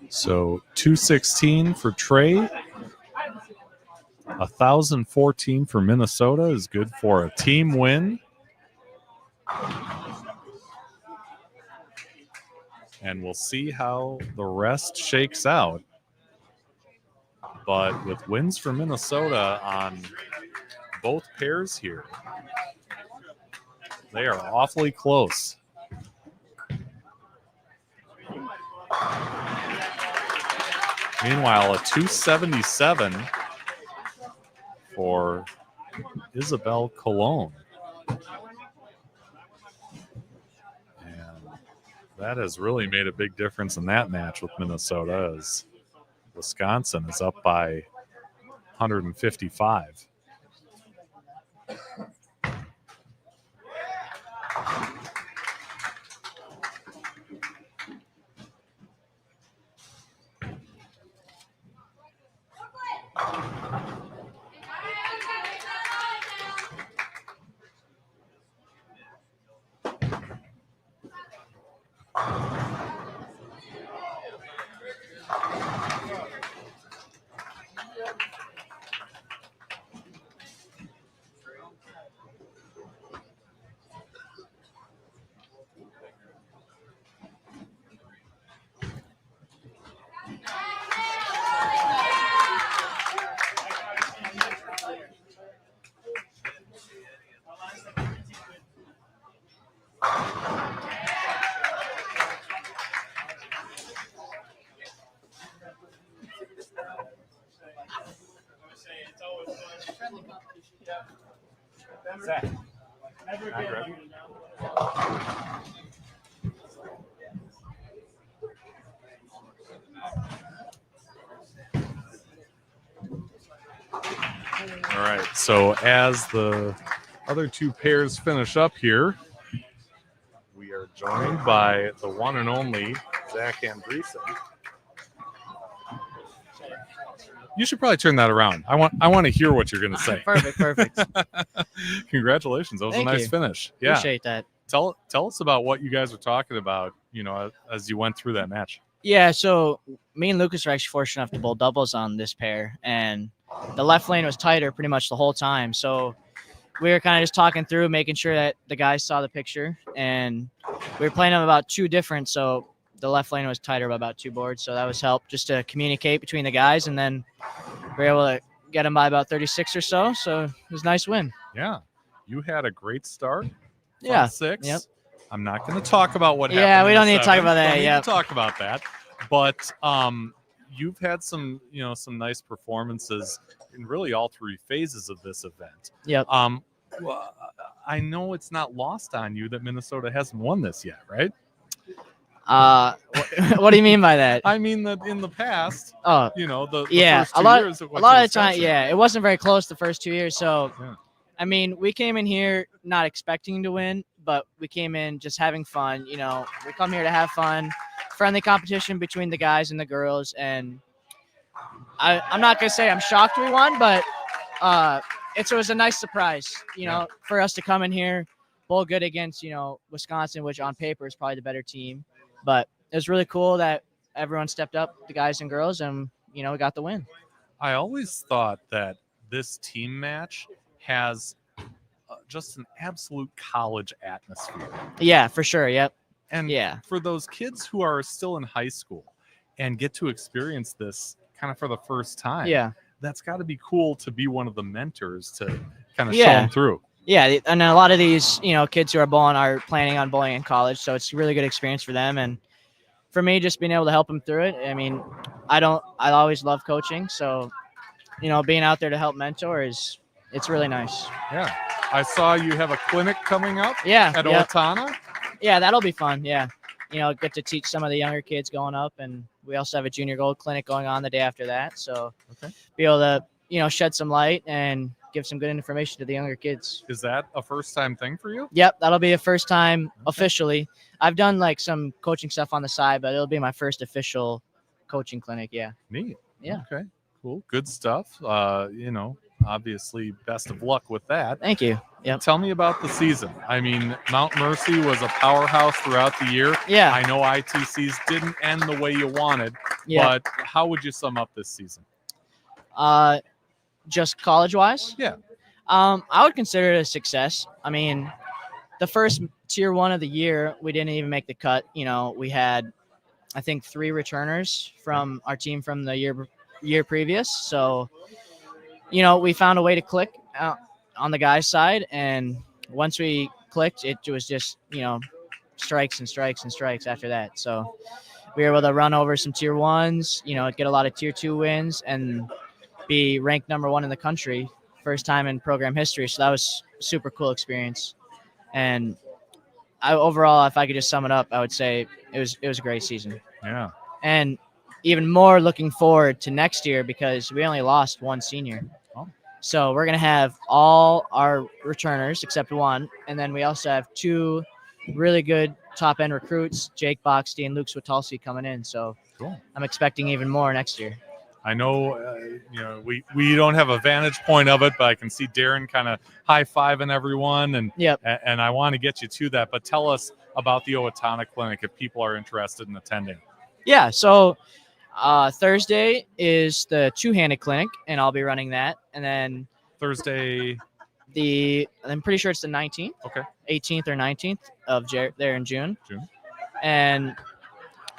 [SPEAKER 1] So 216 for Trey. 1,014 for Minnesota is good for a team win. And we'll see how the rest shakes out. But with wins for Minnesota on both pairs here, they are awfully close. Meanwhile, a 277 for Isabel Colon. That has really made a big difference in that match with Minnesota, as Wisconsin is up by 155. All right, so as the other two pairs finish up here, we are joined by the one and only Zach Andreessen. You should probably turn that around. I want to hear what you're going to say.
[SPEAKER 11] Perfect.
[SPEAKER 1] Congratulations. That was
[SPEAKER 11] Thank
[SPEAKER 1] a nice
[SPEAKER 11] you.
[SPEAKER 1] finish. Yeah.
[SPEAKER 11] Appreciate that.
[SPEAKER 1] Tell us about what you guys were talking about, as you went through that match.
[SPEAKER 11] Yeah, so me and Lucas were actually fortunate enough to bowl doubles on this pair, and the left lane was tighter pretty much the whole time. So we were kind of just talking through, making sure that the guys saw the picture, and we were playing them about two different, so the left lane was tighter by about 2 boards. So that was help just to communicate between the guys, and then we were able to get them by about 36 or so. So it was a nice win.
[SPEAKER 1] Yeah. You had a great start.
[SPEAKER 11] Yeah.
[SPEAKER 1] 6.
[SPEAKER 11] Yep.
[SPEAKER 1] I'm not going to talk about what happened.
[SPEAKER 11] Yeah, we
[SPEAKER 1] in
[SPEAKER 11] don't
[SPEAKER 1] the
[SPEAKER 11] need to talk
[SPEAKER 1] 7th.
[SPEAKER 11] about that.
[SPEAKER 1] Don't need
[SPEAKER 11] Yeah.
[SPEAKER 1] to talk about that. But you've had some nice performances in really all 3 phases of this event.
[SPEAKER 11] Yep.
[SPEAKER 1] Well, I know it's not lost on you that Minnesota hasn't won this yet, right?
[SPEAKER 11] What do you mean by that?
[SPEAKER 1] I mean that in the past, the first 2 years
[SPEAKER 11] a lot of the time, it wasn't very close the first 2 years. So,
[SPEAKER 1] Yeah.
[SPEAKER 11] I mean, we came in here not expecting to win, but we came in just having fun. We come here to have fun, friendly competition between the guys and the girls. And I'm not gonna say I'm shocked we won, but it was a nice surprise, for us to come in here, bowl good against Wisconsin, which on paper is probably the better team. But it was really cool that everyone stepped up, the guys and girls, and we got the win.
[SPEAKER 1] I always thought that this team match has just an absolute college atmosphere.
[SPEAKER 11] Yeah, for sure. Yep.
[SPEAKER 1] And for those kids who are still in high school and get to experience this kind of for the first time, that's got to be cool to be one of the mentors to kind of show them through.
[SPEAKER 11] Yeah, and a lot of these, kids who are bowling are planning on bowling in college, so it's a really good experience for them. And for me, just being able to help them through it. I mean, I always love coaching, so being out there to help mentor it's really nice.
[SPEAKER 1] Yeah, I saw you have a clinic coming up.
[SPEAKER 11] At
[SPEAKER 1] Owatonna.
[SPEAKER 11] Yeah, that'll be fun. Yeah, get to teach some of the younger kids going up, and we also have a junior gold clinic going on the day after that. So be able to shed some light and give some good information to the younger kids.
[SPEAKER 1] Is that a first-time thing for you?
[SPEAKER 11] Yep, that'll be a first time officially. I've done some coaching stuff on the side, but it'll be my first official coaching clinic. Yeah.
[SPEAKER 1] Neat.
[SPEAKER 11] Yeah.
[SPEAKER 1] Okay. Cool. Good stuff. Obviously, best of luck with that.
[SPEAKER 11] Thank you. Yep.
[SPEAKER 1] Tell me about the season. I mean, Mount Mercy was a powerhouse throughout the year.
[SPEAKER 11] Yeah.
[SPEAKER 1] I know ITCs didn't end the way you wanted, but how would you sum up this season?
[SPEAKER 11] Just college-wise?
[SPEAKER 1] Yeah.
[SPEAKER 11] I would consider it a success. I mean, the first tier 1 of the year, we didn't even make the cut. We had, I think, 3 returners from our team from the year previous. So, we found a way to click on the guys' side, and once we clicked, it was just strikes and strikes and strikes after that. So we were able to run over some tier 1s, get a lot of tier 2 wins, and be ranked number 1 in the country first time in program history. So that was super cool experience. And overall, if I could just sum it up, I would say it was a great season.
[SPEAKER 1] Yeah.
[SPEAKER 11] And even more looking forward to next year because we only lost one senior.
[SPEAKER 1] Oh.
[SPEAKER 11] So we're going to have all our returners except one. And then we also have 2 really good top-end recruits, Jake Boxty and Luke Switalski, coming in. So
[SPEAKER 1] cool.
[SPEAKER 11] I'm expecting even more next year.
[SPEAKER 1] I know, we don't have a vantage point of it, but I can see Darren kind of high-fiving everyone, and
[SPEAKER 11] yep.
[SPEAKER 1] And I want to get you to that. But tell us about the Owatonna Clinic if people are interested in attending.
[SPEAKER 11] Yeah, so Thursday is the two-handed clinic, and I'll be running that. And then
[SPEAKER 1] Thursday,
[SPEAKER 11] I'm pretty sure it's the 19th.
[SPEAKER 1] Okay.
[SPEAKER 11] 18th or 19th of there in June. And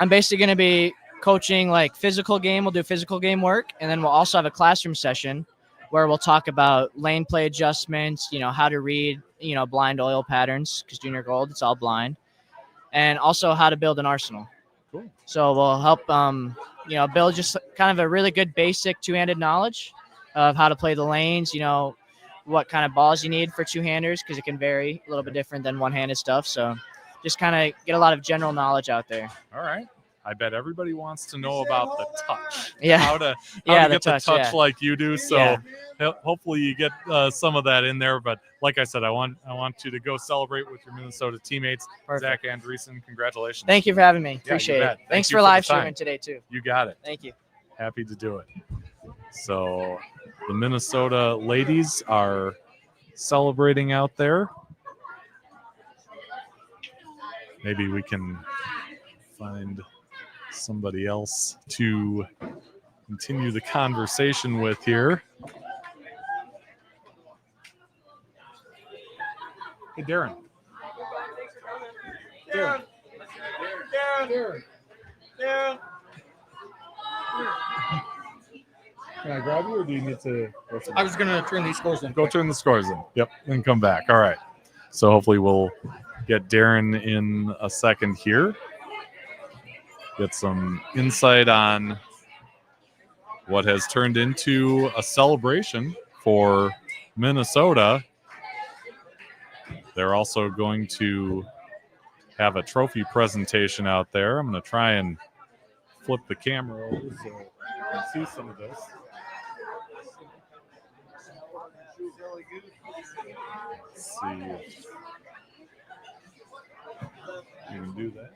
[SPEAKER 11] I'm basically going to be coaching like physical game. We'll do physical game work, and then we'll also have a classroom session where we'll talk about lane play adjustments, how to read, blind oil patterns, because junior gold, it's all blind, and also how to build an arsenal.
[SPEAKER 1] Cool.
[SPEAKER 11] So we'll help, build just kind of a really good basic two-handed knowledge of how to play the lanes, what kind of balls you need for two-handers, because it can vary a little bit different than one-handed stuff. So just kind of get a lot of general knowledge out there.
[SPEAKER 1] All right. I bet everybody wants to know about the touch.
[SPEAKER 11] Yeah.
[SPEAKER 1] How to
[SPEAKER 11] the
[SPEAKER 1] get
[SPEAKER 11] touch,
[SPEAKER 1] the touch like you do. So
[SPEAKER 11] yeah.
[SPEAKER 1] Hopefully you get some of that in there. But like I said, I want you to go celebrate with your Minnesota teammates.
[SPEAKER 11] Perfect.
[SPEAKER 1] Zach Andreessen, congratulations.
[SPEAKER 11] Thank you for having me.
[SPEAKER 1] Yeah,
[SPEAKER 11] Appreciate it.
[SPEAKER 1] Thanks
[SPEAKER 11] for live streaming today too.
[SPEAKER 1] You got it.
[SPEAKER 11] Thank you.
[SPEAKER 1] Happy to do it. So the Minnesota ladies are celebrating out there. Maybe we can find somebody else to continue the conversation with here. Hey, Darren.
[SPEAKER 8] Darren.
[SPEAKER 1] Can I grab you, or do you need to?
[SPEAKER 8] I was going to turn these scores in.
[SPEAKER 1] Go turn the scores in. Yep, then come back. All right. So hopefully we'll get Darren in a second here. Get some insight on what has turned into a celebration for Minnesota. They're also going to have a trophy presentation out there. I'm going to try and flip the camera over so you can see some of this. Let's see if you can do that.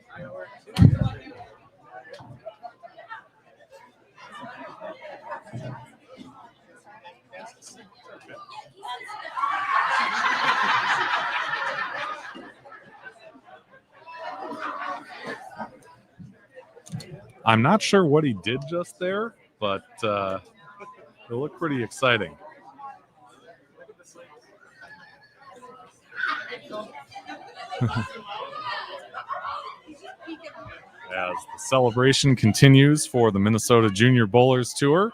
[SPEAKER 1] I'm not sure what he did just there, but it looked pretty exciting. As the celebration continues for the Minnesota Junior Bowlers Tour.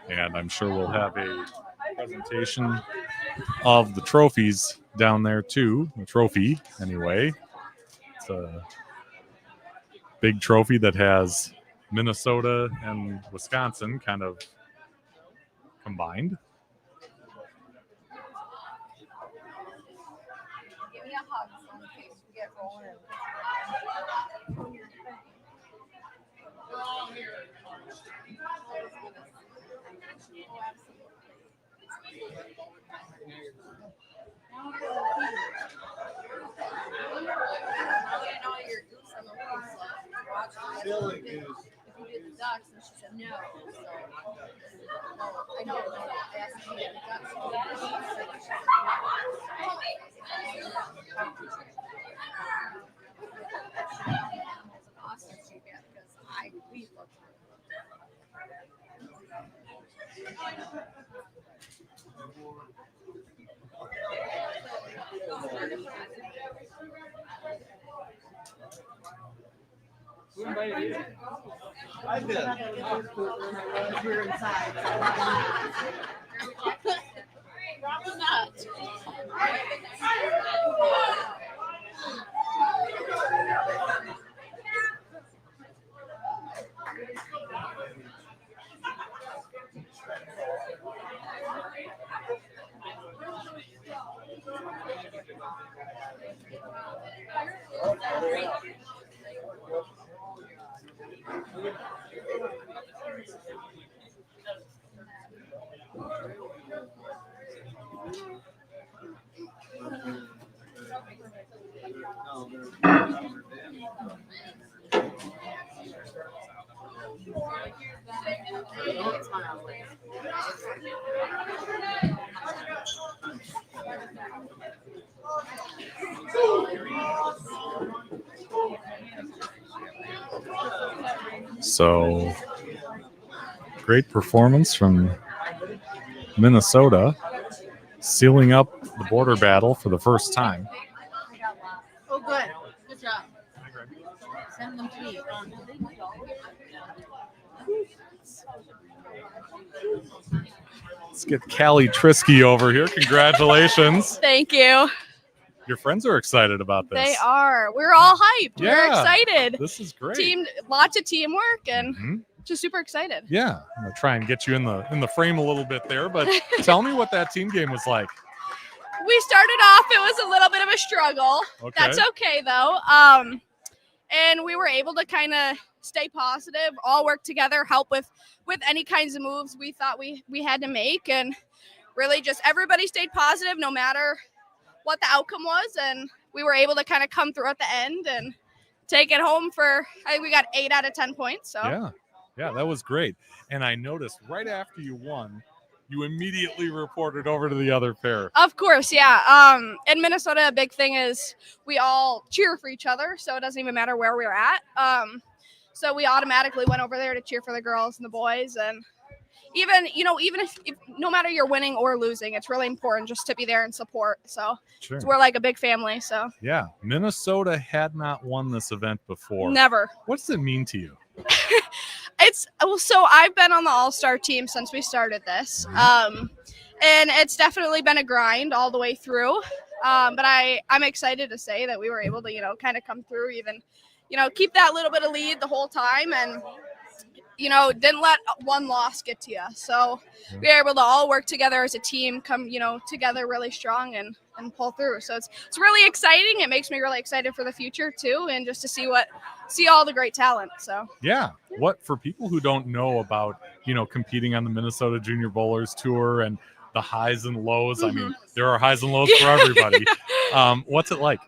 [SPEAKER 1] And I'm sure we'll have a presentation of the trophies down there too. The trophy, anyway. It's a big trophy that has Minnesota and Wisconsin kind of combined.
[SPEAKER 12] Give me a hug in case we get rolling.
[SPEAKER 5] Silly goose.
[SPEAKER 12] If you did the ducks, and she said no. So, I know. I asked if you did the ducks. She said no. It's an awesome sheep because we looked.
[SPEAKER 8] Who invited you?
[SPEAKER 5] I did.
[SPEAKER 12] We're inside. Probably not.
[SPEAKER 1] So great performance from Minnesota, sealing up the border battle for the first time.
[SPEAKER 12] Oh, good. Good job. Send them to me.
[SPEAKER 1] Let's get Callie Trisky over here. Congratulations.
[SPEAKER 13] Thank you.
[SPEAKER 1] Your friends are excited about this.
[SPEAKER 13] They are. We're all hyped.
[SPEAKER 1] Yeah,
[SPEAKER 13] We're excited.
[SPEAKER 1] This is great.
[SPEAKER 13] Lots of teamwork and just super excited.
[SPEAKER 1] Yeah, I'm gonna try and get you in the frame a little bit there, but tell me what that team game was like.
[SPEAKER 13] We started off, it was a little bit of a struggle.
[SPEAKER 1] Okay.
[SPEAKER 13] That's okay though. And we were able to kind of stay positive, all work together, help with any kinds of moves we thought we had to make, and really just everybody stayed positive no matter what the outcome was, and we were able to kind of come through at the end and take it home for, I think we got 8 out of 10 points. So
[SPEAKER 1] Yeah, that was great. And I noticed right after you won, you immediately reported over to the other pair.
[SPEAKER 13] Of course, yeah. In Minnesota, a big thing is we all cheer for each other, so it doesn't even matter where we're at. So we automatically went over there to cheer for the girls and the boys, and even if no matter you're winning or losing, it's really important just to be there and support. So we're like a big family. So
[SPEAKER 1] yeah, Minnesota had not won this event before.
[SPEAKER 13] Never.
[SPEAKER 1] What does it mean to you?
[SPEAKER 13] So I've been on the all-star team since we started this, and it's definitely been a grind all the way through. But I'm excited to say that we were able to kind of come through, even keep that little bit of lead the whole time, and didn't let one loss get to you. So we were able to all work together as a team, come, together really strong and pull through. So it's really exciting. It makes me really excited for the future too, and just to see all the great talent. So
[SPEAKER 1] yeah, what for people who don't know about, competing on the Minnesota Junior Bowlers Tour and the highs and lows. I mean, there are highs and lows for everybody. What's it like?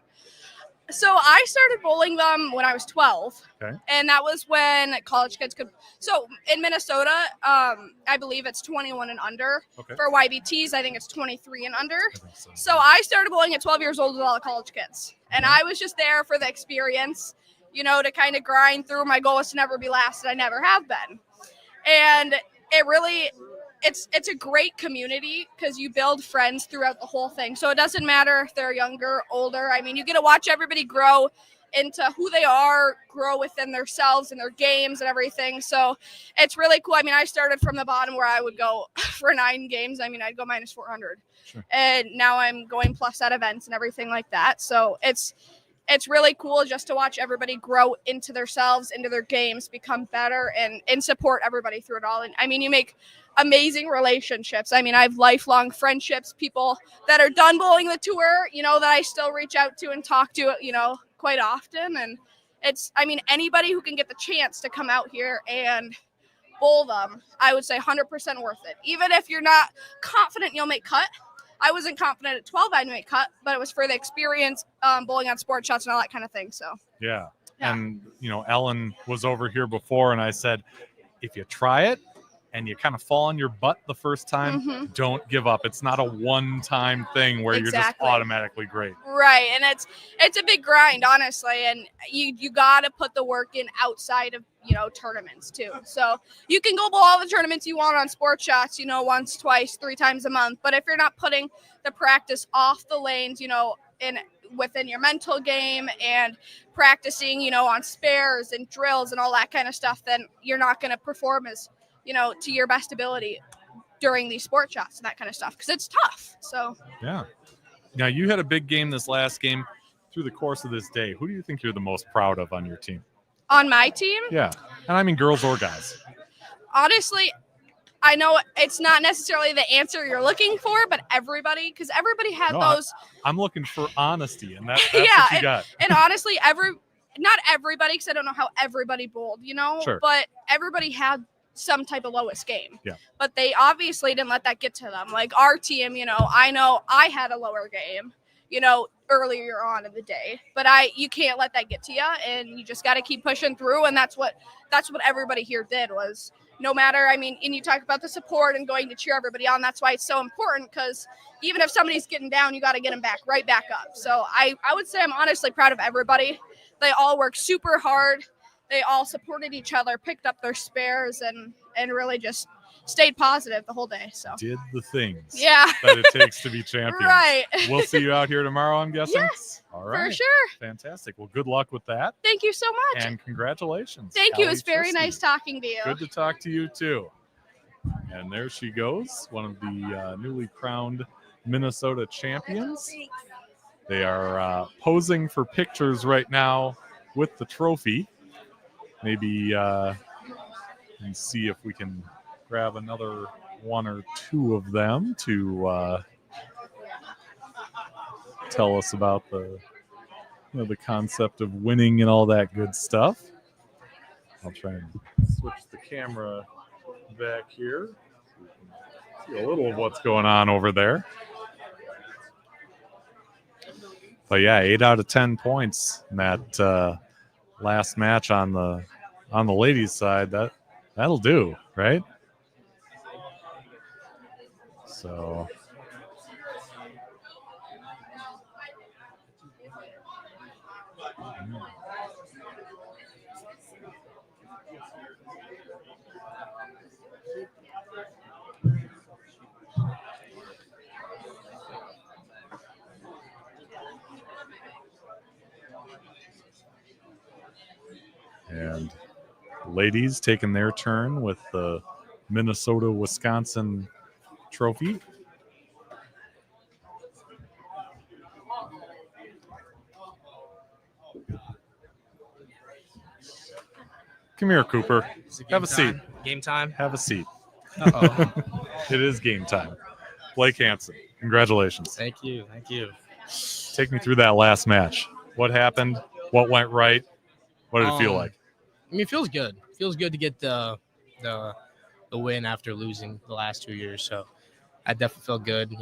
[SPEAKER 13] So I started bowling them when I was 12, and that was when college kids could. So in Minnesota, I believe it's 21 and under. For YBTs, I think it's 23 and under. So I started bowling at 12 years old with all the college kids, and I was just there for the experience, to kind of grind through. My goal was to never be last, and I never have been. And it really, it's a great community because you build friends throughout the whole thing. So it doesn't matter if they're younger, older. I mean, you get to watch everybody grow into who they are, grow within themselves and their games and everything. So it's really cool. I mean, I started from the bottom where I would go for 9 games. I mean, I'd go minus 400. And now I'm going plus at events and everything like that. So it's really cool just to watch everybody grow into themselves, into their games, become better, and support everybody through it all. And I mean, you make amazing relationships. I mean, I have lifelong friendships, people that are done bowling the tour, that I still reach out to and talk to, quite often. And anybody who can get the chance to come out here and bowl them, I would say 100% worth it. Even if you're not confident you'll make cut. I wasn't confident at 12 I'd make cut, but it was for the experience, bowling on sport shots and all that kind of thing. So
[SPEAKER 1] yeah. And Ellen was over here before, and I said, if you try it and you kind of fall on your butt the first time, don't give up. It's not a one-time thing where you're just automatically great.
[SPEAKER 13] Right, and it's a big grind, honestly, and you got to put the work in outside of tournaments too. So you can go bowl all the tournaments you want on sports shots, once, twice, 3 times a month. But if you're not putting the practice off the lanes, within your mental game and practicing, on spares and drills and all that kind of stuff, then you're not going to perform as, to your best ability during these sport shots and that kind of stuff, because it's tough. So
[SPEAKER 1] yeah. Now, you had a big game this last game. Through the course of this day, who do you think you're the most proud of on your team?
[SPEAKER 13] On my team?
[SPEAKER 1] Yeah. And I mean girls or guys.
[SPEAKER 13] Honestly, I know it's not necessarily the answer you're looking for, but everybody, because everybody had those.
[SPEAKER 1] I'm looking for honesty, and that's
[SPEAKER 13] yeah,
[SPEAKER 1] what you got.
[SPEAKER 13] And honestly, not everybody, because I don't know how everybody bowled,
[SPEAKER 1] Sure.
[SPEAKER 13] But everybody had some type of lowest game.
[SPEAKER 1] Yeah.
[SPEAKER 13] But they obviously didn't let that get to them. Like our team, I know I had a lower game, earlier on in the day, but you can't let that get to you, and you just got to keep pushing through. And that's what everybody here did, was no matter, and you talk about the support and going to cheer everybody on. That's why it's so important, because even if somebody's getting down, you got to get them right back up. So I would say I'm honestly proud of everybody. They all worked super hard. They all supported each other, picked up their spares, and really just stayed positive the whole day. So
[SPEAKER 1] did the things
[SPEAKER 13] that
[SPEAKER 1] it takes to be champions.
[SPEAKER 13] Right.
[SPEAKER 1] We'll see you out here tomorrow, I'm guessing.
[SPEAKER 13] Yes,
[SPEAKER 1] all right,
[SPEAKER 13] for sure.
[SPEAKER 1] Fantastic. Well, good luck with that.
[SPEAKER 13] Thank you so much.
[SPEAKER 1] And congratulations.
[SPEAKER 13] Thank you. It's very nice talking to you.
[SPEAKER 1] Good to talk to you too. And there she goes, one of the newly crowned Minnesota champions. They are posing for pictures right now with the trophy. Maybe and see if we can grab another one or two of them to tell us about the concept of winning and all that good stuff. I'll try and switch the camera back here. See a little of what's going on over there. But yeah, 8 out of 10 points in that last match on the ladies' side. That'll do, right? So and ladies taking their turn with the Minnesota-Wisconsin trophy. Come here, Cooper. Have a seat.
[SPEAKER 14] Game time?
[SPEAKER 1] Have a seat.
[SPEAKER 14] Uh-oh.
[SPEAKER 1] It is game time. Blake Hansen, congratulations.
[SPEAKER 14] Thank you.
[SPEAKER 1] Take me through that last match. What happened? What went right? What did it feel like?
[SPEAKER 14] It feels good. It feels good to get the win after losing the last 2 years. So I definitely felt good.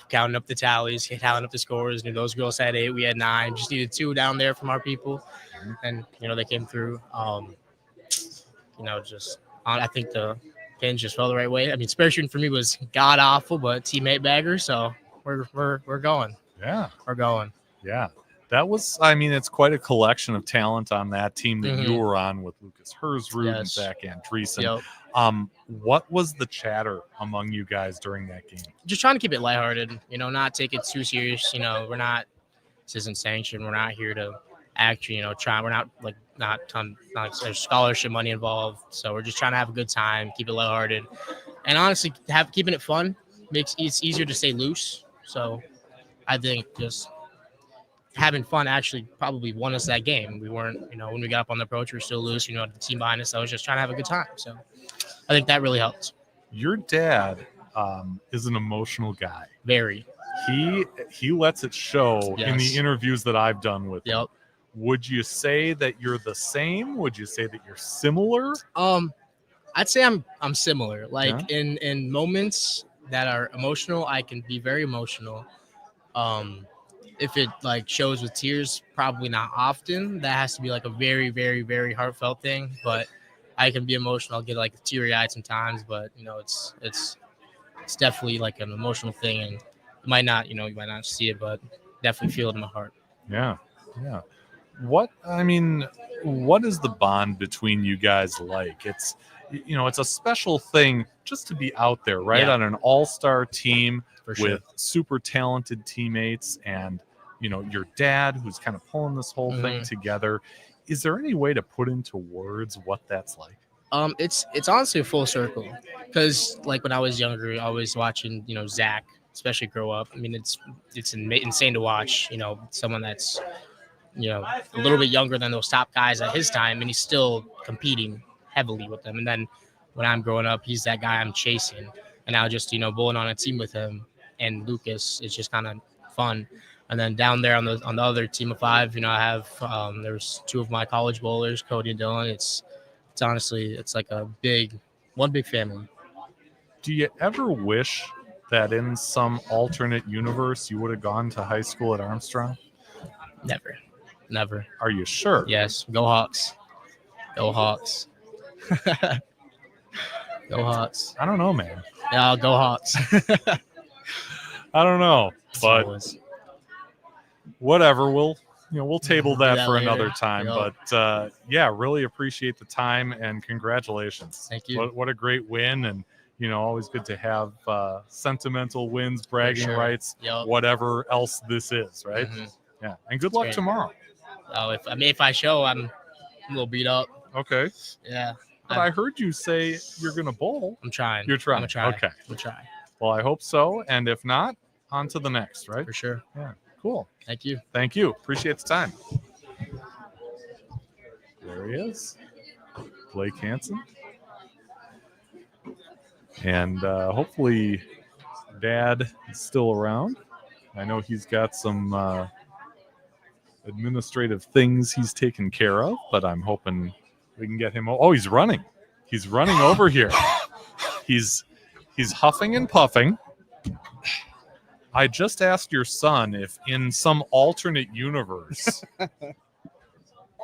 [SPEAKER 14] Counting up the tallies, counting up the scores. Those girls had 8, we had 9. Just needed 2 down there from our people, and they came through. I think the pins just fell the right way. Spare shooting for me was god awful, but teammate bagger. So we're going.
[SPEAKER 1] Yeah,
[SPEAKER 14] we're going.
[SPEAKER 1] Yeah. That was, it's quite a collection of talent on that team that you were on with Lucas Hersrud and Zach Andreessen.
[SPEAKER 14] Yep.
[SPEAKER 1] What was the chatter among you guys during that game?
[SPEAKER 14] Just trying to keep it lighthearted, not take it too serious. This isn't sanctioned. We're not here to actually, try. We're not there's scholarship money involved. So we're just trying to have a good time, keep it lighthearted. And honestly, keeping it fun makes it's easier to stay loose. So I think just having fun actually probably won us that game. We weren't, when we got up on the approach, we were still loose, the team behind us. I was just trying to have a good time. So I think that really helped.
[SPEAKER 1] Your dad is an emotional guy.
[SPEAKER 14] Very.
[SPEAKER 1] He lets it show in the
[SPEAKER 14] Yes.
[SPEAKER 1] interviews that I've done with him.
[SPEAKER 14] Yep.
[SPEAKER 1] Would you say that you're the same? Would you say that you're similar?
[SPEAKER 14] I'd say I'm similar. Like in moments that are emotional, I can be very emotional. If it shows with tears, probably not often. That has to be a very, very, very heartfelt thing. But I can be emotional. I'll get teary eyed sometimes. But it's definitely an emotional thing, and you might not see it, but definitely feel it in my heart.
[SPEAKER 1] Yeah. What is the bond between you guys like? It's it's a special thing just to be out there, right?
[SPEAKER 14] Yeah.
[SPEAKER 1] On an all-star team
[SPEAKER 14] For sure.
[SPEAKER 1] with super talented teammates, and your dad who's kind of pulling this whole thing together. Is there any way to put into words what that's like?
[SPEAKER 14] It's honestly a full circle, because like when I was younger, I was watching, Zach, especially grow up. I mean, it's insane to watch, someone that's, a little bit younger than those top guys at his time, and he's still competing heavily with them. And then when I'm growing up, he's that guy I'm chasing, and now just, bowling on a team with him and Lucas, it's just kind of fun. And then down there on the other team of 5, I have there's 2 of my college bowlers, Cody and Dylan. It's honestly, it's like one big family.
[SPEAKER 1] Do you ever wish that in some alternate universe you would have gone to high school at Armstrong?
[SPEAKER 14] Never.
[SPEAKER 1] Are you sure?
[SPEAKER 14] Yes. Go Hawks. Go Hawks. Go Hawks.
[SPEAKER 1] I don't know, man.
[SPEAKER 14] Yeah, go Hawks.
[SPEAKER 1] I don't know, but whatever. We'll table that for
[SPEAKER 14] later.
[SPEAKER 1] another time. Yep. But really appreciate the time and congratulations.
[SPEAKER 14] Thank you.
[SPEAKER 1] What a great win, and always good to have sentimental wins, bragging rights, whatever else this is, right?
[SPEAKER 14] Mm-hmm.
[SPEAKER 1] Yeah, and good luck tomorrow.
[SPEAKER 14] Oh, if I show, I'm a little beat up.
[SPEAKER 1] Okay.
[SPEAKER 14] Yeah.
[SPEAKER 1] But I heard you say you're gonna bowl.
[SPEAKER 14] I'm trying.
[SPEAKER 1] You're trying.
[SPEAKER 14] I'm trying.
[SPEAKER 1] Okay.
[SPEAKER 14] I'm trying.
[SPEAKER 1] Well, I hope so, and if not, on to the next, right?
[SPEAKER 14] For sure.
[SPEAKER 1] Yeah. Cool.
[SPEAKER 14] Thank you.
[SPEAKER 1] Thank you. Appreciate the time. There he is, Blake Hansen. And hopefully Dad is still around. I know he's got some administrative things he's taken care of, but I'm hoping we can get him. Oh, he's running. He's running over here. He's huffing and puffing. I just asked your son if in some alternate universe,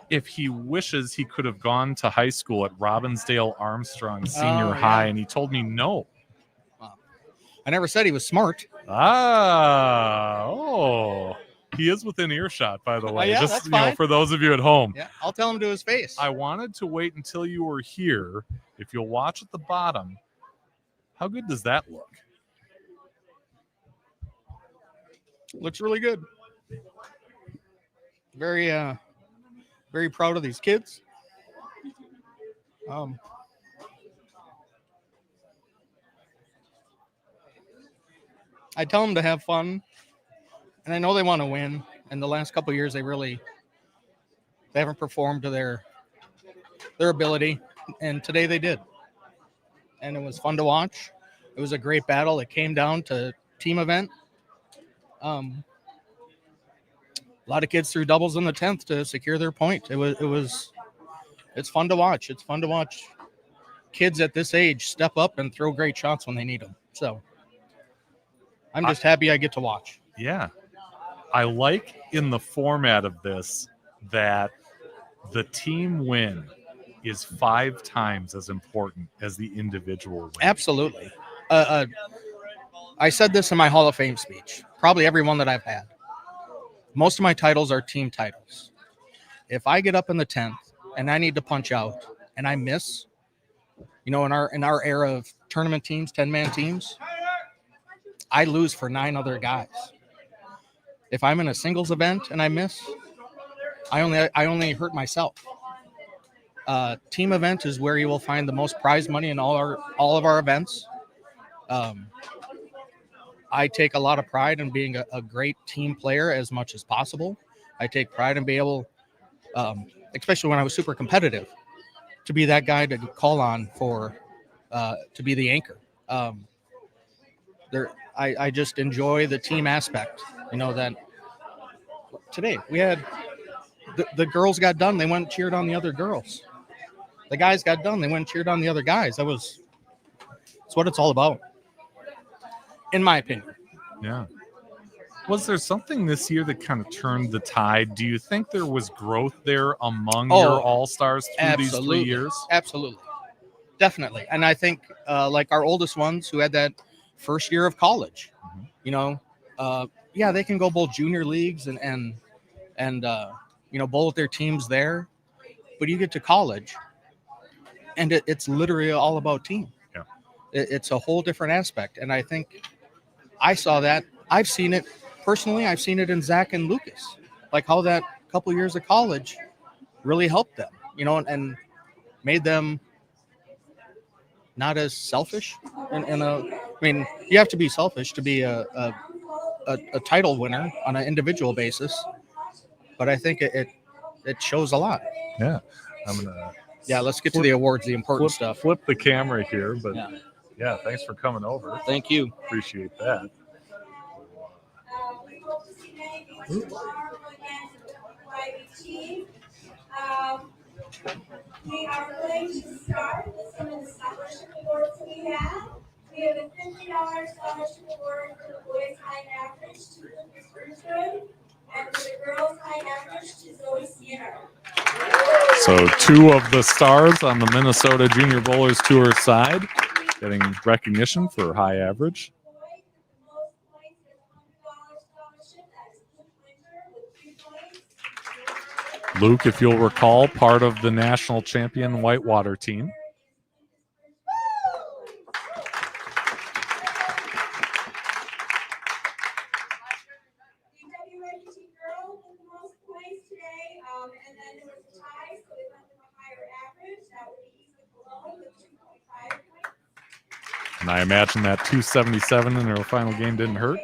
[SPEAKER 1] if he wishes he could have gone to high school at Robbinsdale Armstrong Senior High, and he told me no.
[SPEAKER 15] Wow. I never said he was smart.
[SPEAKER 1] He is within earshot, by the way.
[SPEAKER 15] Yeah,
[SPEAKER 1] just
[SPEAKER 15] that's fine.
[SPEAKER 1] For those of you at home.
[SPEAKER 15] Yeah, I'll tell him to his face.
[SPEAKER 1] I wanted to wait until you were here. If you'll watch at the bottom, how good does that look?
[SPEAKER 15] Looks really good. Very very proud of these kids. I tell them to have fun, and I know they want to win. And the last couple of years, they haven't performed to their ability, and today they did. And it was fun to watch. It was a great battle. It came down to team event. A lot of kids threw doubles in the 10th to secure their point. It's fun to watch. It's fun to watch kids at this age step up and throw great shots when they need them. So I'm just happy I get to watch.
[SPEAKER 1] Yeah. I like in the format of this that the team win is 5 times as important as the individual win.
[SPEAKER 15] Absolutely. I said this in my Hall of Fame speech, probably every one that I've had. Most of my titles are team titles. If I get up in the 10th and I need to punch out and I miss, in our era of tournament teams, 10-man teams, I lose for 9 other guys. If I'm in a singles event and I miss, I only hurt myself. Team event is where you will find the most prize money in all of our events. I take a lot of pride in being a great team player as much as possible. I take pride in being able, especially when I was super competitive, to be that guy to call on to be the anchor. I just enjoy the team aspect. That today we had the girls got done. They went and cheered on the other girls. The guys got done. They went and cheered on the other guys. It's what it's all about, in my opinion.
[SPEAKER 1] Yeah. Was there something this year that kind of turned the tide? Do you think there was growth there among your all-stars through these 3 years?
[SPEAKER 15] Absolutely. Definitely. And I think like our oldest ones who had that first year of college, they can go bowl junior leagues and bowl with their teams there. But you get to college and it's literally all about team.
[SPEAKER 1] Yeah.
[SPEAKER 15] It's a whole different aspect. And I think I saw that. I've seen it personally, I've seen it in Zach and Lucas, like how that couple years of college really helped them, and made them not as selfish. You have to be selfish to be a title winner on an individual basis, but I think it shows a lot.
[SPEAKER 1] Yeah, I'm gonna.
[SPEAKER 15] Yeah, let's get to the awards, the important stuff.
[SPEAKER 1] Flip the camera here, but yeah, thanks for coming over.
[SPEAKER 15] Thank you.
[SPEAKER 1] Appreciate that.
[SPEAKER 16] We are going to start with some of the scholarship awards we have. We have a $50 scholarship award for the boys' high average to Lucas Bertrand, and for the girls' high average to Zoe Skinner.
[SPEAKER 1] So 2 of the stars on the Minnesota Junior Bowlers Tour side getting recognition for high average. Luke, if you'll recall, part of the national champion whitewater team. And I imagine that 277 in their final game didn't hurt.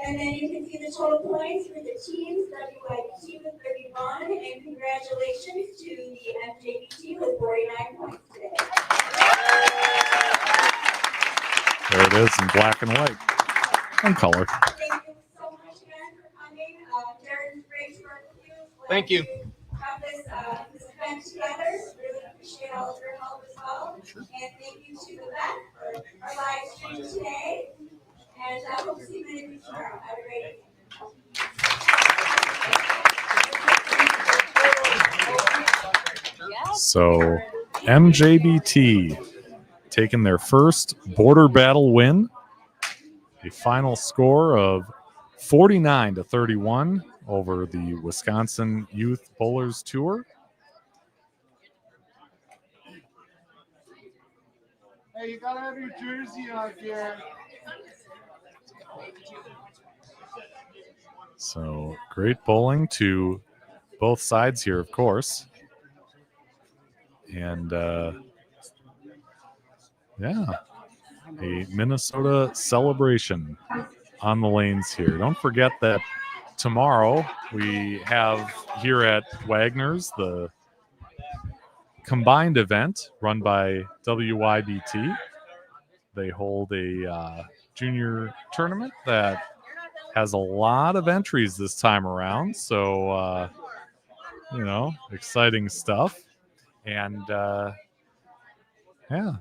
[SPEAKER 16] And then you can see the total points for the teams, WYBT with 31, and congratulations to the MJBT with 49 points today.
[SPEAKER 1] There it is in black and white and color.
[SPEAKER 16] Thank you so much again for coming. Darren, great to work with you.
[SPEAKER 15] Thank you.
[SPEAKER 16] Have this event together. Really appreciate all of your help as well. And thank you to the vet for our live stream today. And I hope to see many of you tomorrow. Have a great evening.
[SPEAKER 1] So MJBT taking their first border battle win. A final score of 49-31 over the Wisconsin Youth Bowlers Tour.
[SPEAKER 5] Hey, you gotta have your jersey on here.
[SPEAKER 1] So great bowling to both sides here, of course. And yeah, a Minnesota celebration on the lanes here. Don't forget that tomorrow we have here at Wagner's the combined event run by WYBT. They hold a junior tournament that has a lot of entries this time around. So, exciting stuff. And yeah,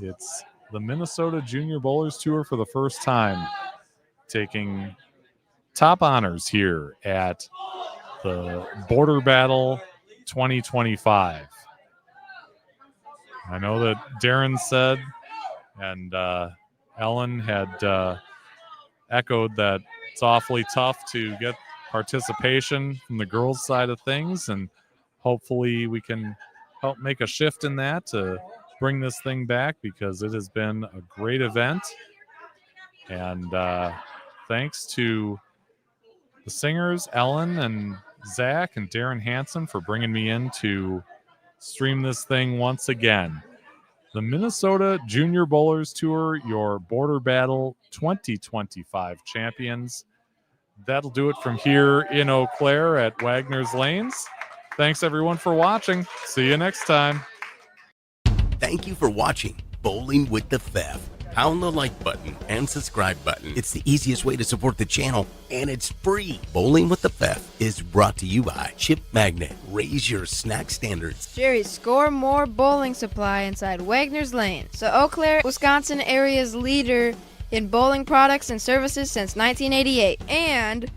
[SPEAKER 1] it's the Minnesota Junior Bowlers Tour for the first time, taking top honors here at the Border Battle 2025. I know that Darren said, and Ellen had echoed that it's awfully tough to get participation from the girls' side of things, and hopefully we can help make a shift in that to bring this thing back, because it has been a great event. And thanks to the singers, Ellen and Zach and Darren Hansen, for bringing me in to stream this thing once again. The Minnesota Junior Bowlers Tour, your Border Battle 2025 champions. That'll do it from here in Eau Claire at Wagner's Lanes. Thanks, everyone, for watching. See you next time.
[SPEAKER 4] Thank you for watching Bowling with the Fef. Pound the like button and subscribe button. It's the easiest way to support the channel, and it's free. Bowling with the Fef is brought to you by Chip Magnet. Raise your snack standards.
[SPEAKER 17] Jerry's Score More Bowling Supply inside Wagner's Lane. So Eau Claire, Wisconsin area's leader in bowling products and services since 1988. And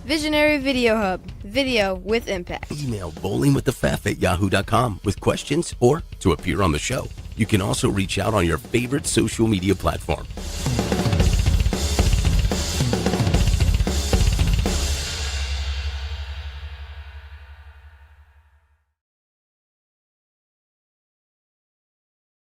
[SPEAKER 17] Visionary Video Hub. Video with impact.
[SPEAKER 4] Email bowlingwiththefef@yahoo.com with questions or to appear on the show. You can also reach out on your favorite social media platform.